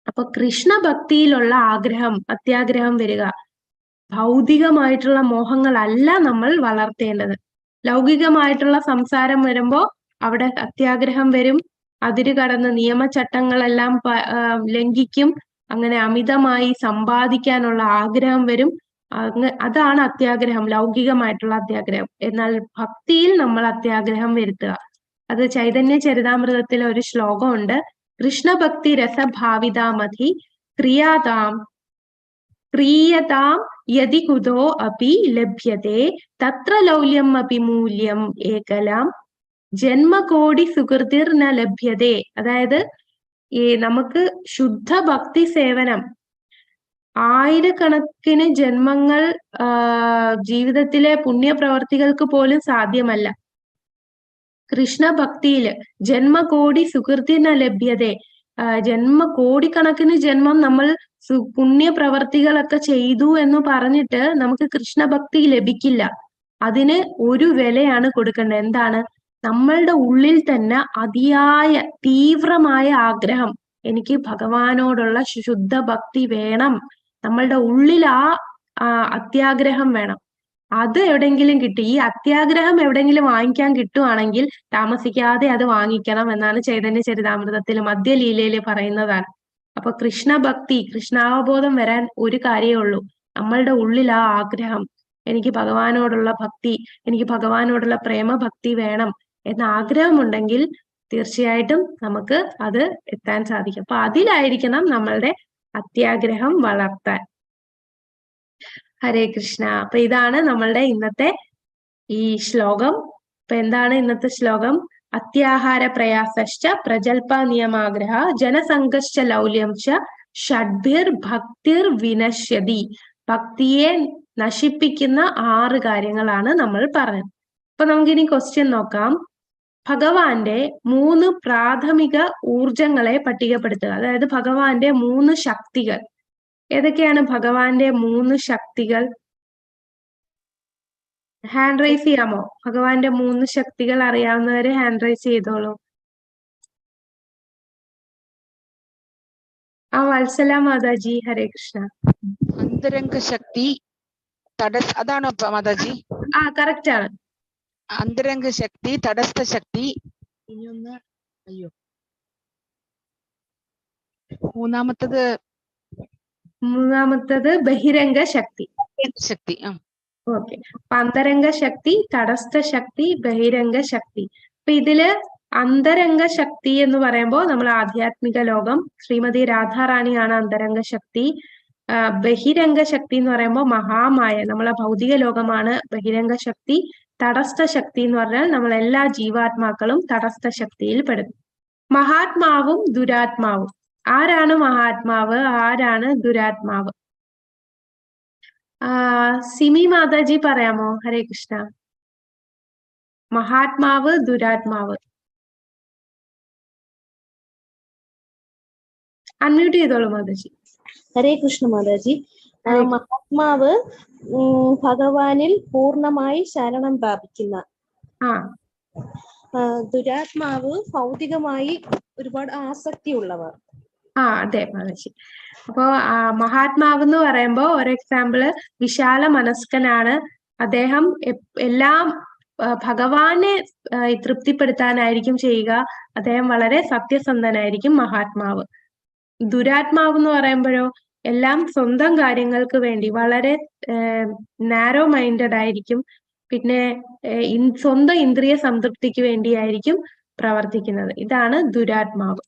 S1: അപ്പൊ കൃഷ്ണഭക്തിയിലുള്ള ആഗ്രഹം, അത്യാഗ്രഹം വരിക. ഭൗതികമായിട്ടുള്ള മോഹങ്ങളല്ല നമ്മൾ വളർത്തേണ്ടത്. ലൗകികമായിട്ടുള്ള സംസാരം വരുമ്പോ അവിടെ അത്യാഗ്രഹം വരും. അതിര് കടന്ന് നിയമചട്ടങ്ങളെല്ലാം ലംഘിക്കും. അങ്ങനെ അമിതമായി സമ്പാദിക്കാനുള്ള ആഗ്രഹം വരും. അതാണ് അത്യാഗ്രഹം, ലൗകികമായിട്ടുള്ള അത്യാഗ്രഹം. എന്നാൽ ഭക്തിയിൽ നമ്മൾ അത്യാഗ്രഹം വരുത്തുക. അത് ചൈതന്യ ചരിതാമൃതത്തിലെ ഒരു ശ്ലോകമുണ്ട്. കൃഷ്ണഭക്തി രസഭാവിതാമധി ക്രിയതാം യതി കുതോ അപി ലഭ്യത്തെ തത്ര ലൗല്യം അപി മൂല്യം ഏകലാം ജന്മകോടി സുഹൃതിർ ന ലഭ്യതേ. അതായത് ഈ നമുക്ക് ശുദ്ധ ഭക്തി സേവനം ആയിരക്കണക്കിന് ജന്മങ്ങൾ ജീവിതത്തിലെ പുണ്യപ്രവർത്തികൾക്ക് പോലും സാധ്യമല്ല. കൃഷ്ണഭക്തിയില് ജന്മകോടി സുഹൃതിന ലഭ്യതേ. കോടിക്കണക്കിന് ജന്മം നമ്മൾ പുണ്യപ്രവർത്തികളൊക്കെ ചെയ്തു എന്ന് പറഞ്ഞിട്ട് നമുക്ക് കൃഷ്ണഭക്തി ലഭിക്കില്ല. അതിന് ഒരു വിലയാണ് കൊടുക്കേണ്ടത്. എന്താണ്? നമ്മളുടെ ഉള്ളിൽ തന്നെ അതിയായ തീവ്രമായ ആഗ്രഹം, എനിക്ക് ഭഗവാനോടുള്ള ശുദ്ധ ഭക്തി വേണം. നമ്മളുടെ ഉള്ളിൽ ആ അത്യാഗ്രഹം വേണം. അത് എവിടെങ്കിലും കിട്ടി, ഈ അത്യാഗ്രഹം എവിടെങ്കിലും വാങ്ങിക്കാൻ കിട്ടുവാണെങ്കിൽ താമസിക്കാതെ അത് വാങ്ങിക്കണം എന്നാണ് ചൈതന്യ ചരിതാമൃതത്തിൽ മധ്യലീലയില് പറയുന്നതാണ്. അപ്പൊ കൃഷ്ണഭക്തി, കൃഷ്ണാവബോധം വരാൻ ഒരു കാര്യമേ ഉള്ളൂ. നമ്മളുടെ ഉള്ളിൽ ആ ആഗ്രഹം, എനിക്ക് ഭഗവാനോടുള്ള ഭക്തി, എനിക്ക് ഭഗവാനോടുള്ള പ്രേമഭക്തി വേണം എന്ന ആഗ്രഹമുണ്ടെങ്കിൽ തീർച്ചയായിട്ടും നമുക്ക് അത് എത്താൻ സാധിക്കും. അപ്പൊ അതിലായിരിക്കണം നമ്മളുടെ അത്യാഗ്രഹം വളർത്താൻ. ഹരേ കൃഷ്ണ. അപ്പൊ ഇതാണ് നമ്മളുടെ ഇന്നത്തെ ഈ ശ്ലോകം. അപ്പൊ എന്താണ് ഇന്നത്തെ ശ്ലോകം? അത്യാഹാര പ്രയാസശ്ച പ്രജൽപ നിയമാഗ്രഹ ജനസംഘശ്ച ലൗല്യം ച ഷഡ്ഭിർ ഭക്തിർ വിനശ്യതി. ഭക്തിയെ നശിപ്പിക്കുന്ന 6 കാര്യങ്ങളാണ് നമ്മൾ പറഞ്ഞത്. അപ്പൊ നമുക്കിനി ക്വസ്റ്റ്യൻ നോക്കാം. ഭഗവാന്റെ 3 പ്രാഥമിക ഊർജങ്ങളെ പട്ടികപ്പെടുത്തുക. അതായത് ഭഗവാന്റെ 3 ശക്തികൾ. ഏതൊക്കെയാണ് ഭഗവാന്റെ 3 ശക്തികൾ? ഹാൻഡ് റൈസ് ചെയ്യാമോ? ഭഗവാന്റെ 3 ശക്തികൾ അറിയാവുന്നവര് ഹാൻഡ് റൈസ് ചെയ്തോളൂ. വത്സല മാതാജി, ഹരേ കൃഷ്ണ.
S9: അന്തരംഗ ശക്തി, അതാണോ മാതാജി?
S1: കറക്റ്റ് ആണ്.
S9: അന്തരംഗ ശക്തി, തടസ്ഥ ശക്തി, ഇനിയൊന്ന്
S1: മൂന്നാമത്തത് ബഹിരംഗ ശക്തി.
S9: ശക്തി.
S1: ഓക്കെ. അപ്പൊ അന്തരംഗ ശക്തി, തടസ്ഥ ശക്തി, ബഹിരംഗ ശക്തി. അപ്പൊ ഇതില് അന്തരംഗ ശക്തി എന്ന് പറയുമ്പോൾ നമ്മൾ ആധ്യാത്മിക ലോകം, ശ്രീമതി രാധാറാണിയാണ് അന്തരംഗ ശക്തി. ബഹിരംഗ ശക്തി എന്ന് പറയുമ്പോൾ മഹാമായ, നമ്മളെ ഭൗതിക ലോകമാണ് ബഹിരംഗ ശക്തി. തടസ്ഥ ശക്തി എന്ന് പറഞ്ഞാൽ നമ്മൾ എല്ലാ ജീവാത്മാക്കളും തടസ്ഥ ശക്തിയിൽ പെടും. മഹാത്മാവും ദുരാത്മാവും. ആരാണ് മഹാത്മാവ്, ആരാണ് ദുരാത്മാവ്? സിമി മാതാജി പറയാമോ? ഹരേ കൃഷ്ണ. മഹാത്മാവ്, ദുരാത്മാവ്. അൺമ്യൂട്ട് ചെയ്തോളൂ മാതാജി.
S2: ഹരേ കൃഷ്ണ മാതാജി. മഹാത്മാവ് ഭഗവാനിൽ പൂർണ്ണമായി ശരണം പ്രാപിക്കുന്ന. ദുരാത്മാവ് ഭൗതികമായി ഒരുപാട് ആസക്തിയുള്ളവർ.
S1: അതെ മാതാജി. അപ്പോ മഹാത്മാവ് എന്ന് പറയുമ്പോ ഒരു എക്സാമ്പിള് വിശാല മനസ്കനാണ്. അദ്ദേഹം എല്ലാം ഭഗവാനെ തൃപ്തിപ്പെടുത്താനായിരിക്കും ചെയ്യുക. അദ്ദേഹം വളരെ സത്യസന്ധനായിരിക്കും മഹാത്മാവ്. ദുരാത്മാവ് എന്ന് പറയുമ്പോഴോ എല്ലാം സ്വന്തം കാര്യങ്ങൾക്ക് വേണ്ടി വളരെ നാരോ മൈൻഡഡ് ആയിരിക്കും. പിന്നെ സ്വന്തം ഇന്ദ്രിയ സംതൃപ്തിക്ക് വേണ്ടിയായിരിക്കും പ്രവർത്തിക്കുന്നത്. ഇതാണ് ദുരാത്മാവ്.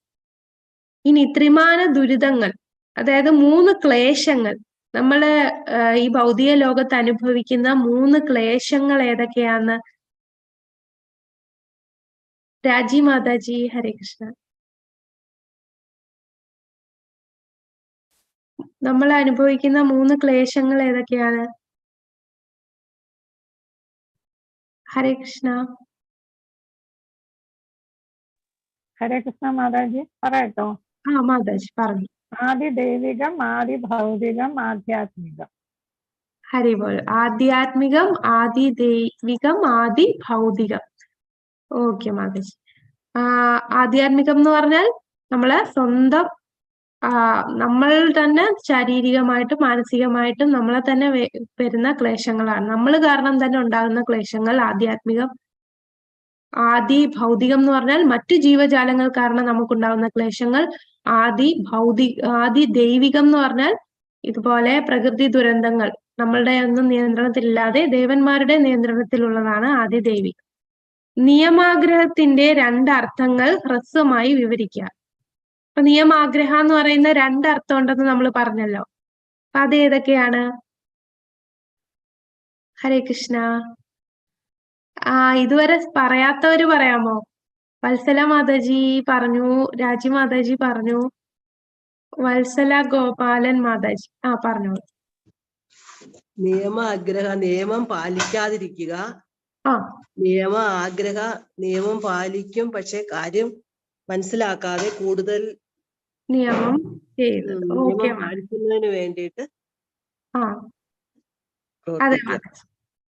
S1: ഇനി ത്രിമാന ദുരിതങ്ങൾ, അതായത് 3 ക്ലേശങ്ങൾ, നമ്മള് ഈ ഭൗതിക ലോകത്ത് അനുഭവിക്കുന്ന 3 ക്ലേശങ്ങൾ ഏതൊക്കെയാന്ന് രാജി മാതാജി? ഹരേ കൃഷ്ണ. നമ്മൾ അനുഭവിക്കുന്ന 3 ക്ലേശങ്ങൾ ഏതൊക്കെയാണ്? ഹരേ കൃഷ്ണ.
S3: ഹരേ കൃഷ്ണ മാതാജി പറയട്ടോ?
S1: മാതാജി പറഞ്ഞു.
S3: ആദി ദൈവികം, ആദി ഭൗതികം, ആധ്യാത്മികം.
S1: ഹരി ബോൾ. ആധ്യാത്മികം, ആദി ദൈവികം, ആദി ഭൗതികം. ഓക്കെ മാതാജി. ആധ്യാത്മികം എന്ന് പറഞ്ഞാൽ നമ്മളെ സ്വന്തം നമ്മൾ തന്നെ ശാരീരികമായിട്ടും മാനസികമായിട്ടും നമ്മളെ തന്നെ വരുന്ന ക്ലേശങ്ങളാണ്. നമ്മൾ കാരണം തന്നെ ഉണ്ടാകുന്ന ക്ലേശങ്ങൾ ആധ്യാത്മികം. ആദി ഭൗതികം എന്ന് പറഞ്ഞാൽ മറ്റു ജീവജാലങ്ങൾ കാരണം നമുക്കുണ്ടാകുന്ന ക്ലേശങ്ങൾ. ആദി ദൈവികം എന്ന് പറഞ്ഞാൽ ഇതുപോലെ പ്രകൃതി ദുരന്തങ്ങൾ നമ്മളുടെ ഒന്നും നിയന്ത്രണത്തിലില്ലാതെ ദേവന്മാരുടെ നിയന്ത്രണത്തിലുള്ളതാണ് ആദി ദൈവികം. നിയമാഗ്രഹത്തിന്റെ 2 അർത്ഥങ്ങൾ ഹ്രസ്വമായി വിവരിക്കുക. അപ്പൊ നിയമാഗ്രഹം എന്ന് പറയുന്ന 2 അർത്ഥം ഉണ്ടെന്ന് നമ്മൾ പറഞ്ഞല്ലോ. അത് ഏതൊക്കെയാണ്? ഹരേ കൃഷ്ണ. ഇതുവരെ പറയാത്തവര് പറയാമോ? വത്സല മാതാജി പറഞ്ഞു, രാജി മാതാജി പറഞ്ഞു, വത്സല ഗോപാലൻ മാതാജി പറഞ്ഞു.
S7: നിയമം പാലിക്കാതിരിക്കുക. നിയമം പാലിക്കും, പക്ഷെ കാര്യം മനസ്സിലാക്കാതെ കൂടുതൽ
S1: നിയമം
S7: പാലിക്കുന്നതിന് വേണ്ടിയിട്ട്.
S1: അതെ മാതാജി.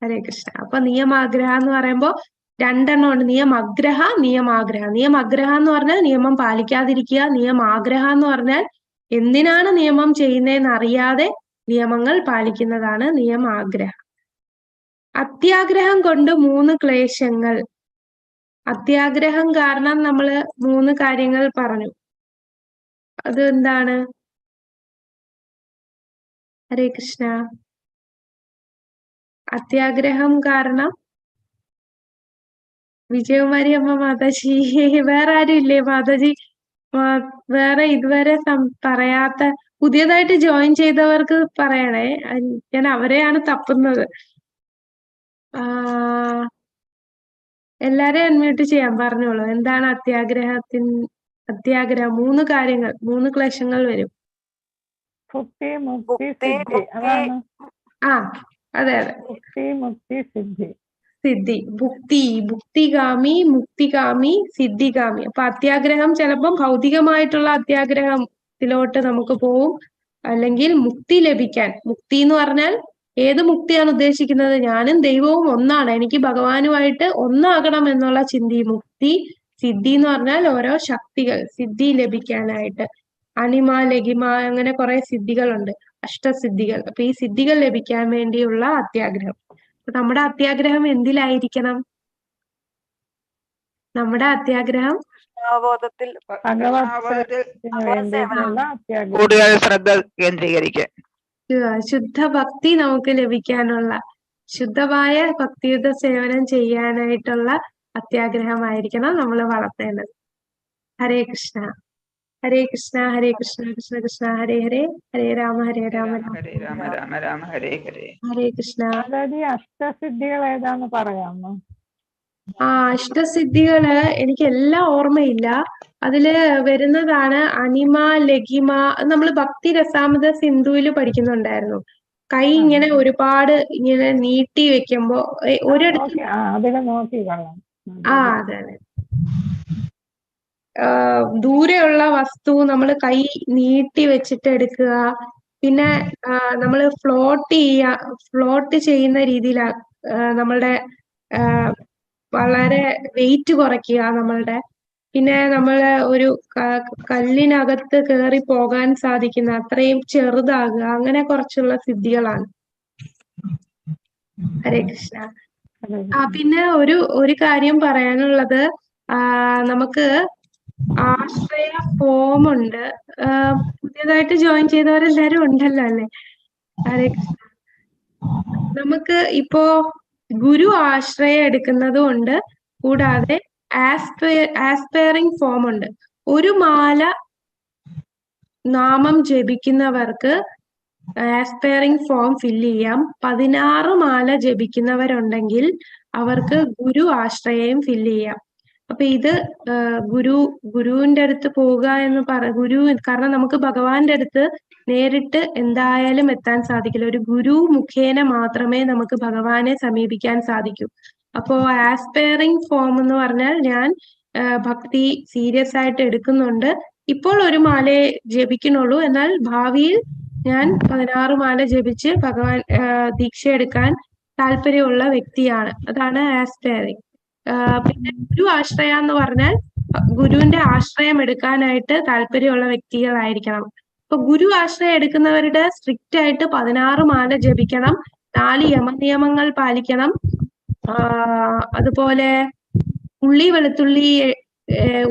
S1: ഹരേ കൃഷ്ണ. അപ്പൊ നിയമാഗ്രഹം എന്ന് പറയുമ്പോ 2 എണ്ണം ഉണ്ട്. നിയമാഗ്രഹം എന്ന് പറഞ്ഞാൽ നിയമം പാലിക്കാതിരിക്കുക. നിയമാഗ്രഹം എന്ന് പറഞ്ഞാൽ എന്തിനാണ് നിയമം ചെയ്യുന്നതെന്ന് അറിയാതെ നിയമങ്ങൾ പാലിക്കുന്നതാണ് നിയമാഗ്രഹം. അത്യാഗ്രഹം കൊണ്ട് 3 ക്ലേശങ്ങൾ. അത്യാഗ്രഹം കാരണം നമ്മള് 3 കാര്യങ്ങൾ പറഞ്ഞു. അത് എന്താണ്? ഹരേ കൃഷ്ണ. അത്യാഗ്രഹം കാരണം വിജയകുമാരി അമ്മ മാതാജി, വേറെ ആരും ഇല്ലേ മാതാജി? വേറെ ഇതുവരെ പറയാത്ത പുതിയതായിട്ട് ജോയിൻ ചെയ്തവർക്ക് പറയണേ, ഞാൻ അവരെയാണ് തപ്പുന്നത്. എല്ലാരെയും അൺമ്യൂട്ട് ചെയ്യാൻ പറഞ്ഞോളൂ. എന്താണ് അത്യാഗ്രഹം? 3 കാര്യങ്ങൾ, 3 ക്ലേശങ്ങൾ വരും. അതെ സിദ്ധി, ഭുക്തികാമി, മുക്തികാമി, സിദ്ധികാമി. അപ്പൊ അത്യാഗ്രഹം ചിലപ്പം ഭൗതികമായിട്ടുള്ള അത്യാഗ്രഹത്തിലോട്ട് നമുക്ക് പോവും. അല്ലെങ്കിൽ മുക്തി ലഭിക്കാൻ, മുക്തി എന്ന് പറഞ്ഞാൽ ഏത് മുക്തിയാണ് ഉദ്ദേശിക്കുന്നത്? ഞാനും ദൈവവും ഒന്നാണ്, എനിക്ക് ഭഗവാനുമായിട്ട് ഒന്നാകണം എന്നുള്ള ചിന്തി മുക്തി. സിദ്ധി എന്ന് പറഞ്ഞാൽ ഓരോ ശക്തികൾ, സിദ്ധി ലഭിക്കാനായിട്ട്. അണിമ, ലഘിമ, അങ്ങനെ കുറെ സിദ്ധികളുണ്ട്, അഷ്ടസിദ്ധികൾ. അപ്പൊ ഈ സിദ്ധികൾ ലഭിക്കാൻ വേണ്ടിയുള്ള അത്യാഗ്രഹം. നമ്മുടെ അത്യാഗ്രഹം എന്തിലായിരിക്കണം? നമ്മുടെ അത്യാഗ്രഹം
S6: കൂടുതൽ ശ്രദ്ധ കേന്ദ്രീകരിക്കാൻ,
S1: ശുദ്ധ ഭക്തി നമുക്ക് ലഭിക്കാനുള്ള, ശുദ്ധമായ ഭക്തിയുത സേവനം ചെയ്യാനായിട്ടുള്ള അത്യാഗ്രഹമായിരിക്കണം നമ്മൾ വളർത്തേണ്ടത്. ഹരേ കൃഷ്ണ. ഹരേ കൃഷ്ണ, ഹരേ കൃഷ്ണ, കൃഷ്ണ കൃഷ്ണ ഹരേ ഹരേ, ഹരേ രാമ ഹരേ രാമ,
S6: ഹരേ രാമ രാമ രാമ ഹരേ ഹരേ.
S1: ഹരേ കൃഷ്ണ.
S3: അഷ്ടസിദ്ധികൾ ഏതാന്ന് പറയാമോ?
S1: അഷ്ടസിദ്ധികള് എനിക്ക് എല്ലാം ഓർമ്മയില്ല. അതില് വരുന്നതാണ് അനിമ, ലഘിമ. നമ്മൾ ഭക്തി രസാമൃത സിന്ധുവില് പഠിക്കുന്നുണ്ടായിരുന്നു. കൈ ഇങ്ങനെ ഒരുപാട് ഇങ്ങനെ നീട്ടി വെക്കുമ്പോ ഒരിടത്ത് അതെ ദൂരെയുള്ള വസ്തു നമ്മൾ കൈ നീട്ടി വെച്ചിട്ട് എടുക്കുക. പിന്നെ നമ്മൾ ഫ്ലോട്ട് ചെയ്യുന്ന രീതിയിൽ നമ്മളുടെ വളരെ വെയിറ്റ് കുറയ്ക്കുക നമ്മളുടെ. പിന്നെ നമ്മള് ഒരു കല്ലിനകത്ത് കയറി പോകാൻ സാധിക്കുന്ന അത്രയും ചെറുതാകുക. അങ്ങനെ കുറച്ചുള്ള സിദ്ധികളാണ്. ഹരേ കൃഷ്ണ. പിന്നെ ഒരു കാര്യം പറയാനുള്ളത്, നമുക്ക് ആശ്രയ ഫോം ഉണ്ട്. പുതിയതായിട്ട് ജോയിൻ ചെയ്തവരെല്ലാരും ഉണ്ടല്ലോ അല്ലേ? ഹരേ കൃഷ്ണ. നമുക്ക് ഇപ്പോ ഗുരു ആശ്രയം എടുക്കുന്നതും ഉണ്ട്, കൂടാതെ ആസ്പയറിംഗ് ഫോം ഉണ്ട്. ഒരു മാല നാമം ജപിക്കുന്നവർക്ക് ആസ്പയറിംഗ് ഫോം ഫില്ല് ചെയ്യാം. 16 മാല ജപിക്കുന്നവരുണ്ടെങ്കിൽ അവർക്ക് ഗുരു ആശ്രയം ഫില്ല് ചെയ്യാം. അപ്പൊ ഇത് ഗുരുവിന്റെ അടുത്ത് പോവുക എന്ന് കാരണം നമുക്ക് ഭഗവാന്റെ അടുത്ത് നേരിട്ട് എന്തായാലും എത്താൻ സാധിക്കില്ല. ഒരു ഗുരു മുഖേന മാത്രമേ നമുക്ക് ഭഗവാനെ സമീപിക്കാൻ സാധിക്കൂ. അപ്പോ ആസ്പയറിംഗ് ഫോം എന്ന് പറഞ്ഞാൽ ഞാൻ ഭക്തി സീരിയസ് ആയിട്ട് എടുക്കുന്നുണ്ട്. ഇപ്പോൾ ഒരു മാലയെ ജപിക്കുന്നുള്ളൂ, എന്നാൽ ഭാവിയിൽ ഞാൻ 16 മാല ജപിച്ച് ഭഗവാൻ ദീക്ഷ എടുക്കാൻ താല്പര്യമുള്ള വ്യക്തിയാണ്. അതാണ് ആസ്പയറിംഗ്. പിന്നെ ഗുരു ആശ്രയ എന്ന് പറഞ്ഞാൽ ഗുരുവിന്റെ ആശ്രയം എടുക്കാനായിട്ട് താല്പര്യമുള്ള വ്യക്തികളായിരിക്കണം. ഇപ്പൊ ഗുരു ആശ്രയം എടുക്കുന്നവരുടെ സ്ട്രിക്റ്റ് ആയിട്ട് 16 മാല ജപിക്കണം, 4 യമനിയമങ്ങൾ പാലിക്കണം, അതുപോലെ ഉള്ളി വെളുത്തുള്ളി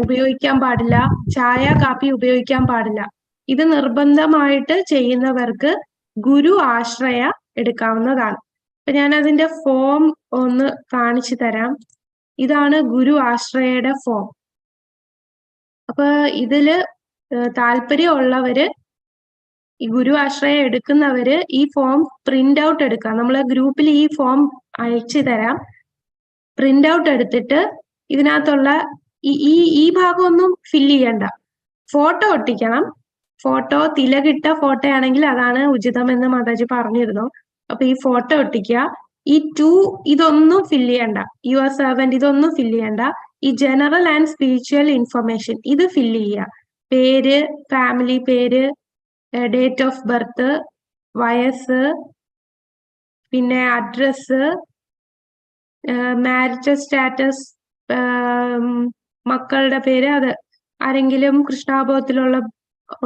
S1: ഉപയോഗിക്കാൻ പാടില്ല, ചായ കാപ്പി ഉപയോഗിക്കാൻ പാടില്ല. ഇത് നിർബന്ധമായിട്ട് ചെയ്യുന്നവർക്ക് ഗുരു ആശ്രയ എടുക്കാവുന്നതാണ്. അപ്പൊ ഞാൻ അതിന്റെ ഫോം ഒന്ന് കാണിച്ചു തരാം. ഇതാണ് ഗുരു ആശ്രയയുടെ ഫോം. അപ്പൊ ഇതില് താല്പര്യമുള്ളവര്, ഈ ഗുരു ആശ്രയം എടുക്കുന്നവര് ഈ ഫോം പ്രിന്റ് ഔട്ട് എടുക്കാം. നമ്മള് ഗ്രൂപ്പിൽ ഈ ഫോം അയച്ചു തരാം. പ്രിന്റ് ഔട്ട് എടുത്തിട്ട് ഇതിനകത്തുള്ള ഈ ഭാഗം ഒന്നും ഫില്ല് ചെയ്യണ്ട, ഫോട്ടോ ഒട്ടിക്കണം. ഫോട്ടോ തിലകിട്ട ഫോട്ടോ ആണെങ്കിൽ അതാണ് ഉചിതമെന്ന് മാതാജി പറഞ്ഞിരുന്നു. അപ്പൊ ഈ ഫോട്ടോ ഒട്ടിക്കുക. ഈ 2 ഇതൊന്നും ഫില്ല് ചെയ്യണ്ട, യുവർ സെർവന്റ് ഇതൊന്നും ഫില്ല് ചെയ്യണ്ട. ഈ ജനറൽ ആൻഡ് സ്പിരിച്വൽ ഇൻഫർമേഷൻ ഇത് ഫില്ല് ചെയ്യുക. പേര്, ഫാമിലി പേര്, ഡേറ്റ് ഓഫ് ബർത്ത്, വയസ്സ്, പിന്നെ അഡ്രസ്, മാരിറ്റൽ സ്റ്റാറ്റസ്, മക്കളുടെ പേര്, അത് ആരെങ്കിലും കൃഷ്ണാബോധത്തിലുള്ള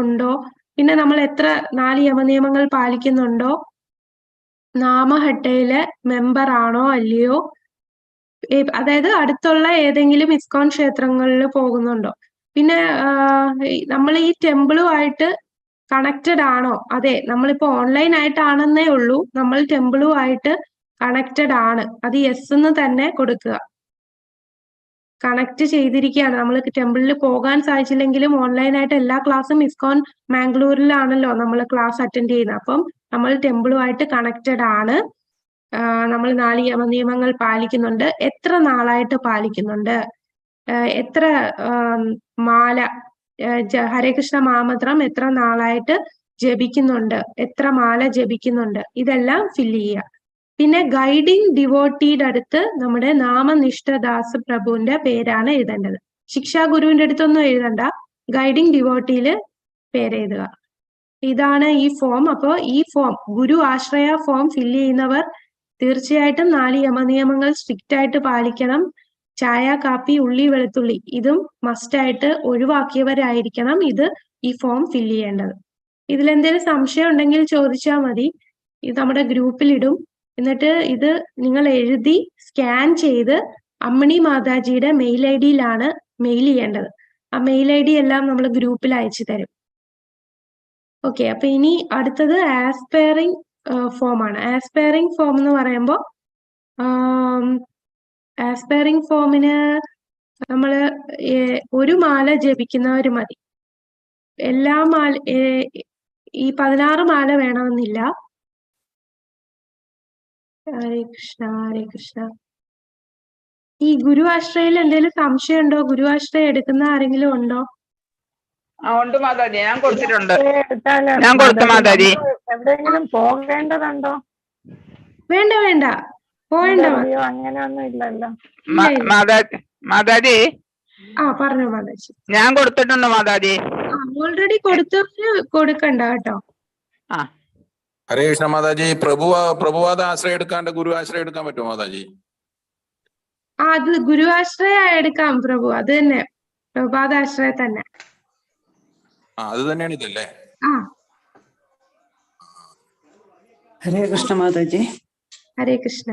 S1: ഉണ്ടോ, പിന്നെ നമ്മൾ എത്ര 4 യമനിയമങ്ങൾ പാലിക്കുന്നുണ്ടോ, നാമഹട്ടയിലെ മെമ്പർ ആണോ അല്ലയോ, അതായത് അടുത്തുള്ള ഏതെങ്കിലും ഇസ്കോൺ ക്ഷേത്രങ്ങളിൽ പോകുന്നുണ്ടോ, പിന്നെ നമ്മൾ ഈ ടെമ്പിളുമായിട്ട് കണക്റ്റഡ് ആണോ. അതെ, നമ്മളിപ്പോ ഓൺലൈൻ ആയിട്ടാണെന്നേ ഉള്ളൂ, നമ്മൾ ടെമ്പിളുമായിട്ട് കണക്റ്റഡ് ആണ്, അത് യെസ് എന്ന് തന്നെ കൊടുക്കുക. കണക്ട് ചെയ്തിരിക്കുകയാണ്. നമ്മൾ ടെമ്പിളിൽ പോകാൻ സാധിച്ചില്ലെങ്കിലും ഓൺലൈനായിട്ട് എല്ലാ ക്ലാസ്സും ഇസ്കോൺ മാംഗ്ലൂരിലാണല്ലോ നമ്മൾ ക്ലാസ് അറ്റൻഡ് ചെയ്യുന്നത്. അപ്പം നമ്മൾ ടെമ്പിളുമായിട്ട് കണക്റ്റഡ് ആണ്. നമ്മൾ 4 യമനിയമങ്ങൾ പാലിക്കുന്നുണ്ട്, എത്ര നാളായിട്ട് പാലിക്കുന്നുണ്ട്, എത്ര മാല ഹരേ കൃഷ്ണ മഹാമന്ത്രം എത്ര നാളായിട്ട് ജപിക്കുന്നുണ്ട്, എത്ര മാല ജപിക്കുന്നുണ്ട്, ഇതെല്ലാം ഫില്ല് ചെയ്യുക. പിന്നെ ഗൈഡിങ് ഡിവോട്ടിയുടെ അടുത്ത് നമ്മുടെ നാമനിഷ്ഠദാസ് പ്രഭുവിന്റെ പേരാണ് എഴുതേണ്ടത്. ശിക്ഷാ ഗുരുവിന്റെ അടുത്തൊന്നും എഴുതണ്ട, ഗൈഡിങ് ഡിവോട്ടിയില് പേരെഴുതുക. ഇതാണ് ഈ ഫോം. അപ്പോൾ ഈ ഫോം ഗുരു ആശ്രയ ഫോം ഫില്ല് ചെയ്യുന്നവർ തീർച്ചയായിട്ടും 4 യമനിയമങ്ങൾ സ്ട്രിക്റ്റ് ആയിട്ട് പാലിക്കണം. ചായ കാപ്പി ഉള്ളി വെളുത്തുള്ളി ഇതും മസ്റ്റായിട്ട് ഒഴിവാക്കിയവരായിരിക്കണം ഈ ഫോം ഫില്ല് ചെയ്യേണ്ടത്. ഇതിലെന്തെങ്കിലും സംശയം ഉണ്ടെങ്കിൽ ചോദിച്ചാൽ മതി, ഇത് നമ്മുടെ ഗ്രൂപ്പിലിടും. എന്നിട്ട് ഇത് നിങ്ങൾ എഴുതി സ്കാൻ ചെയ്ത് അമ്മിണി മാതാജിയുടെ മെയിൽ ID-യിലാണ് മെയിൽ ചെയ്യേണ്ടത്. ആ മെയിൽ ID എല്ലാം നമ്മൾ ഗ്രൂപ്പിൽ അയച്ചു തരും. ഓക്കെ, അപ്പൊ ഇനി അടുത്തത് ആസ്പയറിംഗ് ഫോം ആണ്. ആസ്പയറിംഗ് ഫോം എന്ന് പറയുമ്പോൾ ആസ്പയറിംഗ് ഫോമിന് നമ്മള് ഒരു മാല ജപിക്കുന്നവർ മതി. എല്ലാ മാല ഈ 16 മാല വേണമെന്നില്ല. ഹരേ കൃഷ്ണ ഹരേ കൃഷ്ണ. ഈ ഗുരു ആശ്രയിൽ എന്തെങ്കിലും സംശയം ഉണ്ടോ? ഗുരു ആശ്രയം എടുക്കുന്ന ആരെങ്കിലും ഉണ്ടോ?
S6: ഉണ്ട് മാതാജി, ഞാൻ കൊടുത്തിട്ടുണ്ട്.
S3: എടുത്താല്
S6: ഞാൻ കൊടുത്തു മാതാജി.
S3: എവിടെയെങ്കിലും പോകേണ്ടതുണ്ടോ?
S1: വേണ്ട വേണ്ട, പോകണ്ട.
S3: ഇന്റർവ്യൂ അങ്ങനെയൊന്നും ഇല്ലല്ലോ.
S6: മാതാജി
S1: പറഞ്ഞോ മാതാജി.
S6: ഞാൻ കൊടുത്തിട്ടുണ്ട് മാതാജി.
S1: ഓൾറെഡി കൊടുത്തവര് കൊടുക്കണ്ട കേട്ടോ.
S10: ഹരേ കൃഷ്ണ മാതാജി. പ്രഭുവാദ ആശ്രയം എടുക്കാണ്ട് ഗുരു ആശ്രയം എടുക്കാൻ പറ്റുമോ മാതാജി?
S1: അത് ഗുരു ആശ്രയ എടുക്കാം പ്രഭു, അത് തന്നെ, പ്രഭാത ആശ്രയ തന്നെ.
S10: അത് തന്നെയാണ് ഇതല്ലേ?
S11: ഹരേ കൃഷ്ണ മാതാജി.
S1: ഹരേ കൃഷ്ണ.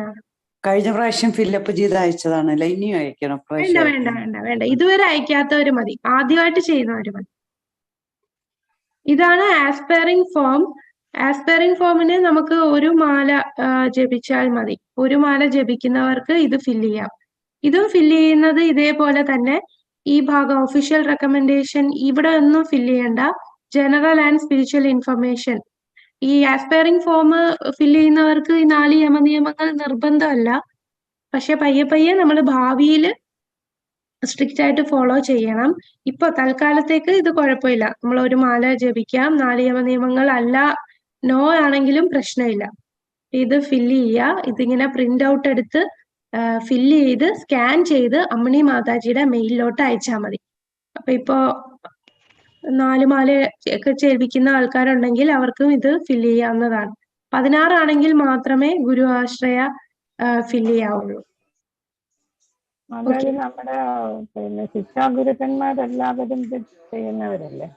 S11: കഴിഞ്ഞ പ്രാവശ്യം ഫില്ലപ്പ് ചെയ്ത് അയച്ചതാണല്ലോ, ഇനിയും അയക്കണം.
S1: വേണ്ട വേണ്ട വേണ്ട വേണ്ട, ഇതുവരെ അയക്കാത്തവര് മതി, ആദ്യമായിട്ട് ചെയ്യുന്നവര് മതി. ഇതാണ് ആസ്പയറിംഗ് ഫോം. ആസ്പയറിംഗ് ഫോമിന് നമുക്ക് ഒരു മാല ജപിച്ചാൽ മതി. ഒരു മാല ജപിക്കുന്നവർക്ക് ഇത് ഫില്ല് ചെയ്യാം. ഇതും ഫില്ല് ചെയ്യുന്നത് ഇതേപോലെ തന്നെ. ഈ ഭാഗം ഒഫീഷ്യൽ റെക്കമെൻഡേഷൻ ഇവിടെ ഒന്നും ഫില്ല് ചെയ്യണ്ട. General and spiritual information. ഈ ആസ്പയറിംഗ് ഫോം ഫില്ല് ചെയ്യുന്നവർക്ക് ഈ 4 യമനിയമങ്ങൾ നിർബന്ധമല്ല. പക്ഷെ പയ്യെ പയ്യെ നമ്മൾ ഭാവിയിൽ സ്ട്രിക്റ്റ് ആയിട്ട് ഫോളോ ചെയ്യണം. ഇപ്പൊ തൽക്കാലത്തേക്ക് ഇത് കുഴപ്പമില്ല, നമ്മൾ ഒരു മാല ജപിക്കാം. 4 യമനിയമങ്ങൾ അല്ല, നോ ആണെങ്കിലും പ്രശ്നമില്ല. ഇത് ഫില്ല് ചെയ്യുക. ഇതിങ്ങനെ പ്രിന്റ് ഔട്ട് എടുത്ത് ഫില്ല് ചെയ്ത് സ്കാൻ ചെയ്ത് അമ്മിണി മാതാജിയുടെ മെയിലിലോട്ട് അയച്ചാൽ മതി. അപ്പൊ ഇപ്പോ 4 മാല ഒക്കെ ജപിക്കുന്ന ആൾക്കാരുണ്ടെങ്കിൽ അവർക്കും ഇത് ഫില്ല് ചെയ്യാവുന്നതാണ്. 16 ആണെങ്കിൽ മാത്രമേ ഗുരു ആശ്രയ ഫില്ല് ചെയ്യാവുള്ളൂ.
S3: അതായത് നമ്മുടെ പിന്നെ ശിക്ഷാഗുരുക്കന്മാരെല്ലാവരും ഇത് ചെയ്യുന്നവരല്ലേ,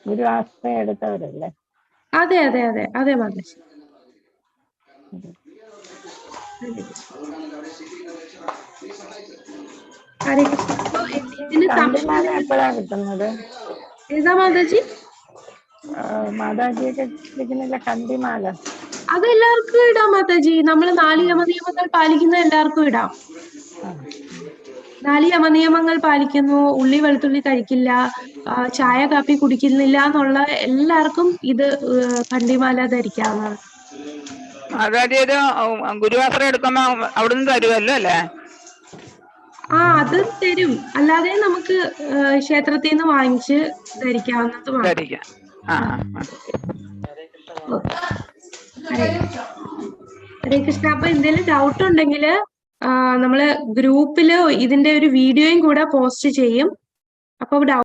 S3: ഗുരു ആശ്രയം എടുത്തവരല്ലേ?
S1: അതെ അതെ അതെ അതെ മാതാജി. ഹരേ കൃഷ്ണ. ഇതിന്
S3: കണ്ടിമാല എപ്പോഴാ കിട്ടുന്നത്?
S1: ഏതാ മാതാജി?
S3: മാതാജിയൊക്കെ ഇരിക്കുന്നില്ല കണ്ടിമാല.
S1: അതെല്ലാവർക്കും ഇടാം മാതാജി. നമ്മൾ 4 യമനിയമങ്ങൾ പാലിക്കുന്ന എല്ലാവർക്കും ഇടാം. 4 യമനിയമങ്ങൾ പാലിക്കുന്നു, ഉള്ളി വെളുത്തുള്ളി കഴിക്കില്ല, ചായ കാപ്പി കുടിക്കുന്നില്ല എന്നുള്ള എല്ലാവർക്കും ഇത് കണ്ടിമാല ധരിക്കാവുന്നതാണ്.
S6: മാതാജി ഇത് ഗുരുവാശ്രയം എടുക്കുമ്പോ അവിടുന്ന് തരുമല്ലോ അല്ലേ?
S1: അത് തരും. അല്ലാതെ നമുക്ക് ക്ഷേത്രത്തിൽ നിന്ന് വാങ്ങിച്ച് ധരിക്കാവുന്നതുമാണ്. ഹരേ കൃഷ്ണ. അപ്പൊ എന്തെങ്കിലും ഡൗട്ട് ഉണ്ടെങ്കിൽ നമ്മള് ഗ്രൂപ്പില് ഇതിന്റെ ഒരു വീഡിയോയും കൂടെ പോസ്റ്റ് ചെയ്യും. അപ്പൊ